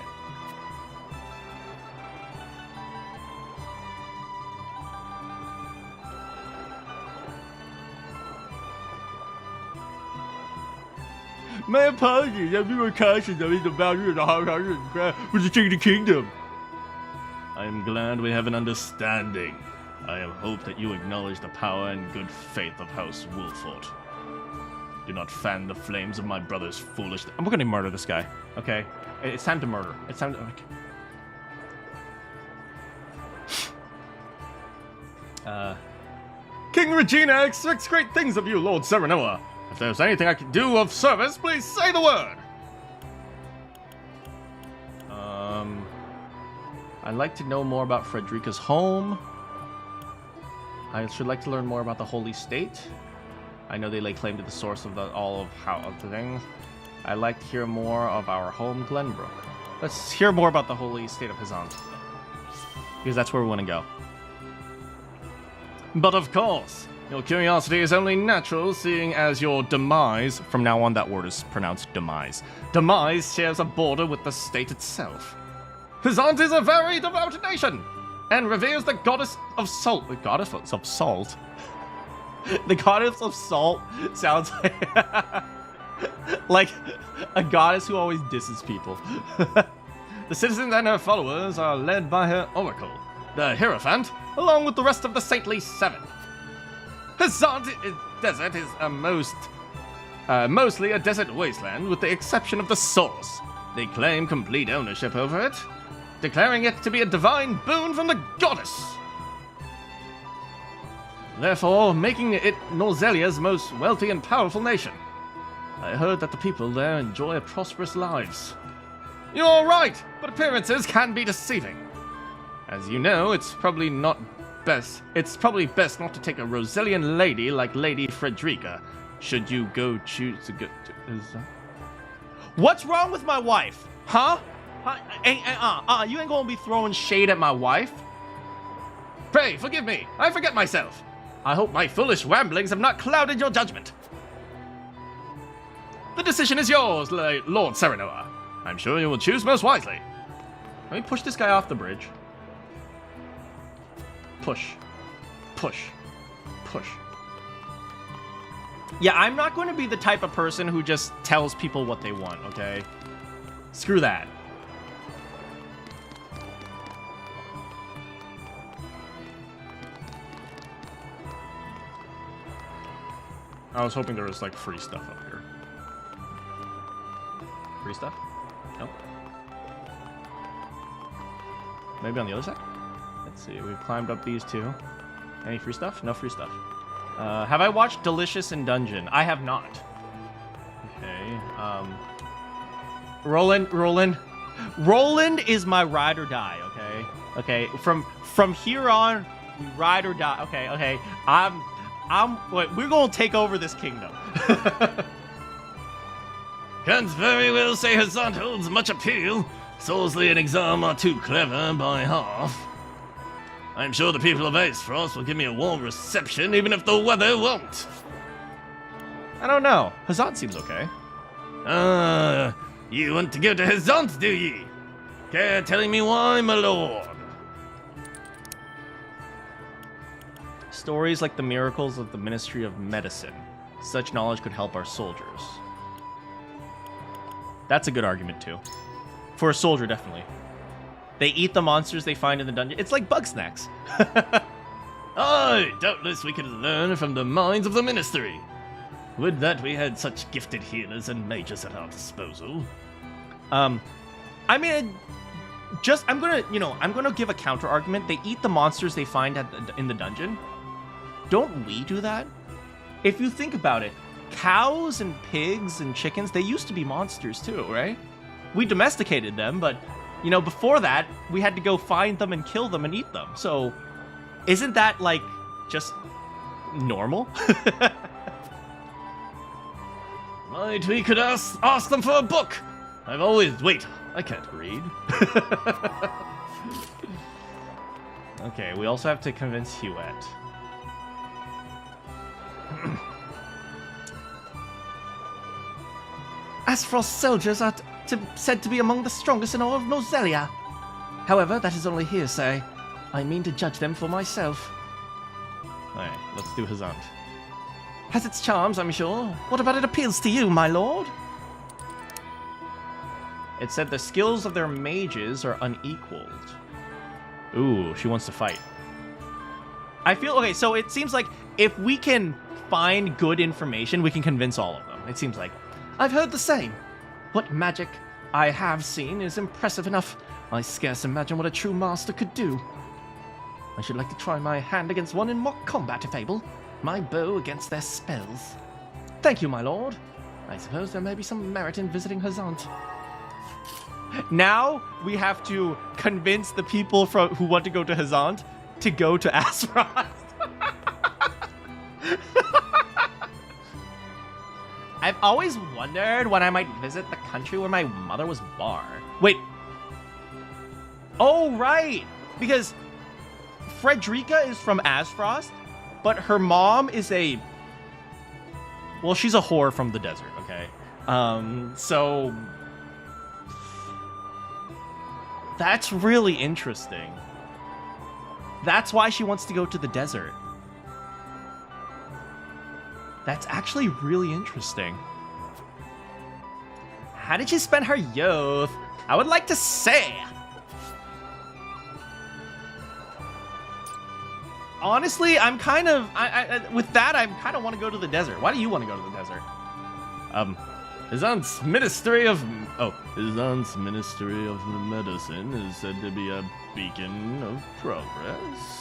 My apologies, I'm more cautious of the boundary of the hard with the king of the kingdom. I am glad we have an understanding. I have hope that you acknowledge the power and good faith of House Wilford. Do not fan the flames of my brother's foolishness. I'm gonna murder this guy. Okay, it's time to murder. It's time to. Okay. King Regina expects great things of you, Lord Serenoa. If there's anything I can do of service, please say the word. I'd like to know more about Frederica's home. I should like to learn more about the Holy State. I know they lay claim to the source of all of the things. I'd like to hear more of our home, Glenbook. Let's hear more about the Holy State of Hyzante, because that's where we want to go. But of course, Your curiosity is only natural, seeing as your demise, from now on that word is pronounced demise, demise shares a border with the state itself. Hyzante is a very devout nation, and reveres the goddess of salt. The goddess of salt? The goddess of salt sounds like a goddess who always disses people. The citizens and her followers are led by her oracle, the Hierophant, along with the rest of the Saintly Seven. Hyzante desert is mostly a desert wasteland, with the exception of the source. They claim complete ownership over it, declaring it to be a divine boon from the goddess, therefore making it Norzelia's most wealthy and powerful nation. I heard that the people there enjoy prosperous lives. You're right, but appearances can be deceiving. As you know, it's probably best not to take a Roselian lady like Lady Frederica, should you choose to go to... What's wrong with my wife? Huh? You ain't gonna be throwing shade at my wife? Pray, forgive me. I forget myself. I hope my foolish ramblings have not clouded your judgment. The decision is yours, Lord Serenoa. I'm sure you will choose most wisely. Let me push this guy off the bridge. Push. Push. Push. Yeah, I'm not going to be the type of person who just tells people what they want, okay? Screw that. I was hoping there was, like, free stuff up here. Free stuff? No. Maybe on the other side? Let's see. We've climbed up these two. Any free stuff? No free stuff. Have I watched Delicious in Dungeon? I have not. Okay. Roland is my ride or die, okay? Okay. From here on, we ride or die. Okay. Wait, we're gonna take over this kingdom. Can't very well say Hyzante holds much appeal. Solsley and Exam are too clever by half. I'm sure the people of Aesfrost will give me a warm reception, even if the weather won't. I don't know. Hyzante seems okay. You want to go to Hyzante, do ye? Care telling me why, my lord? Stories like the miracles of the Ministry of Medicine. Such knowledge could help our soldiers. That's a good argument, too. For a soldier, definitely. They eat the monsters they find in the dungeon. It's like bug snacks. Aye, doubtless we could learn from the minds of the ministry. Would that we had such gifted healers and mages at our disposal. I mean, I'm gonna give a counter argument. They eat the monsters they find in the dungeon. Don't we do that? If you think about it, cows and pigs and chickens, they used to be monsters too, right? We domesticated them, but, before that, we had to go find them and kill them and eat them. So, isn't that, like, just normal? Might we could ask them for a book. Wait, I can't read. Okay, we also have to convince Huette. Aesfrost soldiers are said to be among the strongest in all of Norzelia. However, that is only hearsay. I mean to judge them for myself. Alright, let's do Hyzante. Has its charms, I'm sure. What about it appeals to you, my lord? It said the skills of their mages are unequaled. Ooh, she wants to fight. I feel, okay, so it seems like if we can find good information, we can convince all of them. It seems like. I've heard the same. What magic I have seen is impressive enough. I scarce imagine what a true master could do. I should like to try my hand against one in mock combat, if able. My bow against their spells. Thank you, my lord. I suppose there may be some merit in visiting Hyzante. Now we have to convince the people who want to go to Hyzante to go to Aesfrost. I've always wondered when I might visit the country where my mother was born. Wait. Oh, right. Because Frederica is from Aesfrost, but her mom is a... Well, she's a whore from the desert, okay? So... That's really interesting. That's why she wants to go to the desert. That's actually really interesting. How did she spend her youth? I would like to say. Honestly, I'm kind of... with that, I kind of want to go to the desert. Why do you want to go to the desert? Hyzante's Ministry of... Hyzante's Ministry of Medicine is said to be a beacon of progress.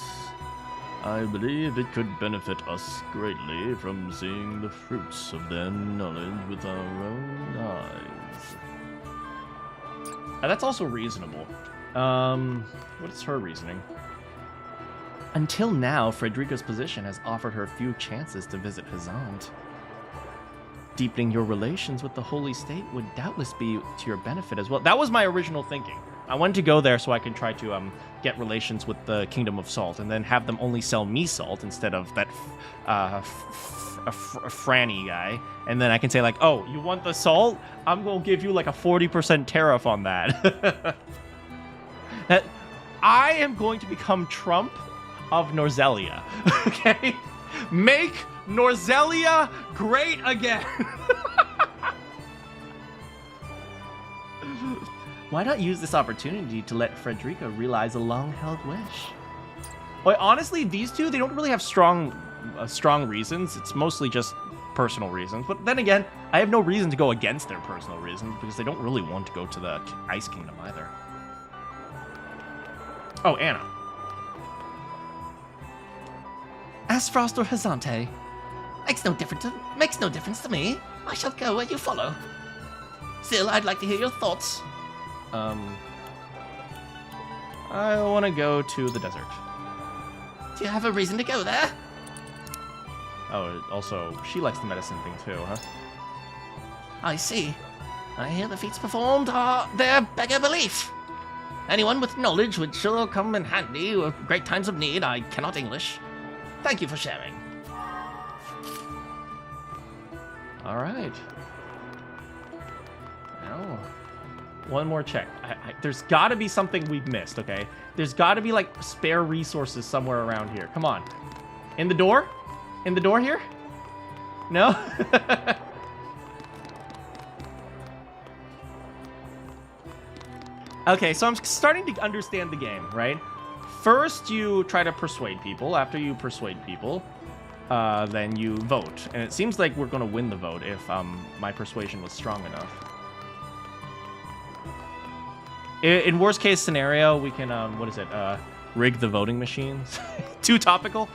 I believe it could benefit us greatly from seeing the fruits of their knowledge with our own eyes. That's also reasonable. What is her reasoning? Until now, Frederica's position has offered her few chances to visit Hyzante. Deepening your relations with the Holy State would doubtless be to your benefit as well. That was my original thinking. I wanted to go there so I can try to get relations with the Kingdom of Salt, and then have them only sell me salt instead of that Franny guy. And then I can say like, oh, you want the salt? I'm gonna give you like a 40% tariff on that. That I am going to become Trump of Norzelia. Okay? Make Norzelia great again. Why not use this opportunity to let Frederica realize a long-held wish? Well, honestly, these two, they don't really have strong reasons. It's mostly just personal reasons. But then again, I have no reason to go against their personal reasons because they don't really want to go to the Ice Kingdom either. Oh, Anna. Aesfrost or Hyzante? Makes no difference to me. I shall go where you follow. Still, I'd like to hear your thoughts. I want to go to the desert. Do you have a reason to go there? Oh, also, she likes the medicine thing too, huh? I see. I hear the feats performed are their beggar belief. Anyone with knowledge would sure come in handy with great times of need. I cannot English. Thank you for sharing. All right. Now, one more check. There's got to be something we've missed, okay? There's got to be, like, spare resources somewhere around here. Come on. In the door? In the door here? No? Okay, so I'm starting to understand the game, right? First, you try to persuade people. After you persuade people, then you vote. And it seems like we're going to win the vote if my persuasion was strong enough. In worst case scenario, we can, what is it, rig the voting machines? Too topical?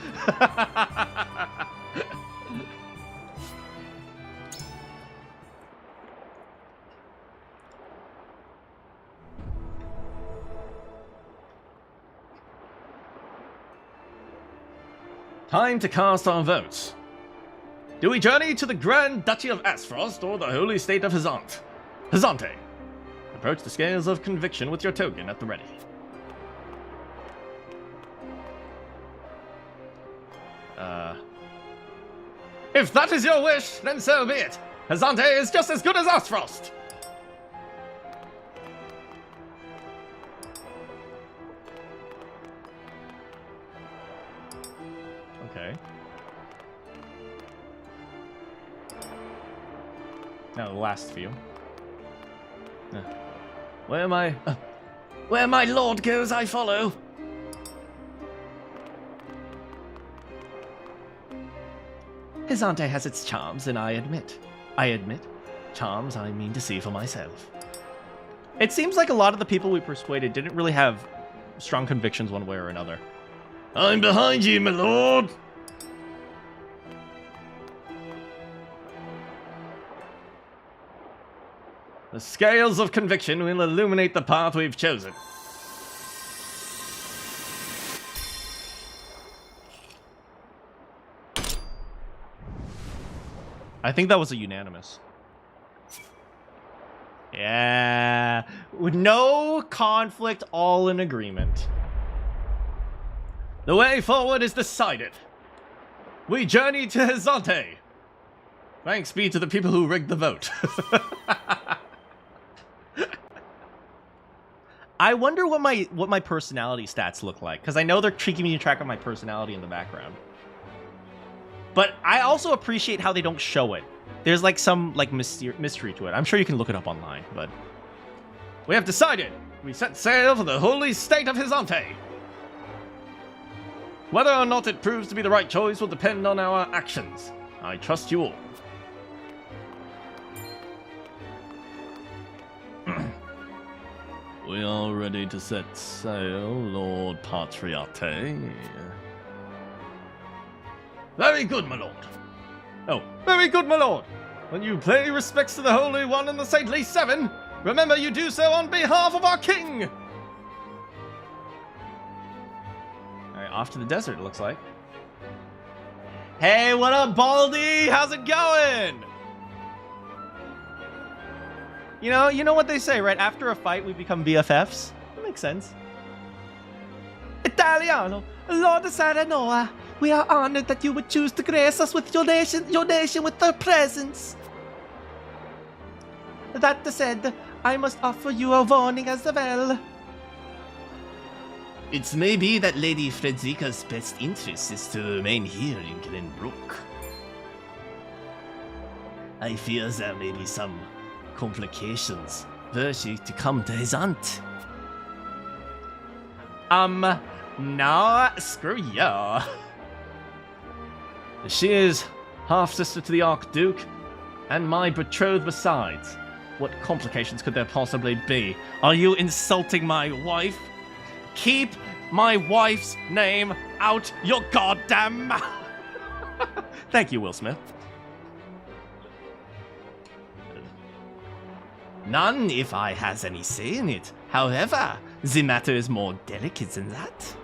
Time to cast our votes. Do we journey to the Grand Dutchy of Aesfrost or the Holy State of Hyzante? Hyzante. Approach the scales of conviction with your token at the ready. If that is your wish, then so be it. Hyzante is just as good as Aesfrost. Okay. Now the last few. Where my lord goes, I follow. Hyzante has its charms, and I admit, charms I mean to see for myself. It seems like a lot of the people we persuaded didn't really have strong convictions one way or another. I'm behind you, my lord. The scales of conviction will illuminate the path we've chosen. I think that was a unanimous. Yeah. With no conflict, all in agreement. The way forward is decided. we journey to Hyzante. Thanks be to the people who rigged the vote. I wonder what my personality stats look like, because I know they're keeping me track of my personality in the background. But I also appreciate how they don't show it. There's like some like mystery to it. I'm sure you can look it up online, but We have decided. We set sail for the Holy State of Hyzante. Whether or not it proves to be the right choice will depend on our actions. I trust you all. We are ready to set sail, Lord Patriate. Very good, my lord. Oh, very good, my lord. When you pay respects to the Holy One and the Saintly Seven, remember you do so on behalf of our king. Alright, off to the desert, it looks like. Hey, what up, Baldy? How's it going? You know what they say, right? After a fight, we become BFFs. That makes sense. Italiano, Lord Saranoa, we are honored that you would choose to grace us with your nation with your presence. That said, I must offer you a warning as well. It may be that Lady Frederica's best interest is to remain here in Glenbook. I fear there may be some complications were she to come to Hyzante. No, screw you. She is half-sister to the Archduke, and my betrothed besides. What complications could there possibly be? Are you insulting my wife? Keep my wife's name out your goddamn mouth! Thank you, Will Smith. None if I has any say in it. However, the matter is more delicate than that.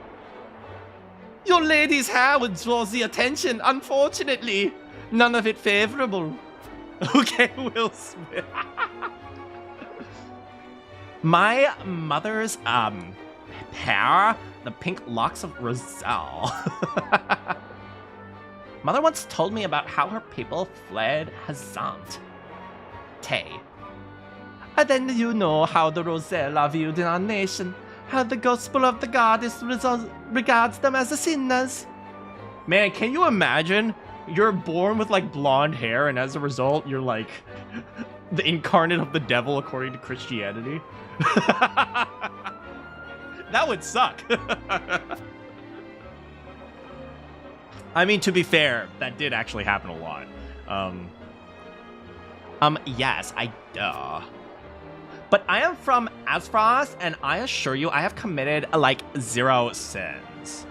Your lady's hair would draw the attention, unfortunately. None of it favorable. Okay, Will Smith. My mother's, hair, the pink locks of Roselle. Mother once told me about how her people fled Hyzante. And then you know how the Roselle are viewed in our nation. How the gospel of the goddess regards them as sinners. Man, can you imagine? You're born with like blonde hair, and as a result, you're like the incarnate of the devil according to Christianity. That would suck. I mean, to be fair, that did actually happen a lot. Yes, I duh. But I am from Aesfrost, and I assure you, I have committed like 0 sins.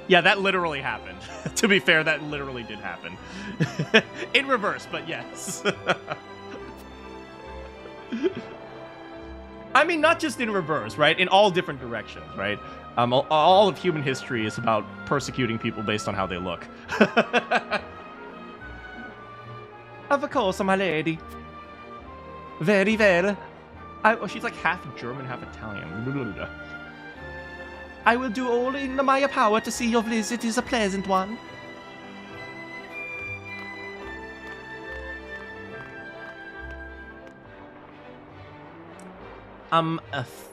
Yeah, that literally happened. To be fair, that literally did happen. In reverse, but yes. I mean, not just in reverse, right? In all different directions, right? All of human history is about persecuting people based on how they look. Of course, my lady. Very well. She's like half German, half Italian. I will do all in my power to see your visit is a pleasant one.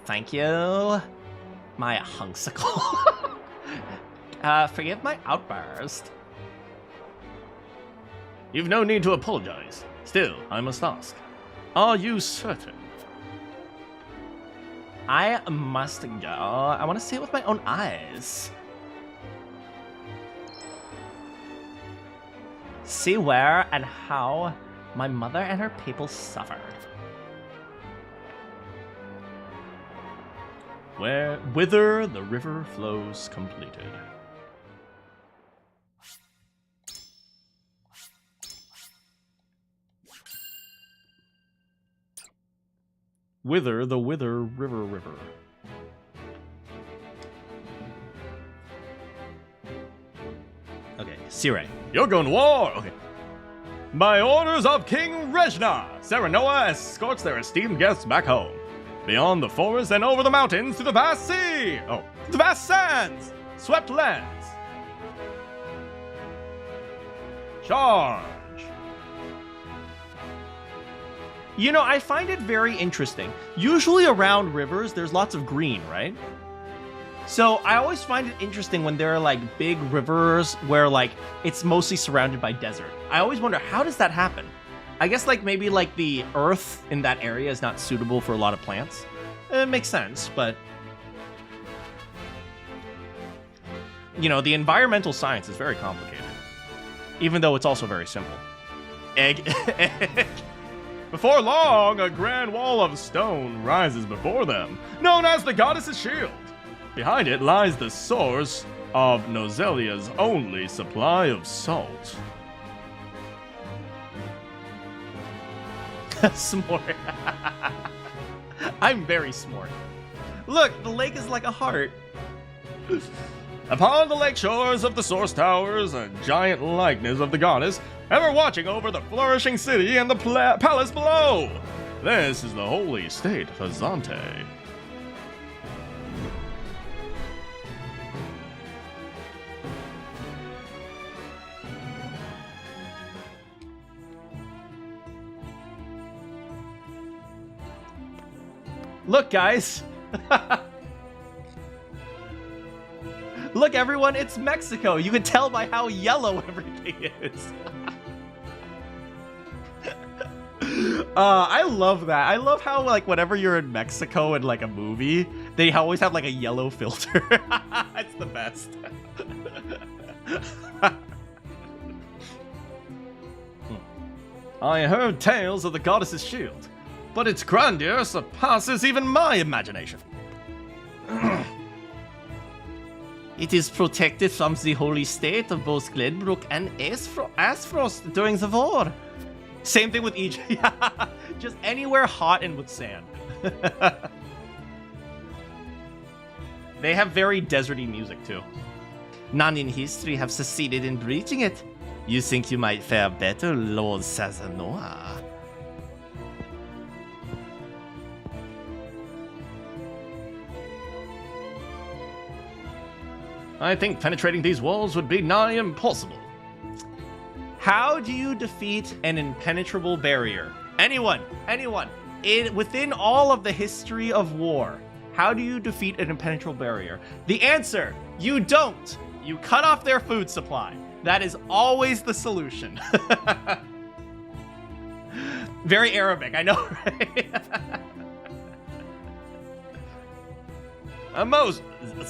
Thank you. My hunksicle. Forgive my outburst. You've no need to apologize. Still, I must ask. Are you certain? I must go. I want to see it with my own eyes. See where and how my mother and her people suffered. Whither the river flows completed. Whither the river. Okay, Sire. You're going to war! Okay. By orders of King Rejna, Serenoa escorts their esteemed guests back home. Beyond the forest and over the mountains to the vast sea! Oh, the vast sands! Swept lands! Charge! You know, I find it very interesting. Usually around rivers, there's lots of green, right? So I always find it interesting when there are like big rivers where like it's mostly surrounded by desert. I always wonder, how does that happen? I guess like maybe like the earth in that area is not suitable for a lot of plants. It makes sense, but you know, the environmental science is very complicated, even though it's also very simple. Egg. Before long, a grand wall of stone rises before them, known as the Goddess's Shield. Behind it lies the source of Norzelia's only supply of salt. Smart. I'm very smart. Look, the lake is like a heart. Upon the lake shores of the source towers, a giant likeness of the goddess, ever watching over the flourishing city and the palace below. This is the Holy State of Hyzante. Look, guys. Look, everyone, it's Mexico. You can tell by how yellow everything is. I love that. I love how, like, whenever you're in Mexico in, like, a movie, they always have, like, a yellow filter. It's the best. I heard tales of the Goddess's Shield, but its grandeur surpasses even my imagination. It is protected from the Holy State of both Glenbook and Aesfrost during the war. Same thing with Egypt. Just anywhere hot and with sand. They have very deserty music, too. None in history have succeeded in breaching it. You think you might fare better, Lord Sazanoa? I think penetrating these walls would be nigh impossible. How do you defeat an impenetrable barrier? Anyone. Within all of the history of war, how do you defeat an impenetrable barrier? The answer, you don't. You cut off their food supply. That is always the solution. Very Arabic, I know, right?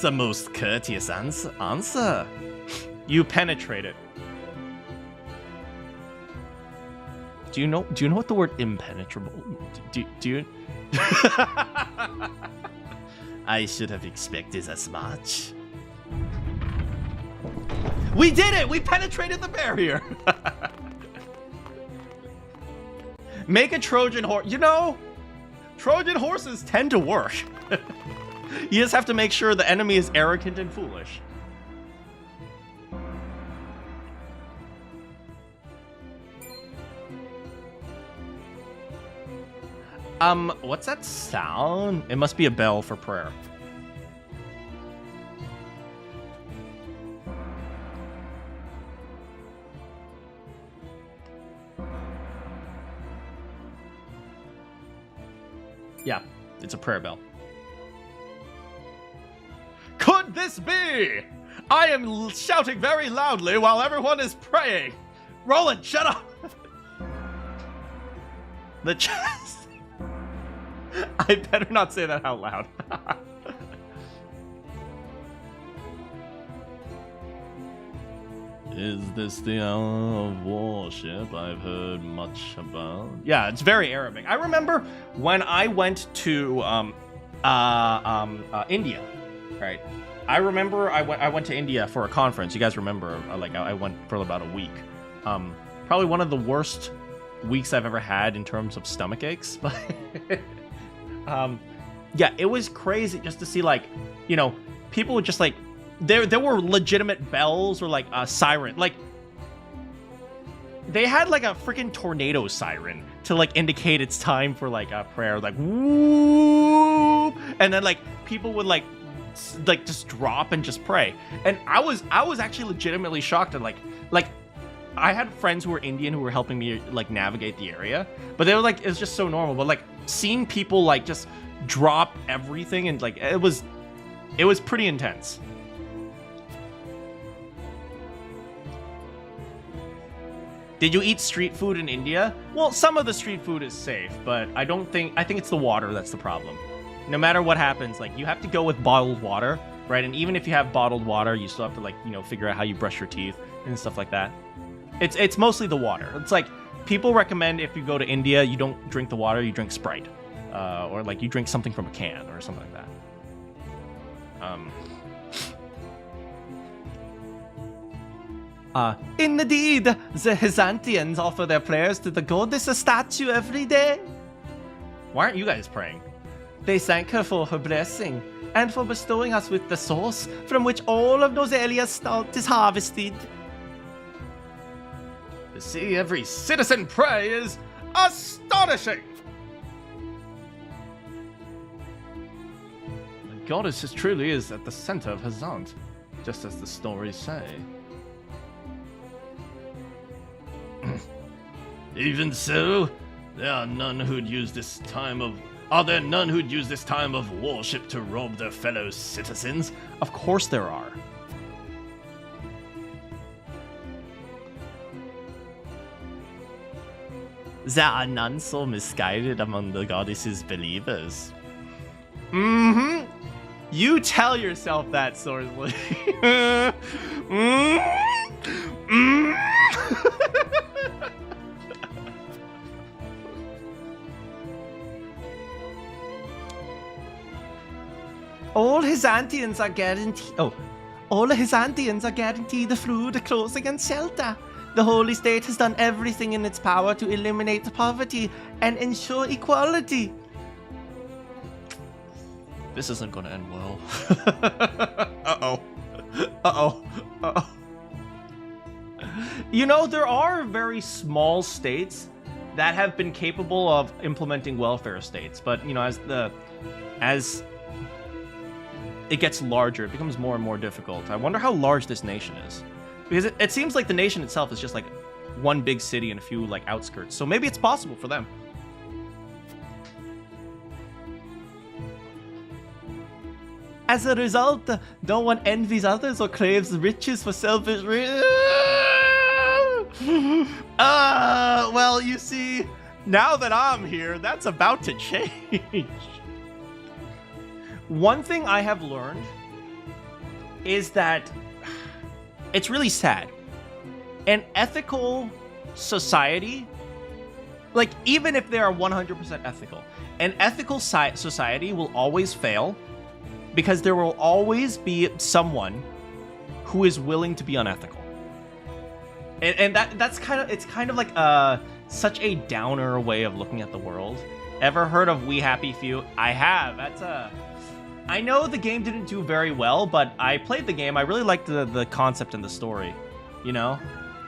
The most courteous answer. You penetrate it. Do you know what the word impenetrable? Do you? I should have expected as much. We did it! We penetrated the barrier. Make a Trojan horse. You know, Trojan horses tend to work. You just have to make sure the enemy is arrogant and foolish. What's that sound? It must be a bell for prayer. Yeah, it's a prayer bell. Could this be? I am shouting very loudly while everyone is praying. Roland, shut up! The chest. I better not say that out loud. Is this the hour of worship I've heard much about? Yeah, it's very Arabic. I remember when I went to India, right? I remember I went to India for a conference. You guys remember? I went for about a week. Probably one of the worst weeks I've ever had in terms of stomach aches. But yeah, it was crazy just to see, like, you know, people would just like, there were legitimate bells or like a siren. Like, they had like a freaking tornado siren to like indicate it's time for like a prayer, like whoop, and then like people would like just drop and just pray. And I was actually legitimately shocked at like I had friends who were Indian who were helping me like navigate the area, but they were like, it's just so normal. But like seeing people like just drop everything and like it was pretty intense. Did you eat street food in India? Well, some of the street food is safe, but I think it's the water that's the problem. No matter what happens, like you have to go with bottled water, right? And even if you have bottled water, you still have to like, you know, figure out how you brush your teeth and stuff like that. It's mostly the water. It's like people recommend if you go to India, you don't drink the water, you drink Sprite. Or like you drink something from a can or something like that. Indeed, the Hyzantians offer their prayers to the goddess statue every day. Why aren't you guys praying? They thank her for her blessing and for bestowing us with the source from which all of Norzelia's salt is harvested. To see every citizen pray is astonishing! The goddess truly is at the center of Hyzante, just as the stories say. Even so, are there none who'd use this time of worship to rob their fellow citizens? Of course there are. There are none so misguided among the goddess's believers. Mm-hmm. You tell yourself that, Sorsley. All Hyzantians are guaranteed the food, clothing, and shelter. The Holy State has done everything in its power to eliminate poverty and ensure equality. This isn't going to end well. Uh-oh. You know, there are very small states that have been capable of implementing welfare states, but, you know, as it gets larger, it becomes more and more difficult. I wonder how large this nation is. Because it seems like the nation itself is just like one big city and a few like outskirts. So maybe it's possible for them. As a result, no one envies others or craves riches for selfish reasons. Well, you see, now that I'm here, that's about to change. One thing I have learned is that it's really sad. An ethical society, like even if they are 100% ethical, an ethical society will always fail because there will always be someone who is willing to be unethical. And that's kind of like such a downer way of looking at the world. Ever heard of We Happy Few? I have. I know the game didn't do very well, but I played the game. I really liked the concept and the story, you know?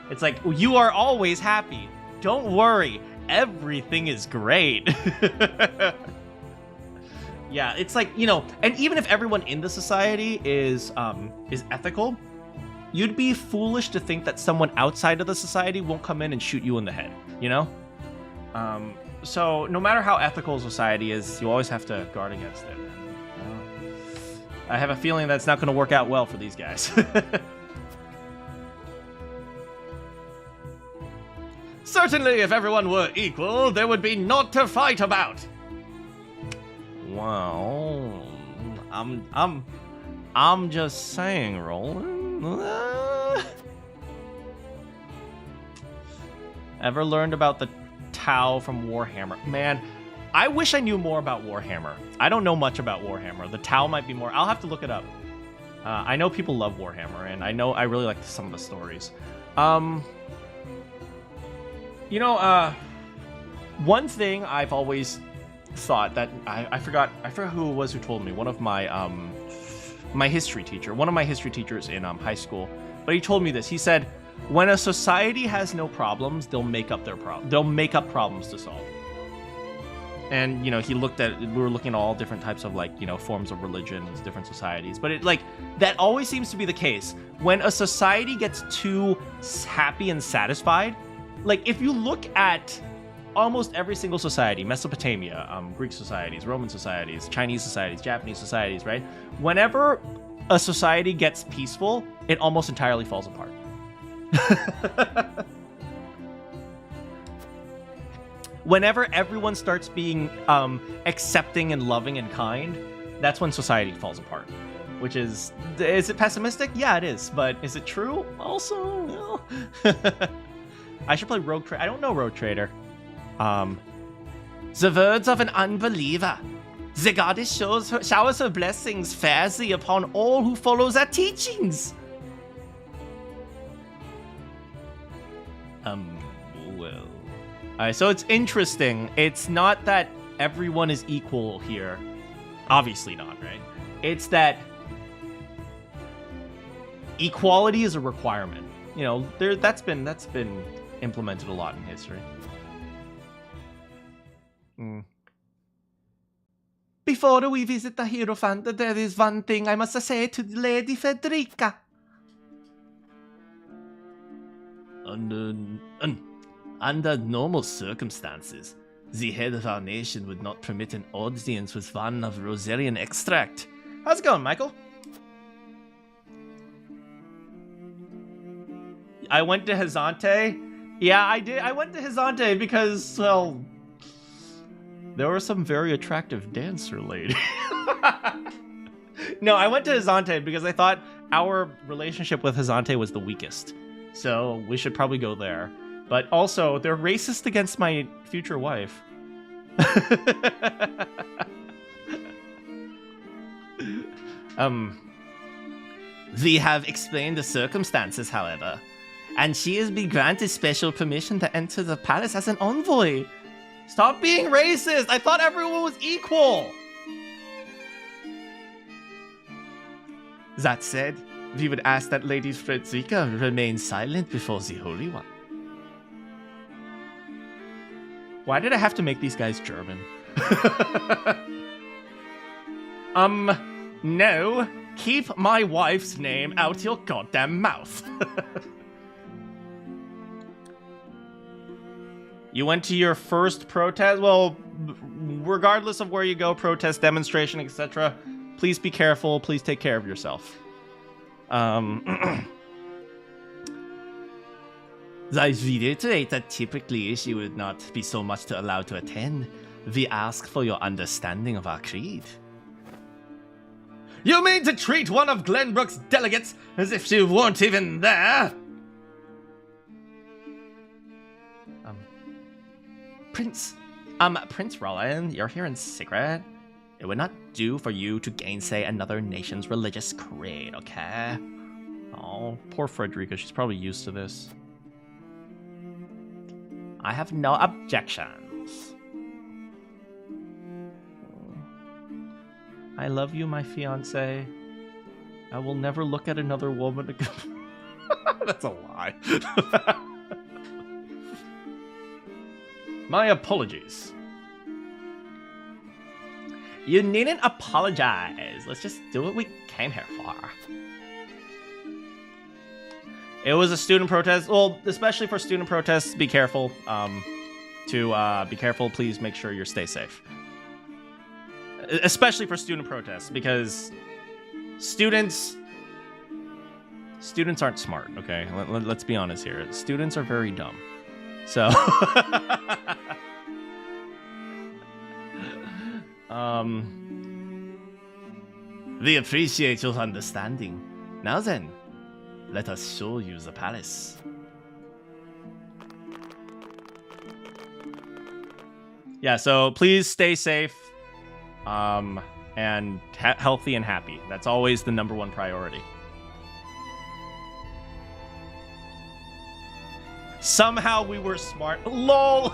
It's like, you are always happy. Don't worry. Everything is great. Yeah, it's like, you know, and even if everyone in the society is ethical, you'd be foolish to think that someone outside of the society won't come in and shoot you in the head, you know? So no matter how ethical society is, you always have to guard against it. I have a feeling that's not going to work out well for these guys. Certainly, if everyone were equal, there would be naught to fight about. Well, I'm just saying, Roland. Ever learned about the Tau from Warhammer? Man, I wish I knew more about Warhammer. I don't know much about Warhammer. The Tau might be more. I'll have to look it up. I know people love Warhammer, and I really like some of the stories. You know, one thing I've always thought that I forgot who it was who told me. One of my my history teacher, one of my history teachers in high school, but he told me this. He said, when a society has no problems, they'll make up problems to solve. and you know, we were looking at all different types of like, you know, forms of religion and different societies. But it like that always seems to be the case when a society gets too happy and satisfied. Like if you look at almost every single society, Mesopotamia, Greek societies, Roman societies, Chinese societies, Japanese societies, right? Whenever a society gets peaceful, it almost entirely falls apart. Whenever everyone starts being accepting and loving and kind, that's when society falls apart. Which is it pessimistic? Yeah, it is. But is it true? Also, no. I should play Rogue Trader. I don't know Rogue Trader. The words of an unbeliever. The goddess showers her blessings fairly upon all who follow her teachings. Well. Alright, so it's interesting. It's not that everyone is equal here. Obviously not, right? It's that equality is a requirement. You know, that's been implemented a lot in history. Before we visit the Hierophant, there is one thing I must say to Lady Frederica. Under normal circumstances, the head of our nation would not permit an audience with one of Rosarian extract. How's it going, Michael? I went to Hyzante. Yeah, I did. I went to Hyzante because, well, there were some very attractive dancer lady. No, I went to Hyzante because I thought our relationship with Hyzante was the weakest. So we should probably go there. But also, they're racist against my future wife. We have explained the circumstances, however, and she has been granted special permission to enter the palace as an envoy. Stop being racist! I thought everyone was equal! That said, we would ask that Lady Frederica remain silent before the Holy One. Why did I have to make these guys German? No. Keep my wife's name out your goddamn mouth. You went to your first protest? Well, regardless of where you go, protest, demonstration, etc., please be careful. Please take care of yourself. I reiterate that typically she would not be so much to allowed to attend. We ask for your understanding of our creed. You mean to treat one of Glenbook's delegates as if she weren't even there? Prince Roland, you're here in secret. It would not do for you to gainsay another nation's religious creed, okay? Oh, poor Frederica, she's probably used to this. I have no objections. I love you, my fiancé. I will never look at another woman again. That's a lie. My apologies. You needn't apologize. Let's just do what we came here for. It was a student protest. Well, especially for student protests, be careful. Be careful. Please make sure you stay safe. Especially for student protests, because students aren't smart. Okay, let's be honest here. Students are very dumb. So, we appreciate your understanding. Now then, let us show you the palace. yeah, so please stay safe, and healthy and happy. That's always the number one priority. Somehow we were smart. LOL!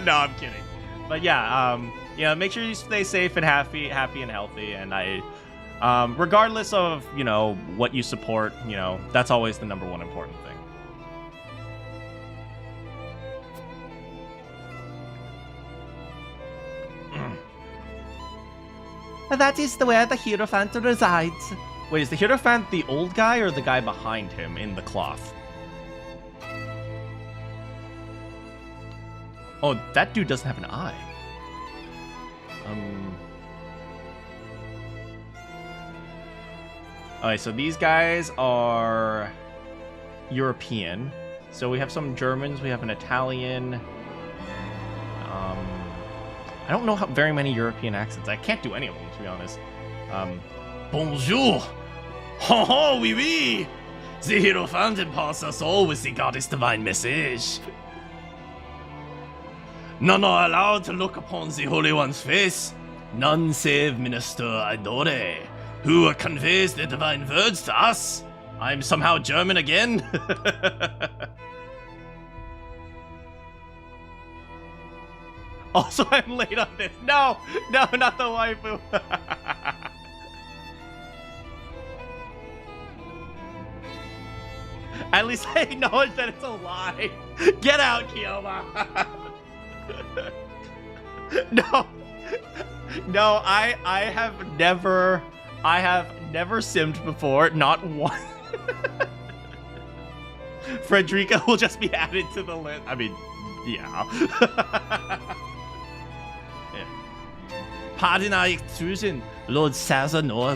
No, I'm kidding. But yeah, make sure you stay safe and happy and healthy. And regardless of, what you support, that's always the number one important thing. That is where the Hierophant resides. Wait, is the Hierophant the old guy or the guy behind him in the cloth? Oh, that dude doesn't have an eye. Alright, so these guys are European. So we have some Germans, we have an Italian. I don't know very many European accents. I can't do any of them, to be honest. Bonjour! Ha ha, oui oui! The Hierophant imparts us all with the goddess' divine message. None are allowed to look upon the Holy One's face. None save Minister Idore, who conveys the divine words to us. I'm somehow German again. Also, I'm late on this. No, not the waifu. At least I acknowledge that it's a lie. Get out, Kiyoma. No, I have never simmed before, not one. Frederica will just be added to the list. I mean, yeah. Pardon our intrusion. Lord Saltiron War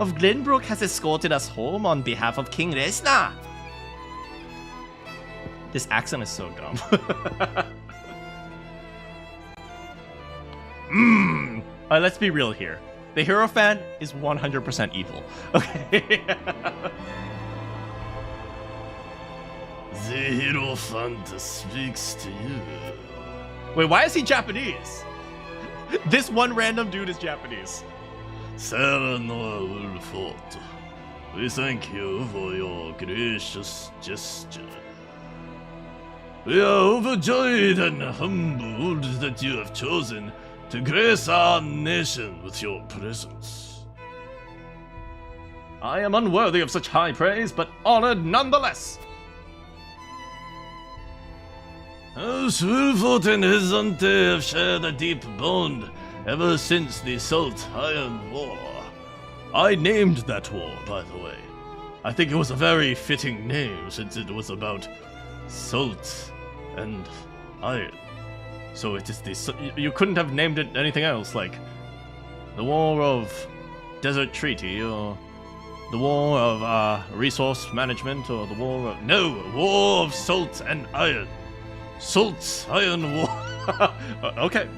of Glenbook has escorted us home on behalf of King Resna. This accent is so dumb. Let's be real here. The Hierophant is 100% evil. Okay. The Hierophant speaks to you. Wait, why is he Japanese? This one random dude is Japanese. Saltiron War, we thank you for your gracious gesture. We are overjoyed and humbled that you have chosen to grace our nation with your presence. I am unworthy of such high praise, but honored nonetheless. House Wolfort and Hyzante have shared a deep bond ever since the Saltiron War. I named that war, by the way. I think it was a very fitting name since it was about salt and iron. So it is the... You couldn't have named it anything else, like the War of Desert Treaty, or the War of Resource Management, or the War of... No, War of Salt and Iron. Saltiron War. Okay.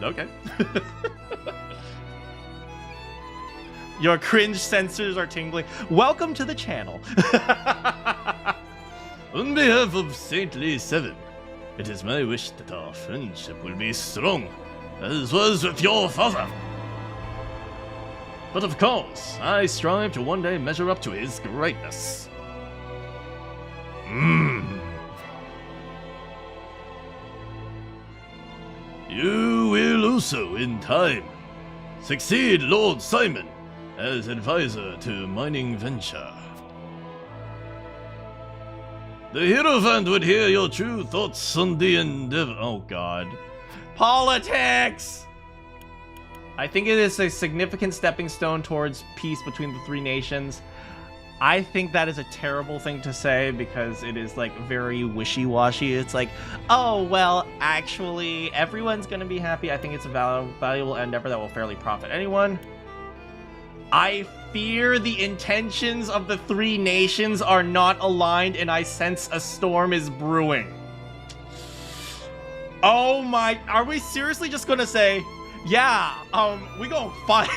Your cringe sensors are tingling. Welcome to the channel. On behalf of Saintly 7, it is my wish that our friendship will be strong, as was with your father. But of course, I strive to one day measure up to his greatness. You will also, in time, succeed Lord Simon as advisor to mining venture. The Hierophant would hear your true thoughts on the endeavor. Oh god. Politics! I think it is a significant stepping stone towards peace between the three nations. I think that is a terrible thing to say because it is like very wishy-washy. It's like, oh, well, actually, everyone's going to be happy. I think it's a valuable endeavor that will fairly profit anyone. I fear the intentions of the three nations are not aligned and I sense a storm is brewing. Oh my, are we seriously just going to say, yeah, we gonna fight?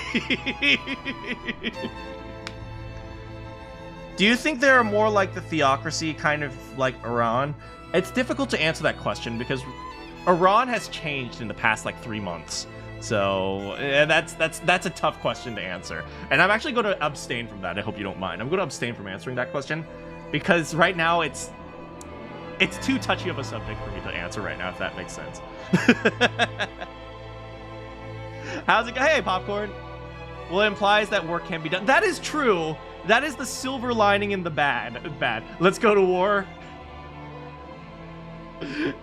Do you think they're more like the theocracy, kind of like Iran? It's difficult to answer that question because Iran has changed in the past like 3 months. So that's a tough question to answer. And I'm actually going to abstain from that. I hope you don't mind. I'm going to abstain from answering that question because right now it's too touchy of a subject for me to answer right now, if that makes sense. How's it go? Hey, Popcorn. Well, it implies that work can be done. That is true. That is the silver lining in the bad. Let's go to war.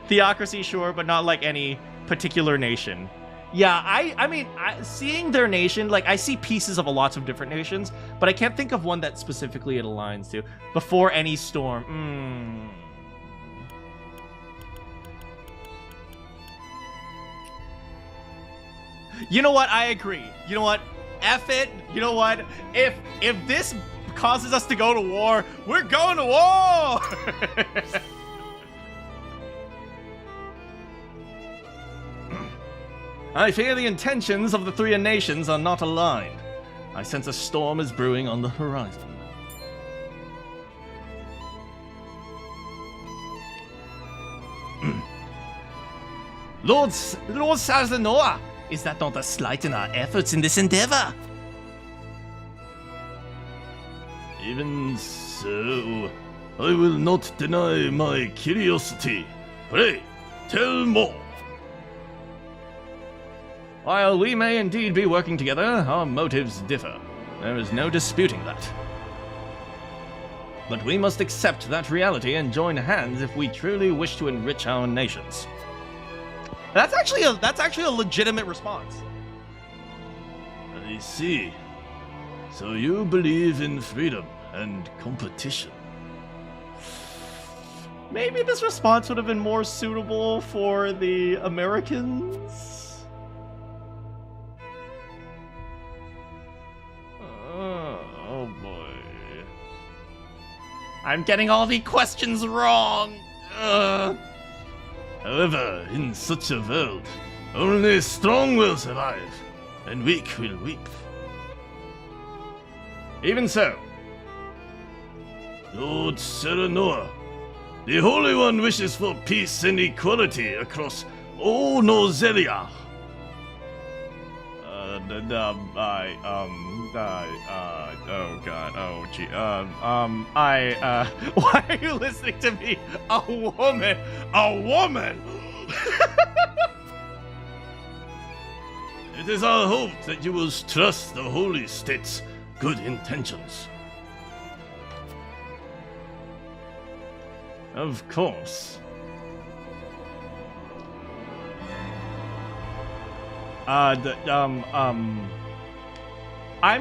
Theocracy, sure, but not like any particular nation. Yeah, I mean, seeing their nation, like, I see pieces of lots of different nations, but I can't think of one that specifically it aligns to. Before any storm. You know what? I agree. You know what? F it. You know what? If this causes us to go to war, we're going to war! I fear the intentions of the three nations are not aligned. I sense a storm is brewing on the horizon. Lord Saltiron, is that not a slight in our efforts in this endeavor? Even so, I will not deny my curiosity. Pray, tell more. While we may indeed be working together, our motives differ. There is no disputing that. But we must accept that reality and join hands if we truly wish to enrich our nations. That's actually a legitimate response. I see. So you believe in freedom and competition. Maybe this response would have been more suitable for the Americans? Oh boy. I'm getting all the questions wrong. However, in such a world, only strong will survive, and weak will weep. Even so, Lord Saltiron, the Holy One wishes for peace and equality across all Norzelia. Oh god, oh gee, why are you listening to me? A woman! It is our hope that you will trust the Holy State's good intentions. of course. I'm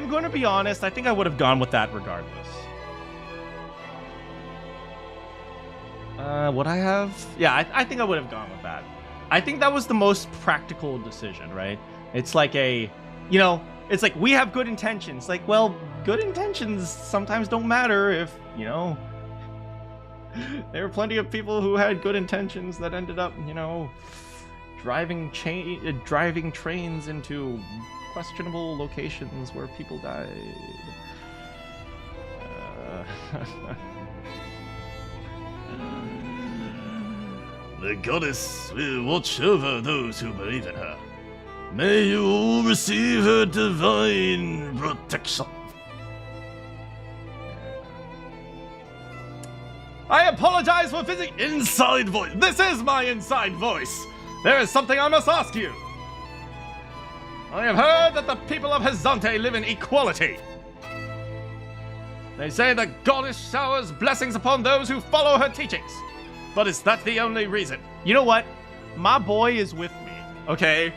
going to be honest, I think I would have gone with that regardless. Would I have? Yeah, I think I would have gone with that. I think that was the most practical decision, right? It's like it's like we have good intentions. Like, well, good intentions sometimes don't matter if, there were plenty of people who had good intentions that ended up, driving trains into questionable locations where people died. The goddess will watch over those who believe in her. May you all receive her divine protection. I apologize for visiting inside voice. This is my inside voice. There is something I must ask you. I have heard that the people of Hyzante live in equality. They say the goddess showers blessings upon those who follow her teachings. But is that the only reason? You know what? My boy is with me, okay?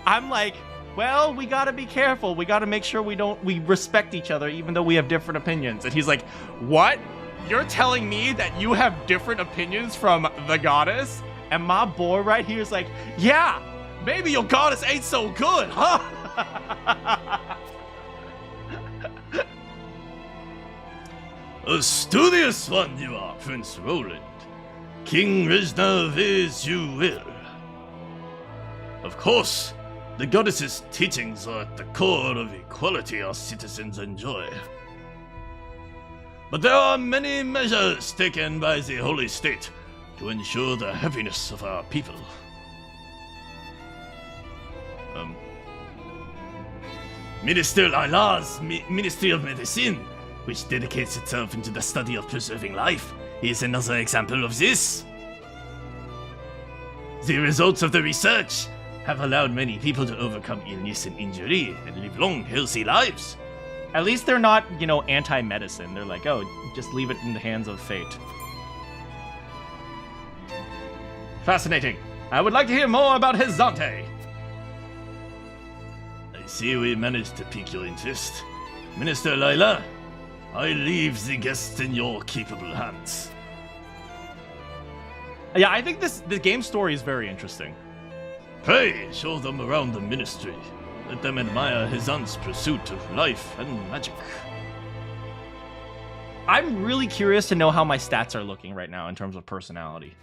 I'm like, well, we gotta be careful. We gotta make sure we respect each other even though we have different opinions. And he's like, what? You're telling me that you have different opinions from the goddess? And my boy right here is like, yeah, maybe your goddess ain't so good, huh? A studious one you are, Prince Roland. King Reznov is you will. Of course, the goddess's teachings are at the core of equality our citizens enjoy. But there are many measures taken by the Holy State to ensure the happiness of our people. Minister Laila's Ministry of Medicine, which dedicates itself into the study of preserving life, is another example of this. The results of the research have allowed many people to overcome illness and injury and live long, healthy lives. At least they're not, anti-medicine. They're like, oh, just leave it in the hands of fate. Fascinating. I would like to hear more about Hyzante. see we managed to pique your interest. Minister Lila, I leave the guests in your capable hands. Yeah, I think the game story is very interesting. Pray, show them around the ministry. Let them admire Hyzante's pursuit of life and magic. I'm really curious to know how my stats are looking right now in terms of personality.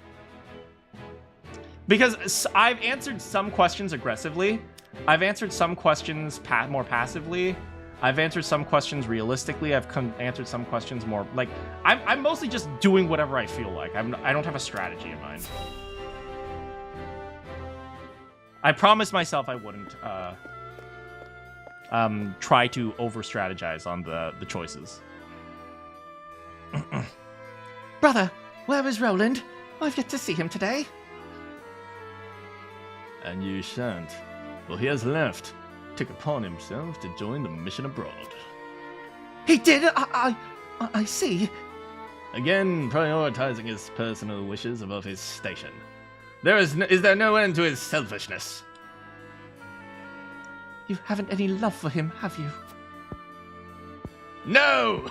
Because I've answered some questions aggressively. I've answered some questions more passively. I've answered some questions realistically. I've answered some questions more like I'm mostly just doing whatever I feel like. I don't have a strategy in mind. I promised myself I wouldn't try to over strategize on the choices. Brother, where is Roland? I've yet to see him today. And you shan't, for he has left, took upon himself to join the mission abroad. He did? I see. Again, prioritizing his personal wishes above his station. Is there no end to his selfishness? You haven't any love for him, have you? No!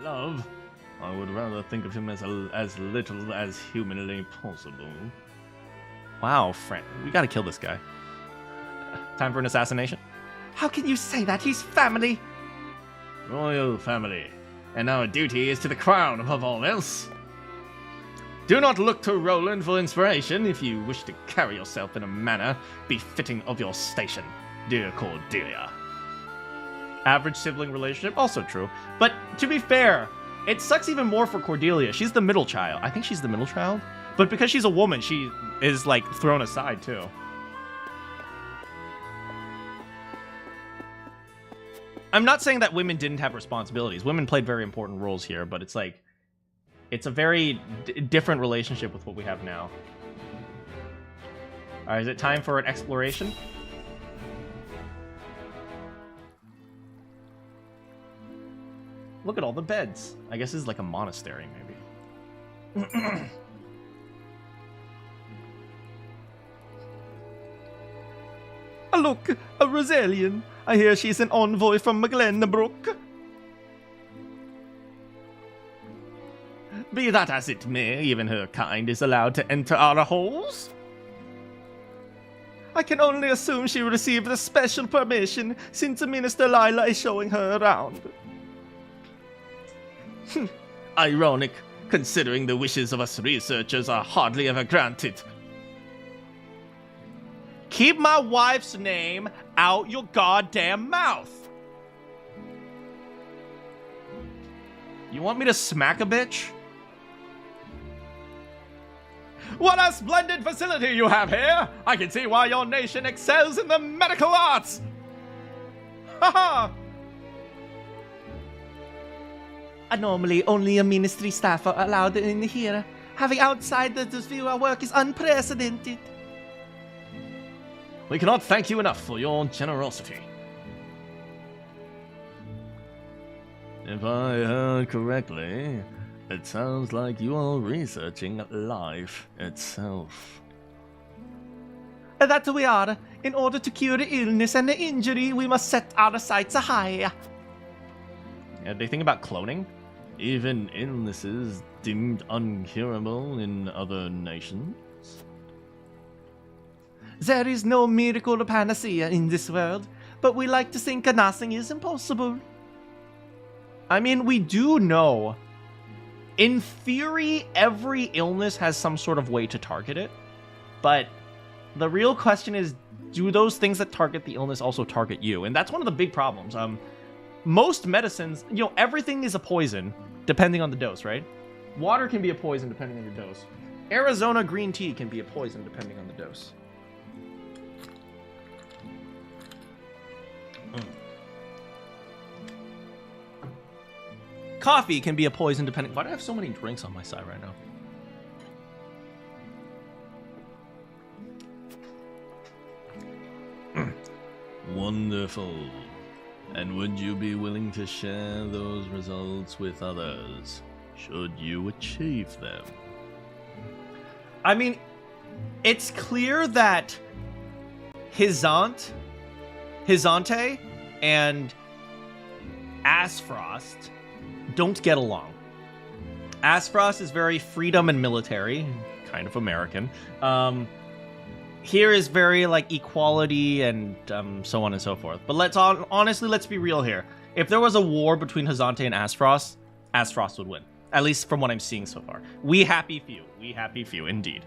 Love? I would rather think of him as little as humanly possible. Wow, Frank, we gotta kill this guy. Time for an assassination? How can you say that? He's family. Royal family. And our duty is to the crown above all else. Do not look to Roland for inspiration if you wish to carry yourself in a manner befitting of your station, dear Cordelia. Average sibling relationship, also true. But to be fair, it sucks even more for Cordelia. She's the middle child. I think she's the middle child. But because she's a woman, she is, like, thrown aside, too. I'm not saying that women didn't have responsibilities. Women played very important roles here, but it's like, it's a very different relationship with what we have now. Alright, is it time for an exploration? Look at all the beds. I guess this is like a monastery, maybe. Look, a Rosalian. I hear she's an envoy from Glenbook. Be that as it may, even her kind is allowed to enter our halls. I can only assume she received a special permission since Minister Lila is showing her around. Ironic, considering the wishes of us researchers are hardly ever granted. Keep my wife's name out your goddamn mouth! You want me to smack a bitch? What a splendid facility you have here! I can see why your nation excels in the medical arts! Haha! Normally, only a ministry staff are allowed in here. Having outsiders view our work is unprecedented. We cannot thank you enough for your generosity. If I heard correctly, it sounds like you are researching life itself. That we are. In order to cure illness and injury, we must set our sights high. Yeah, they think about cloning? Even illnesses deemed uncurable in other nations? There is no miracle or panacea in this world, but we like to think nothing is impossible. I mean, we do know. In theory, every illness has some sort of way to target it. But the real question is, do those things that target the illness also target you? And that's one of the big problems. Most medicines, everything is a poison, depending on the dose, right? Water can be a poison depending on your dose. Arizona green tea can be a poison depending on the dose. Coffee can be a poison depending... Why do I have so many drinks on my side right now? Wonderful. And would you be willing to share those results with others, should you achieve them? I mean, it's clear that Hyzante and Aesfrost don't get along. Aesfrost is very freedom and military, kind of American. Here is very like equality and so on and so forth. But honestly, let's be real here. If there was a war between Hyzante and Aesfrost, Aesfrost would win. At least from what I'm seeing so far. We happy few, indeed.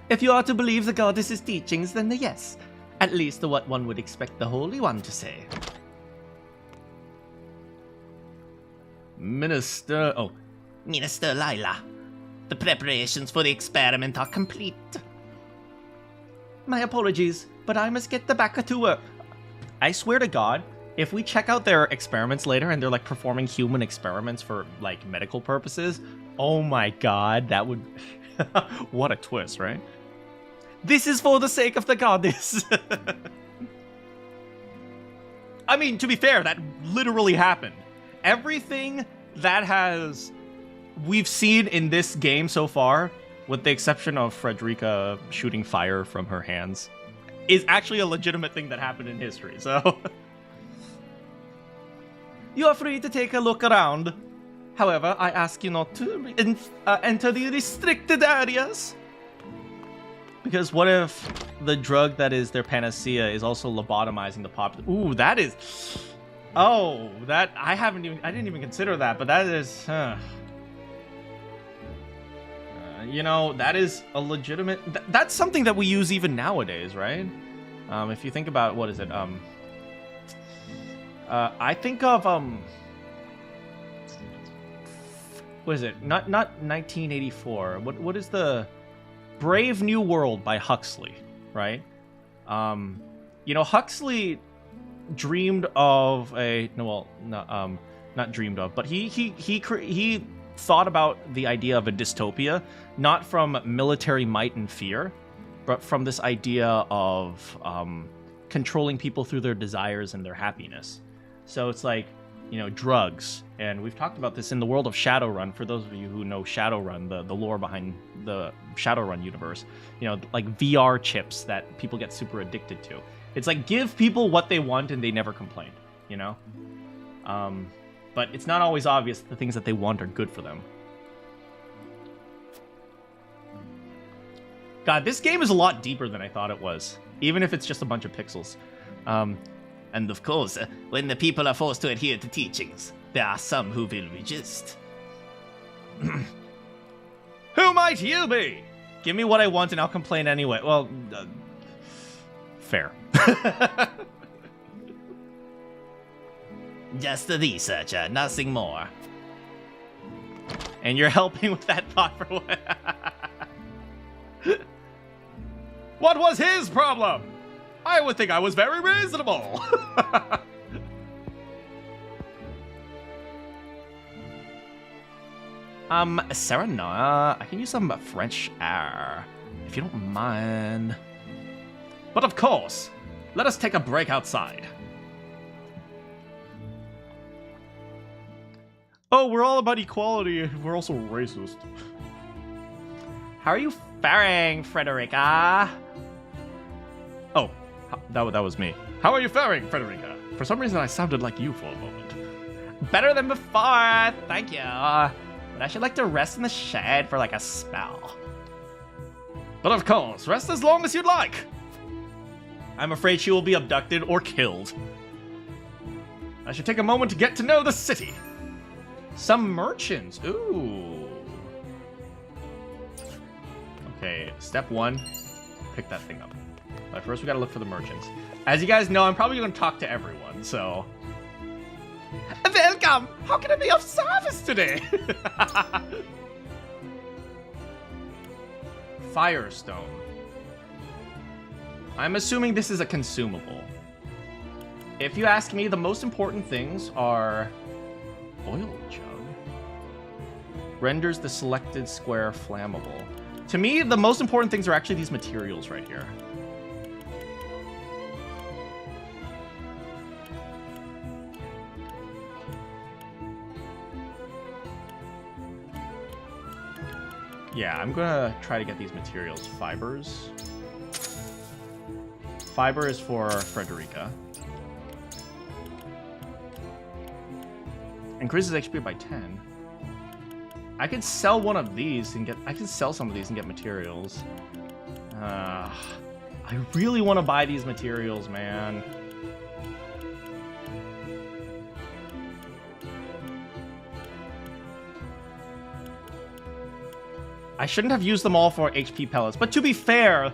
If you are to believe the goddess's teachings, then yes. At least what one would expect the Holy One to say. Minister Lila, the preparations for the experiment are complete. My apologies, but I must get the back to work. I swear to God, if we check out their experiments later and they're like performing human experiments for like medical purposes, oh my God, that would... What a twist, right? This is for the sake of the goddess. I mean, to be fair, that literally happened. Everything that we've seen in this game so far, with the exception of Frederica shooting fire from her hands, is actually a legitimate thing that happened in history, so... You are free to take a look around. However, I ask you not to enter the restricted areas. Because what if the drug that is their panacea is also lobotomizing the population? Ooh, that is... Oh, that... I didn't even consider that, but that is... you know, that is a legitimate... That's something that we use even nowadays, right? If you think about... What is it? I think of... What is it? Not 1984. What is the... Brave New World by Huxley, right? You know, Huxley dreamed of a... No, well, no, not dreamed of, but he thought about the idea of a dystopia, not from military might and fear, but from this idea of controlling people through their desires and their happiness. So it's like, you know, drugs. And we've talked about this in the world of Shadowrun, for those of you who know Shadowrun, the lore behind the Shadowrun universe. You know, like VR chips that people get super addicted to. It's like, give people what they want and they never complain, you know? But it's not always obvious that the things that they want are good for them. God, this game is a lot deeper than I thought it was, even if it's just a bunch of pixels. And of course, when the people are forced to adhere to teachings, there are some who will resist. Who might you be? Give me what I want and I'll complain anyway. Well, fair. Just a researcher, nothing more. And you're helping with that thought for what? What was his problem? I would think I was very reasonable. Sarah, no, I can use some French air, if you don't mind. But of course, let us take a break outside. Oh, we're all about equality. We're also racist. How are you faring, Frederica? Oh, that was me. How are you faring, Frederica? For some reason, I sounded like you for a moment. Better than before, thank you. But I should like to rest in the shed for like a spell. But of course, rest as long as you'd like. I'm afraid she will be abducted or killed. I should take a moment to get to know the city. Some merchants, ooh. Okay, step one, pick that thing up. But first we gotta look for the merchants. As you guys know, I'm probably gonna talk to everyone, so... Welcome! How can I be of service today? Firestone. I'm assuming this is a consumable. If you ask me, the most important things are... Oil jug. Renders the selected square flammable. To me, the most important things are actually these materials right here. Yeah, I'm gonna try to get these materials. Fibers. Fiber is for Frederica. Increases HP by 10. I could sell one of these and get... I can sell some of these and get materials. I really want to buy these materials, man. I shouldn't have used them all for HP pellets, but to be fair,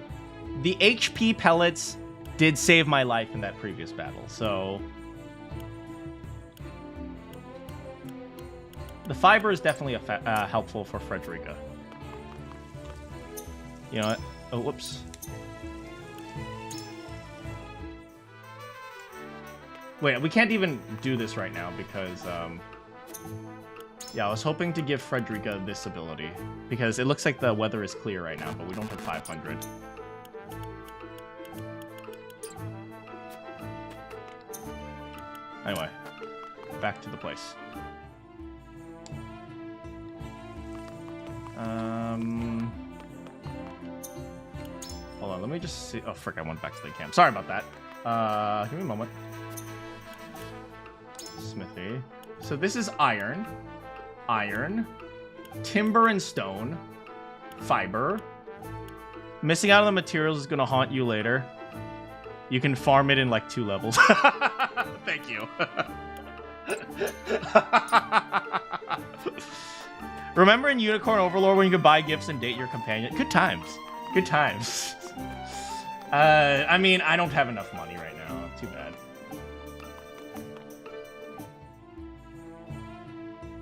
the HP pellets did save my life in that previous battle, so... The fiber is definitely helpful for Frederica. You know what? Oh, whoops. Wait, we can't even do this right now because, yeah, I was hoping to give Frederica this ability because it looks like the weather is clear right now, but we don't have 500. Anyway, back to the place. Hold on, let me just see. Oh, frick, I went back to the camp. Sorry about that. Give me a moment. Smithy. So this is iron. Iron. Timber and stone. Fiber. Missing out on the materials is going to haunt you later. You can farm it in like 2 levels. Thank you. Remember in Unicorn Overlord when you could buy gifts and date your companion? Good times. Good times. I mean, I don't have enough money right now. Too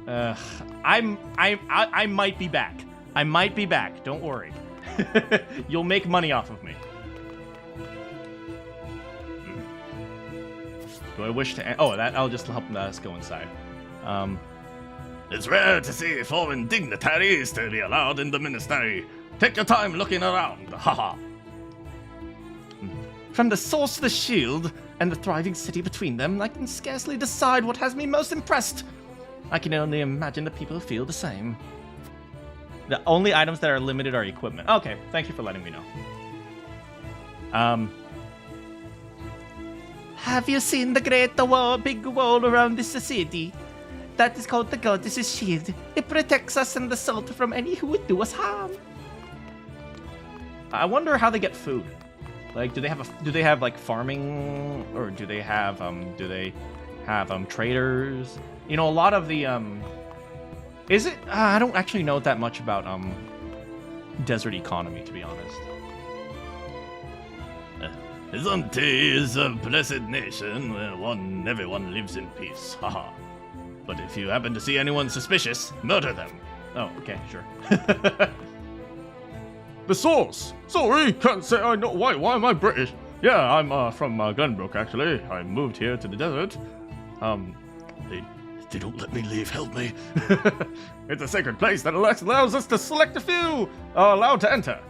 bad. I might be back. I might be back. Don't worry. You'll make money off of me. Do I wish to... Oh, that I'll just help us go inside. It's rare to see foreign dignitaries to be allowed in the ministry. Take your time looking around. Haha. From the source to the shield and the thriving city between them, I can scarcely decide what has me most impressed. I can only imagine the people who feel the same. The only items that are limited are equipment. Okay, thank you for letting me know. Have you seen the great wall, big wall around this city? That is called the goddess's shield. It protects us and the salt from any who would do us harm. I wonder how they get food. Like, do they have like farming, or do they have traders? You know, a lot of the is it? I don't actually know that much about desert economy, to be honest. Hyzante is a blessed nation where everyone lives in peace. Haha. But if you happen to see anyone suspicious, murder them. Oh, okay, sure. The source. Sorry, can't say I know. Why am I British? Yeah, I'm from Glenbook, actually. I moved here to the desert. They don't let me leave. Help me. It's a sacred place that allows us to select a few allowed to enter.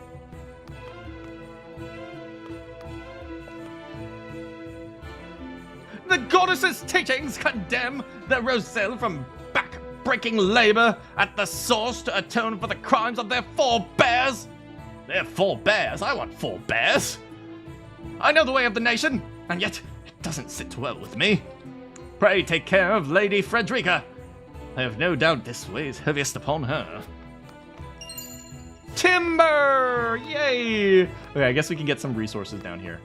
The goddess's teachings condemn the Roselle from back-breaking labor at the source to atone for the crimes of their forebears. Their forebears? I want forebears. I know the way of the nation, and yet it doesn't sit well with me. Pray take care of Lady Frederica. I have no doubt this weighs heaviest upon her. Timber! Yay! Okay, I guess we can get some resources down here.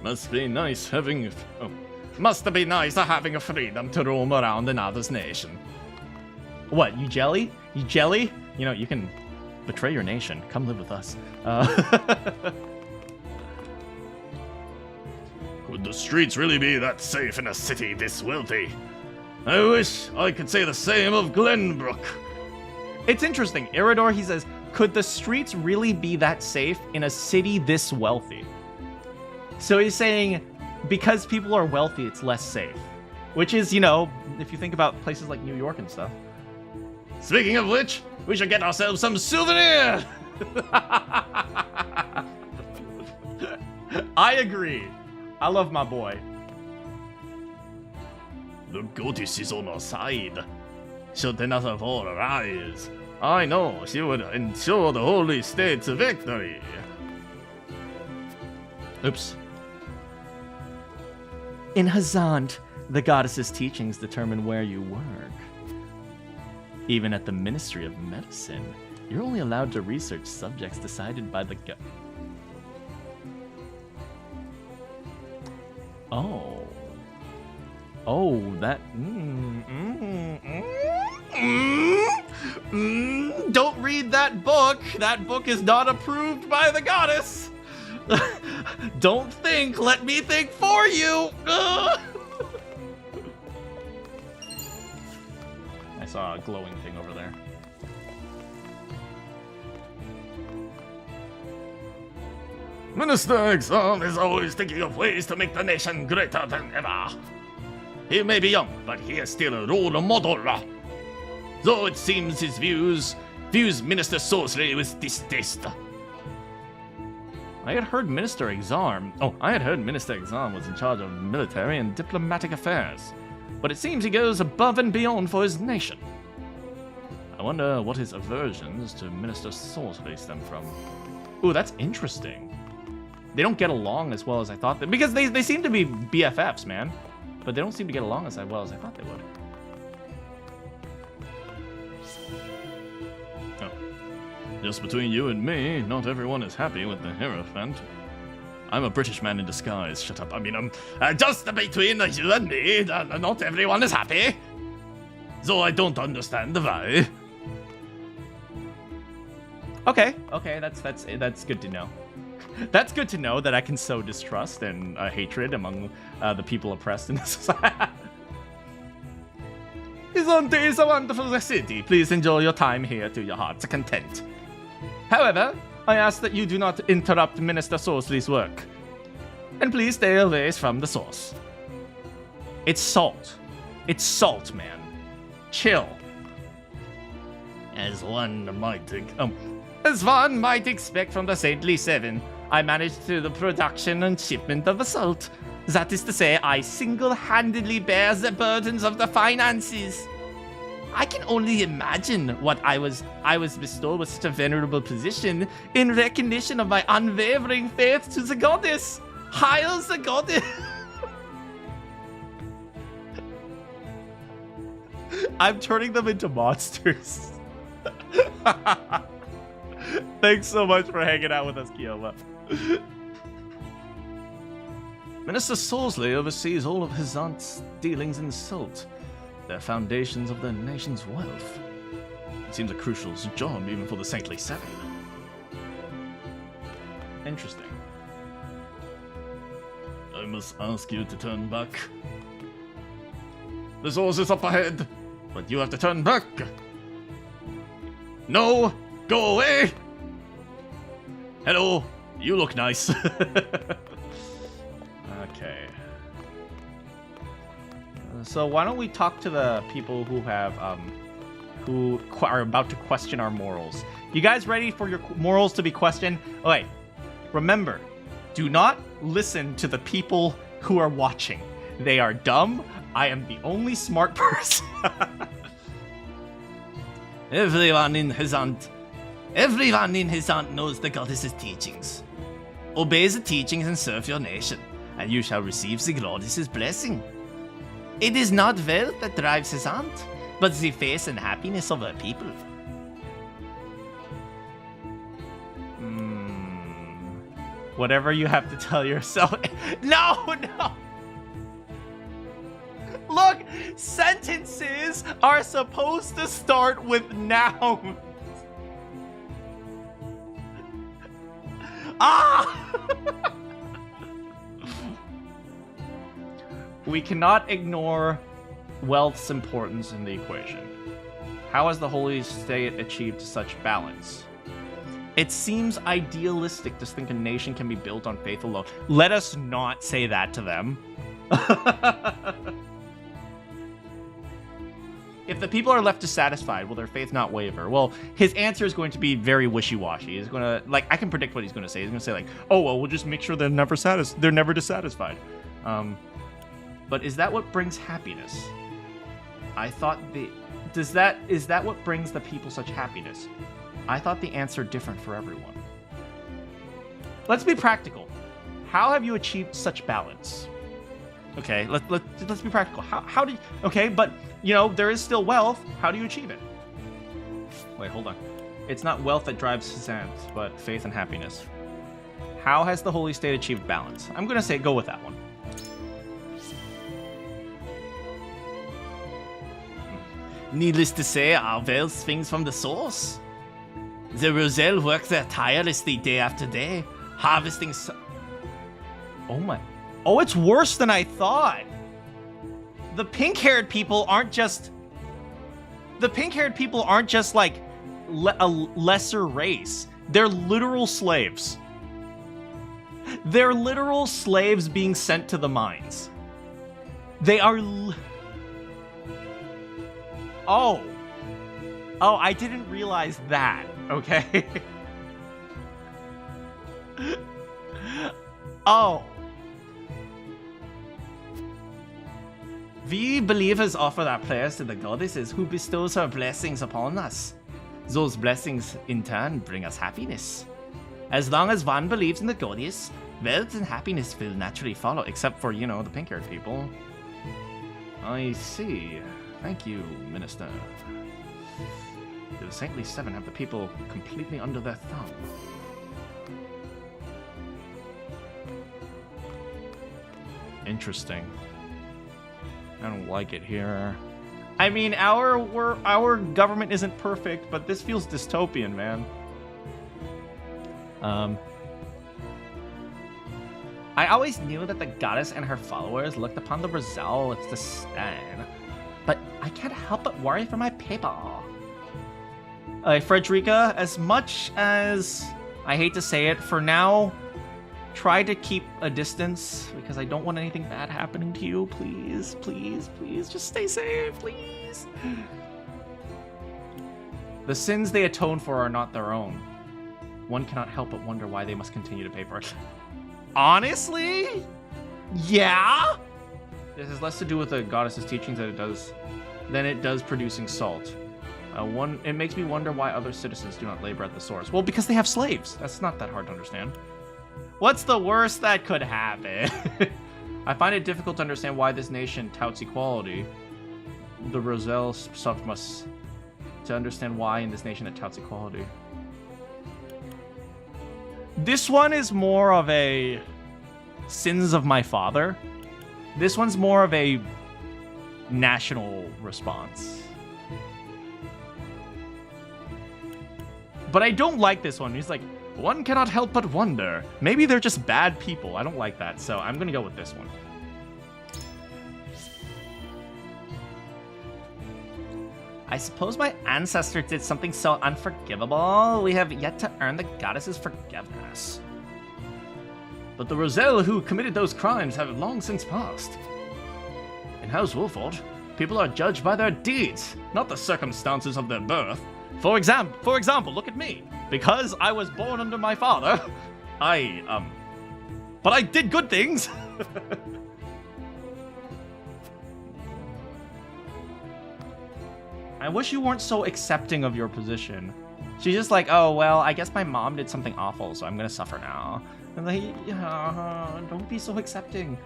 Must be nice having a freedom to roam around another's nation. What, you jelly? You jelly? You know, you can betray your nation. Come live with us. Could the streets really be that safe in a city this wealthy? I wish I could say the same of Glenbook. It's interesting. Iridor, he says, could the streets really be that safe in a city this wealthy? So he's saying, because people are wealthy, it's less safe. Which is, you know, if you think about places like New York and stuff. Speaking of which, we should get ourselves some souvenir! I agree. I love my boy. The goddess is on our side. should another war arise, I know she would ensure the Holy State's victory. Oops. In Hyzante, the goddess's teachings determine where you work. Even at the Ministry of Medicine, you're only allowed to research subjects decided by the Oh. Oh, that... Don't read that book! That book is not approved by the goddess! Don't think! Let me think for you! I saw a glowing thing over there. Minister Exxon is always thinking of ways to make the nation greater than ever. He may be young, but he is still a role model. Though it seems his views Minister Sorcery with distaste. I had heard Minister Exarm was in charge of military and diplomatic affairs, but it seems he goes above and beyond for his nation. I wonder what his aversions to Minister Sorcery stem from. Ooh, that's interesting. They don't get along as well as I thought they, because they seem to be BFFs, man, but they don't seem to get along as well as I thought they would. Just between you and me, not everyone is happy with the Hierophant. I'm a British man in disguise. Shut up. I mean, just between you and me, not everyone is happy. Though I don't understand why. Okay, that's good to know. That's good to know that I can sow distrust and hatred among the people oppressed in this society. Hyzante is a wonderful city. Please enjoy your time here to your heart's content. However, I ask that you do not interrupt Minister Sorcery's work. And please stay away from the source. It's salt. It's salt, man. Chill. As one might expect from the Saintly Seven, I managed through the production and shipment of the salt. That is to say, I single-handedly bear the burdens of the finances. I can only imagine what I was bestowed with such a venerable position in recognition of my unwavering faith to the goddess. Hail the goddess! I'm turning them into monsters. Thanks so much for hanging out with us, Kioma. Minister Sorcery oversees all of Hyzante's dealings in salt. They're foundations of the nation's wealth. It seems a crucial job even for the Saintly Seven. Interesting. I must ask you to turn back. The source is up ahead, but you have to turn back. No! Go away! Hello, you look nice. Okay. So why don't we talk to the people who have, who are about to question our morals? You guys ready for your morals to be questioned? Oh, wait, remember, do not listen to the people who are watching. They are dumb. I am the only smart person. Everyone in Hyzante knows the goddess's teachings. Obey the teachings and serve your nation, and you shall receive the goddess's blessing. It is not wealth that drives Hyzante, but the faith and happiness of her people. Whatever you have to tell yourself. No! Look, sentences are supposed to start with nouns. Ah! We cannot ignore wealth's importance in the equation. How has the Holy State achieved such balance? It seems idealistic to think a nation can be built on faith alone. Let us not say that to them. If the people are left dissatisfied, will their faith not waver? Well, his answer is going to be very wishy-washy. He's going to, like, I can predict what he's going to say. He's going to say, like, oh, well, we'll just make sure they're never dissatisfied. But is that what brings happiness? I thought is that what brings the people such happiness? I thought the answer different for everyone. Let's be practical. How have you achieved such balance? Okay, let's be practical. How did... Okay, but, you know, there is still wealth. How do you achieve it? Wait, hold on. It's not wealth that drives Hyzante, but faith and happiness. How has the Holy State achieved balance? I'm going to say go with that one. Needless to say, our wealth springs from the source. The Roselle work there tirelessly day after day, harvesting Oh my... Oh, it's worse than I thought! The pink-haired people aren't just... The pink-haired people aren't just, like, a lesser race. They're literal slaves. They're literal slaves being sent to the mines. They are... Oh. Oh, I didn't realize that. Okay. Oh. We believers offer our prayers to the goddesses who bestows her blessings upon us. Those blessings, in turn, bring us happiness. As long as one believes in the goddess, wealth and happiness will naturally follow, except for, you know, the pink-haired people. I see. Thank you, Minister. The Saintly Seven have the people completely under their thumb. Interesting. I don't like it here. I mean, our government isn't perfect, but this feels dystopian, man. I always knew that the goddess and her followers looked upon the Roselle with disdain, but I can't help but worry for my people. Frederica, as much as I hate to say it, for now, try to keep a distance, because I don't want anything bad happening to you. Please, please, please, just stay safe, please. The sins they atone for are not their own. One cannot help but wonder why they must continue to pay for it. Honestly? Yeah? This has less to do with the goddess's teachings than it does producing salt. It makes me wonder why other citizens do not labor at the source. Well, because they have slaves. That's not that hard to understand. What's the worst that could happen? I find it difficult to understand why this nation touts equality. The Roselle sub must... To understand why in this nation it touts equality. This one is more of a... Sins of my father. This one's more of a... national response. But I don't like this one. He's like, one cannot help but wonder. Maybe they're just bad people. I don't like that, so I'm gonna go with this one. I suppose my ancestor did something so unforgivable, we have yet to earn the goddess's forgiveness. But the Roselle who committed those crimes have long since passed. In House Wolford, people are judged by their deeds, not the circumstances of their birth. For example, look at me. Because I was born under my father, but I did good things. I wish you weren't so accepting of your position. She's just like, oh, well, I guess my mom did something awful, so I'm gonna suffer now. And like, don't be so accepting.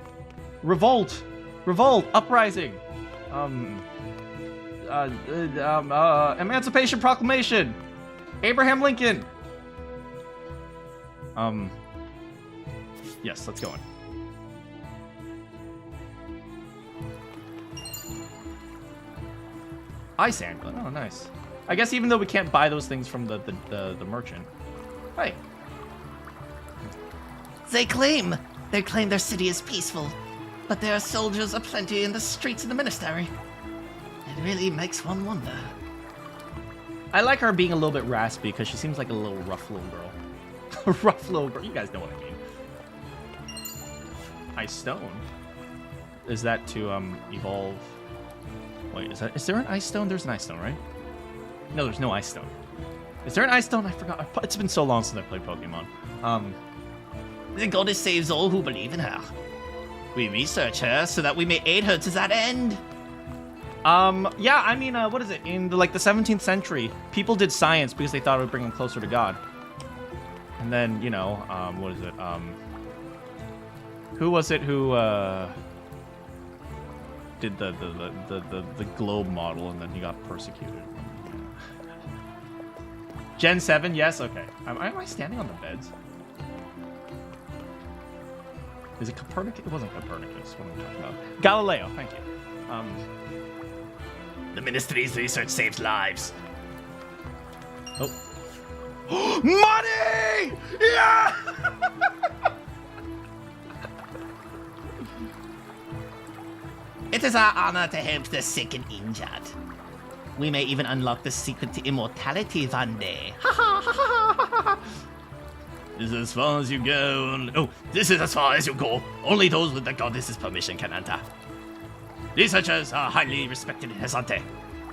Revolt! Revolt! Uprising! Emancipation Proclamation! Abraham Lincoln! Yes, let's go on. Ice Angler. Oh, nice. I guess even though we can't buy those things from the merchant. Hey. They claim their city is peaceful, but there are soldiers aplenty in the streets of the ministry. It really makes one wonder. I like her being a little bit raspy because she seems like a little rough little girl. Rough little girl. You guys know what I mean. Ice Stone. Is that to evolve? Wait, is there an Ice Stone? There's an Ice Stone, right? No, there's no Ice Stone. Is there an Ice Stone? I forgot. It's been so long since I played Pokemon. The goddess saves all who believe in her. We research her so that we may aid her to that end. Yeah, I mean, what is it? In the 17th century, people did science because they thought it would bring them closer to God. And then, you know, what is it? Who was it who, did the globe model and then he got persecuted? Gen 7, yes, okay. Am I standing on the beds? Is it Copernicus? It wasn't Copernicus. What am I talking about? Galileo, thank you. The Ministry's research saves lives. Oh. Money! Yeah! It is our honor to help the sick and injured. We may even unlock the secret to immortality one day. This is as far as you go. Oh, this is as far as you go. Only those with the goddess's permission can enter. Researchers are highly respected in Hyzante.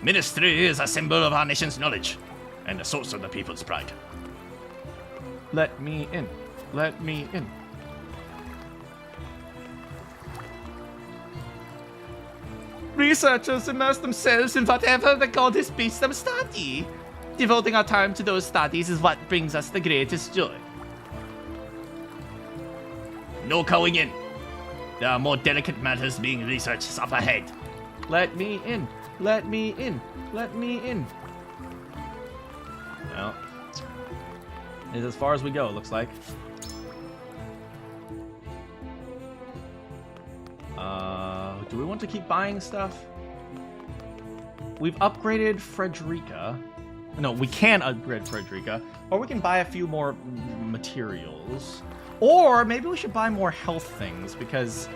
Ministry is a symbol of our nation's knowledge and a source of the people's pride. Let me in. Let me in. Researchers immerse themselves in whatever the goddess bids them study. Devoting our time to those studies is what brings us the greatest joy. No going in. There are more delicate matters being researched up ahead. Let me in. Let me in. Let me in. Well, it's as far as we go, it looks like. Do we want to keep buying stuff? We've upgraded Frederica. No, we can upgrade Frederica. Or we can buy a few more materials. Or maybe we should buy more health things, because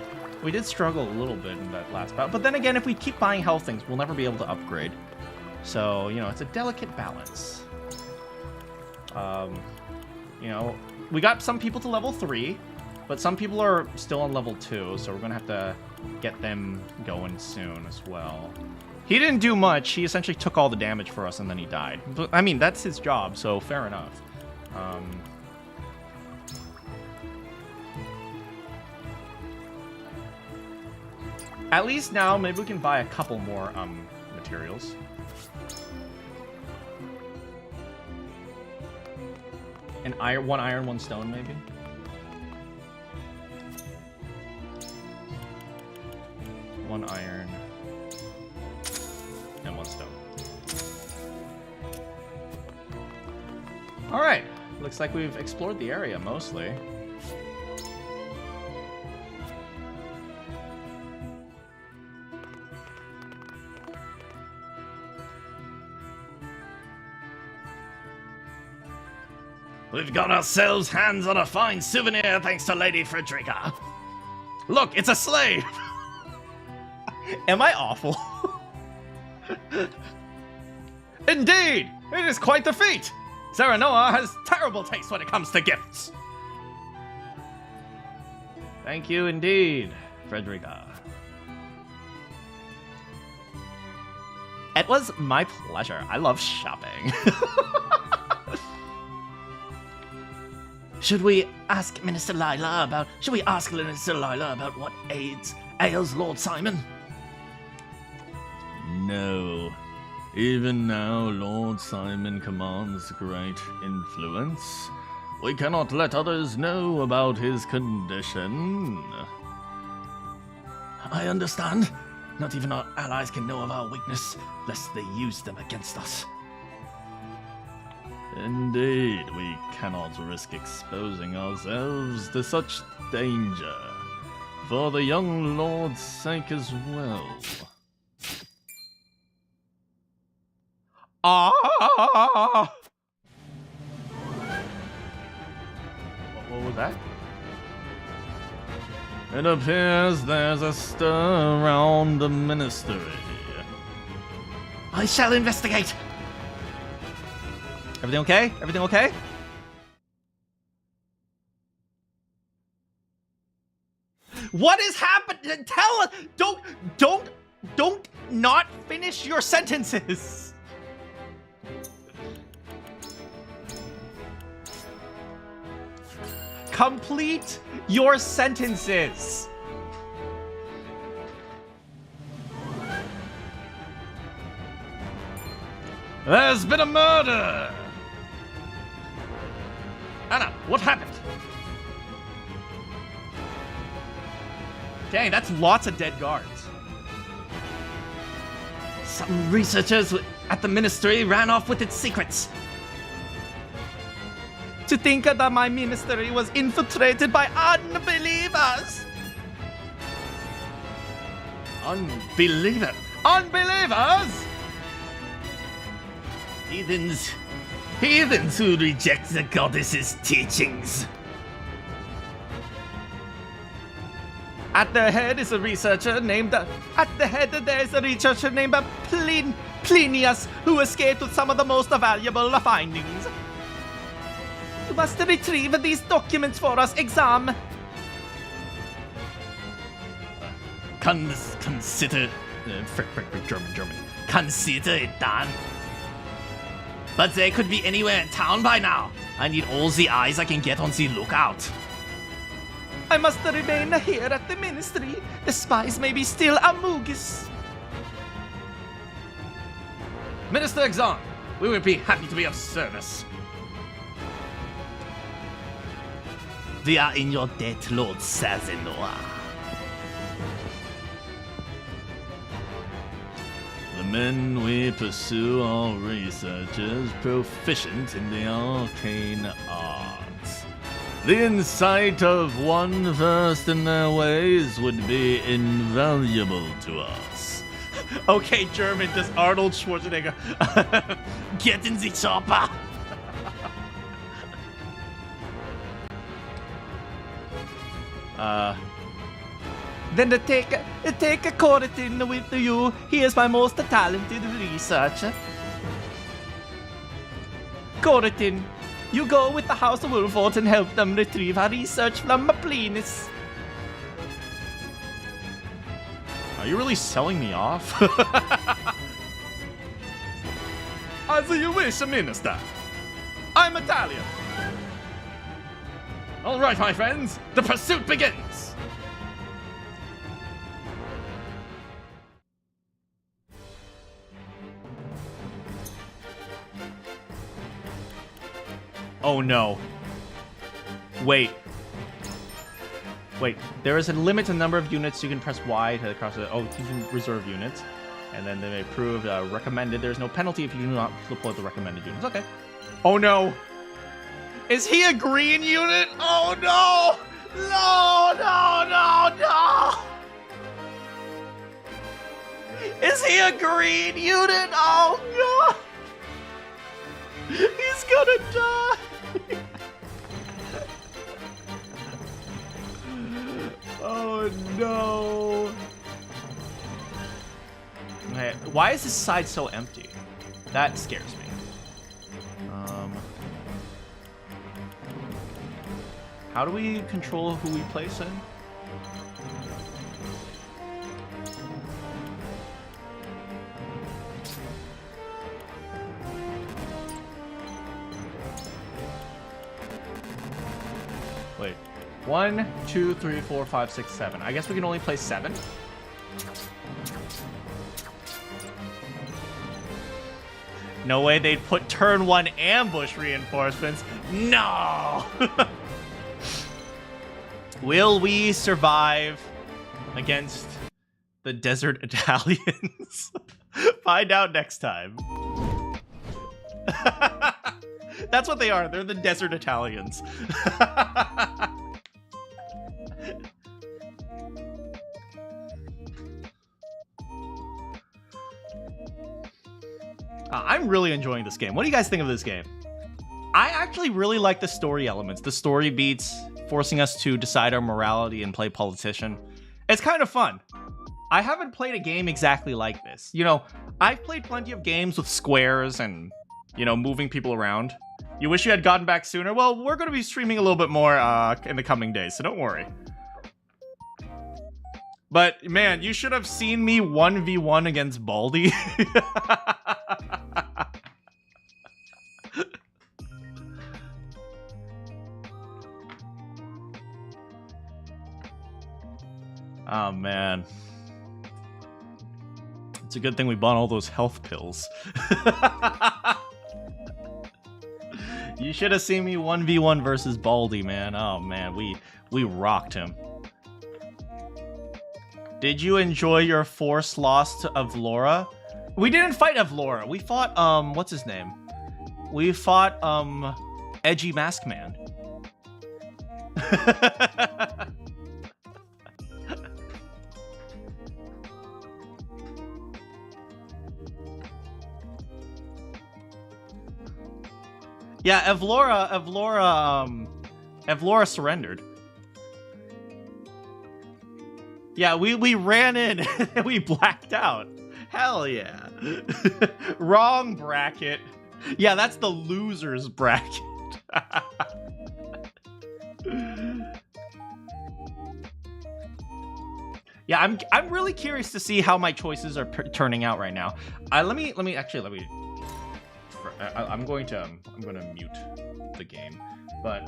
we did struggle a little bit in that last battle. But then again, if we keep buying health things, we'll never be able to upgrade. So, you know, it's a delicate balance. You know, we got some people to level 3, but some people are still on level 2, so we're going to have to get them going soon as well. He didn't do much. He essentially took all the damage for us, and then he died. But, I mean, that's his job, so fair enough. At least now, maybe we can buy a couple more materials. One iron, one stone, maybe. One iron and one stone. All right, looks like we've explored the area mostly. We've got ourselves hands on a fine souvenir thanks to Lady Frederica. Look, it's a slave! Am I awful? Indeed! It is quite the feat! Serenoa has terrible taste when it comes to gifts! Thank you indeed, Frederica. It was my pleasure. I love shopping. Should we ask Minister Lila about what ails Lord Simon? No. Even now, Lord Simon commands great influence. We cannot let others know about his condition. I understand. Not even our allies can know of our weakness, lest they use them against us. Indeed, we cannot risk exposing ourselves to such danger. For the young lord's sake as well. Ah! What was that? It appears there's a stir around the ministry. I shall investigate. Everything okay? Everything okay? What is happening? Tell us. Don't not finish your sentences. Complete your sentences. There's been a murder! Anna, what happened? Dang, that's lots of dead guards. Some researchers at the ministry ran off with its secrets. To think that my ministry was infiltrated by unbelievers! Unbeliever. Unbelievers! Heathens who reject the goddess's teachings. At the head is a researcher named... At the head there is a researcher named Plinius, who escaped with some of the most valuable findings. You must retrieve these documents for us, exam. Consider... German. Consider it done. But they could be anywhere in town by now. I need all the eyes I can get on the lookout. I must remain here at the ministry. The spies may be still among us. Minister Exxon, we would be happy to be of service. We are in your debt, Lord Sazenoa. The men we pursue are researchers proficient in the arcane arts. The insight of one versed in their ways would be invaluable to us. Okay, German, does Arnold Schwarzenegger Get in the chopper! Then take a Coratin with you. He is my most talented researcher. Coratin, you go with the House of Wolfort and help them retrieve our research from Plinus. Are you really selling me off? As you wish, Minister. I'm Italian. All right, my friends, the pursuit begins. Oh no. Wait, there is a limit to the number of units you can press Y to cross the... Oh, you can reserve units. And then they may prove recommended. There's no penalty if you do not deploy the recommended units. Okay. Oh no. Is he a green unit? Oh no! No! Is he a green unit? Oh no! He's gonna die! Oh no! Okay, why is this side so empty? That scares me. How do we control who we place in? Wait. 1, 2, 3, 4, 5, 6, 7. I guess we can only place 7. No way they'd put turn 1 ambush reinforcements. No! Will we survive against the desert Italians? Find out next time. That's what they are. They're the desert Italians. I'm really enjoying this game. What do you guys think of this game? I actually really like the story elements, the story beats, forcing us to decide our morality and play politician. It's kind of fun. I haven't played a game exactly like this. You know, I've played plenty of games with squares and, you know, moving people around. You wish you had gotten back sooner? Well, we're going to be streaming a little bit more in the coming days, so don't worry. But, man, you should have seen me 1v1 against Baldy. Oh, man. It's a good thing we bought all those health pills. You should have seen me 1v1 versus Baldy, man. Oh man, we rocked him. Did you enjoy your forced loss to Avlora? We didn't fight Avlora. We fought what's his name? We fought Edgy Mask Man. Yeah, Avlora surrendered. Yeah, we ran in and we blacked out. Hell yeah. Wrong bracket. Yeah, that's the loser's bracket. Yeah, I'm really curious to see how my choices are turning out right now. I'm going to mute the game, but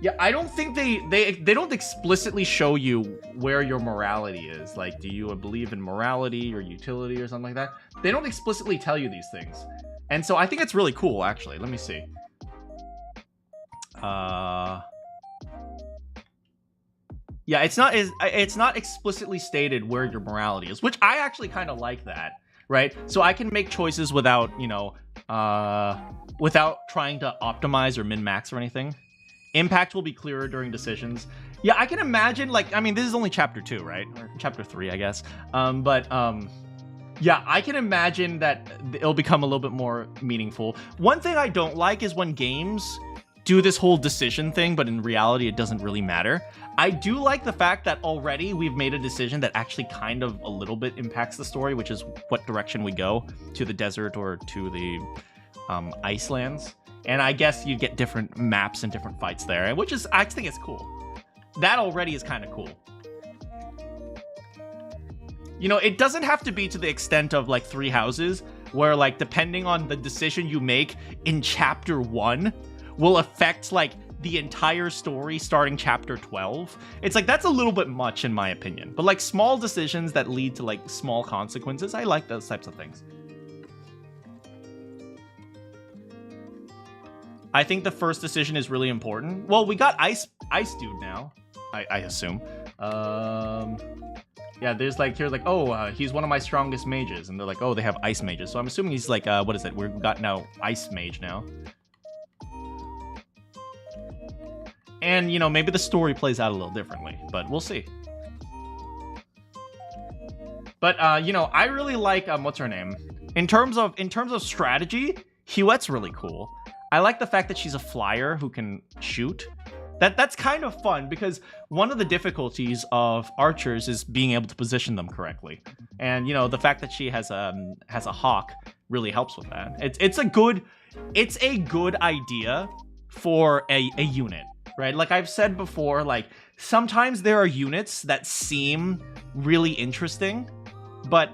yeah, I don't think they don't explicitly show you where your morality is. Like, do you believe in morality or utility or something like that? They don't explicitly tell you these things, and so I think it's really cool. Actually, let me see. Yeah, it's not explicitly stated where your morality is, which I actually kind of like that. Right, so I can make choices without, you know, without trying to optimize or min-max or anything. Impact will be clearer during decisions. Yeah, I can imagine, like, I mean, this is only chapter 2, right? Or chapter 3, I guess. Yeah, I can imagine that it'll become a little bit more meaningful. One thing I don't like is when games do this whole decision thing, but in reality, it doesn't really matter. I do like the fact that already we've made a decision that actually kind of a little bit impacts the story, which is what direction we go, to the desert or to the Icelands. And I guess you get different maps and different fights there, which is, I think it's cool. That already is kind of cool. You know, it doesn't have to be to the extent of like 3 houses, where like depending on the decision you make in chapter 1 will affect like the entire story starting chapter 12. It's like, that's a little bit much in my opinion. But like small decisions that lead to like small consequences, I like those types of things. I think the first decision is really important. Well, we got Ice Dude now, I assume. Yeah, here's like, oh, he's one of my strongest mages. And they're like, oh, they have ice mages. So I'm assuming he's like, what is it? We've got now Ice Mage now. And, you know, maybe the story plays out a little differently, but we'll see. But, you know, I really like, what's her name? In terms of strategy, Huette's really cool. I like the fact that she's a flyer who can shoot. That's kind of fun, because one of the difficulties of archers is being able to position them correctly. And, you know, the fact that she has a hawk really helps with that. It's a good idea for a unit. Right? Like I've said before, like sometimes there are units that seem really interesting, but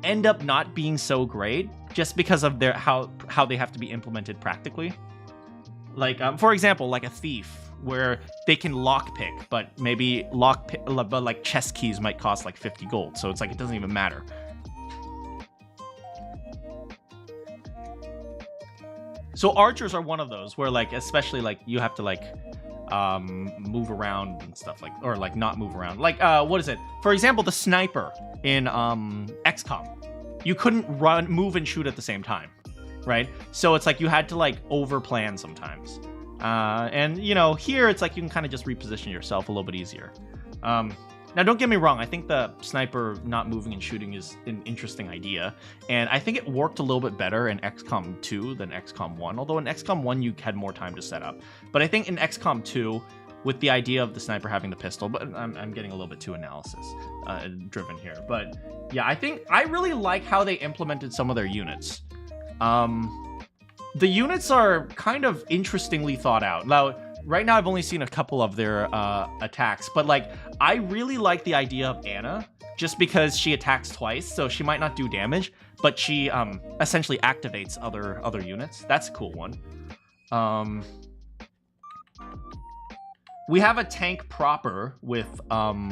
end up not being so great just because of their how they have to be implemented practically. Like, for example, like a thief, where they can lockpick, but maybe but like chest keys might cost like 50 gold, so it's like it doesn't even matter. So archers are one of those where like, especially like you have to like move around and stuff, like, or like not move around, like what is it, for example, the sniper in XCOM, you couldn't move and shoot at the same time, right? So it's like you had to like over plan sometimes, and you know, here it's like you can kind of just reposition yourself a little bit easier. Now, don't get me wrong, I think the sniper not moving and shooting is an interesting idea, and I think it worked a little bit better in XCOM 2 than XCOM 1, although in XCOM 1 you had more time to set up. But I think in XCOM 2, with the idea of the sniper having the pistol, but I'm getting a little bit too analysis driven here. But yeah, I think I really like how they implemented some of their units. The units are kind of interestingly thought out. Now, right now I've only seen a couple of their attacks, but like I really like the idea of Anna, just because she attacks twice, so she might not do damage, but she essentially activates other units. That's a cool one. We have a tank proper with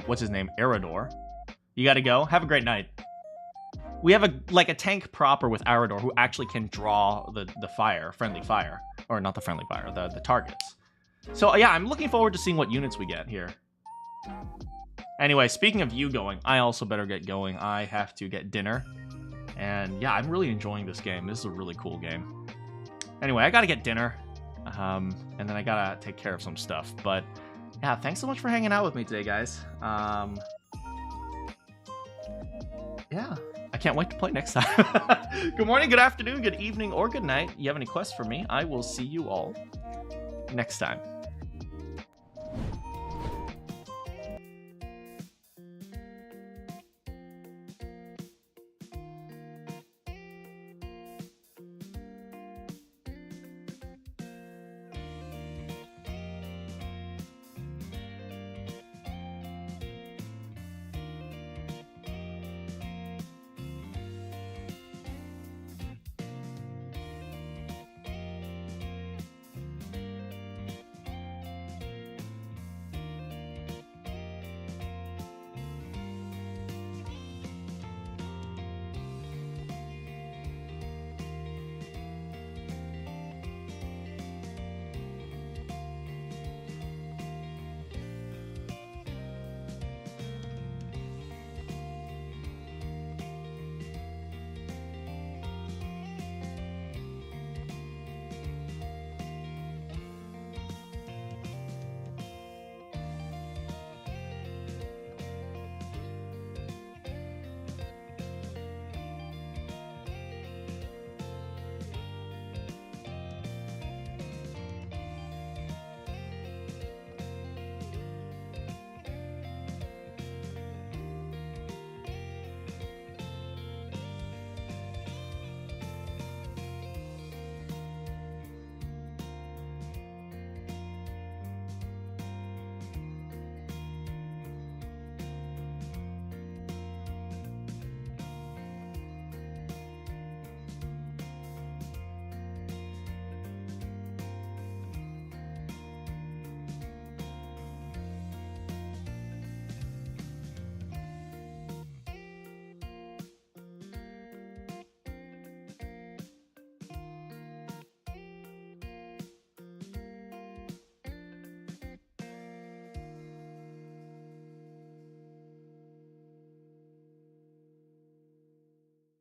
what's his name, Erador. You gotta go. Have a great night. We have a tank proper with Arador who actually can draw the friendly fire. Or not the friendly fire, the targets. So yeah, I'm looking forward to seeing what units we get here. Anyway, speaking of you going, I also better get going. I have to get dinner. And yeah, I'm really enjoying this game. This is a really cool game. Anyway, I gotta get dinner. And then I gotta take care of some stuff. But yeah, thanks so much for hanging out with me today, guys. Yeah, I can't wait to play next time. Good morning, good afternoon, good evening, or good night. You have any quests for me? I will see you all next time.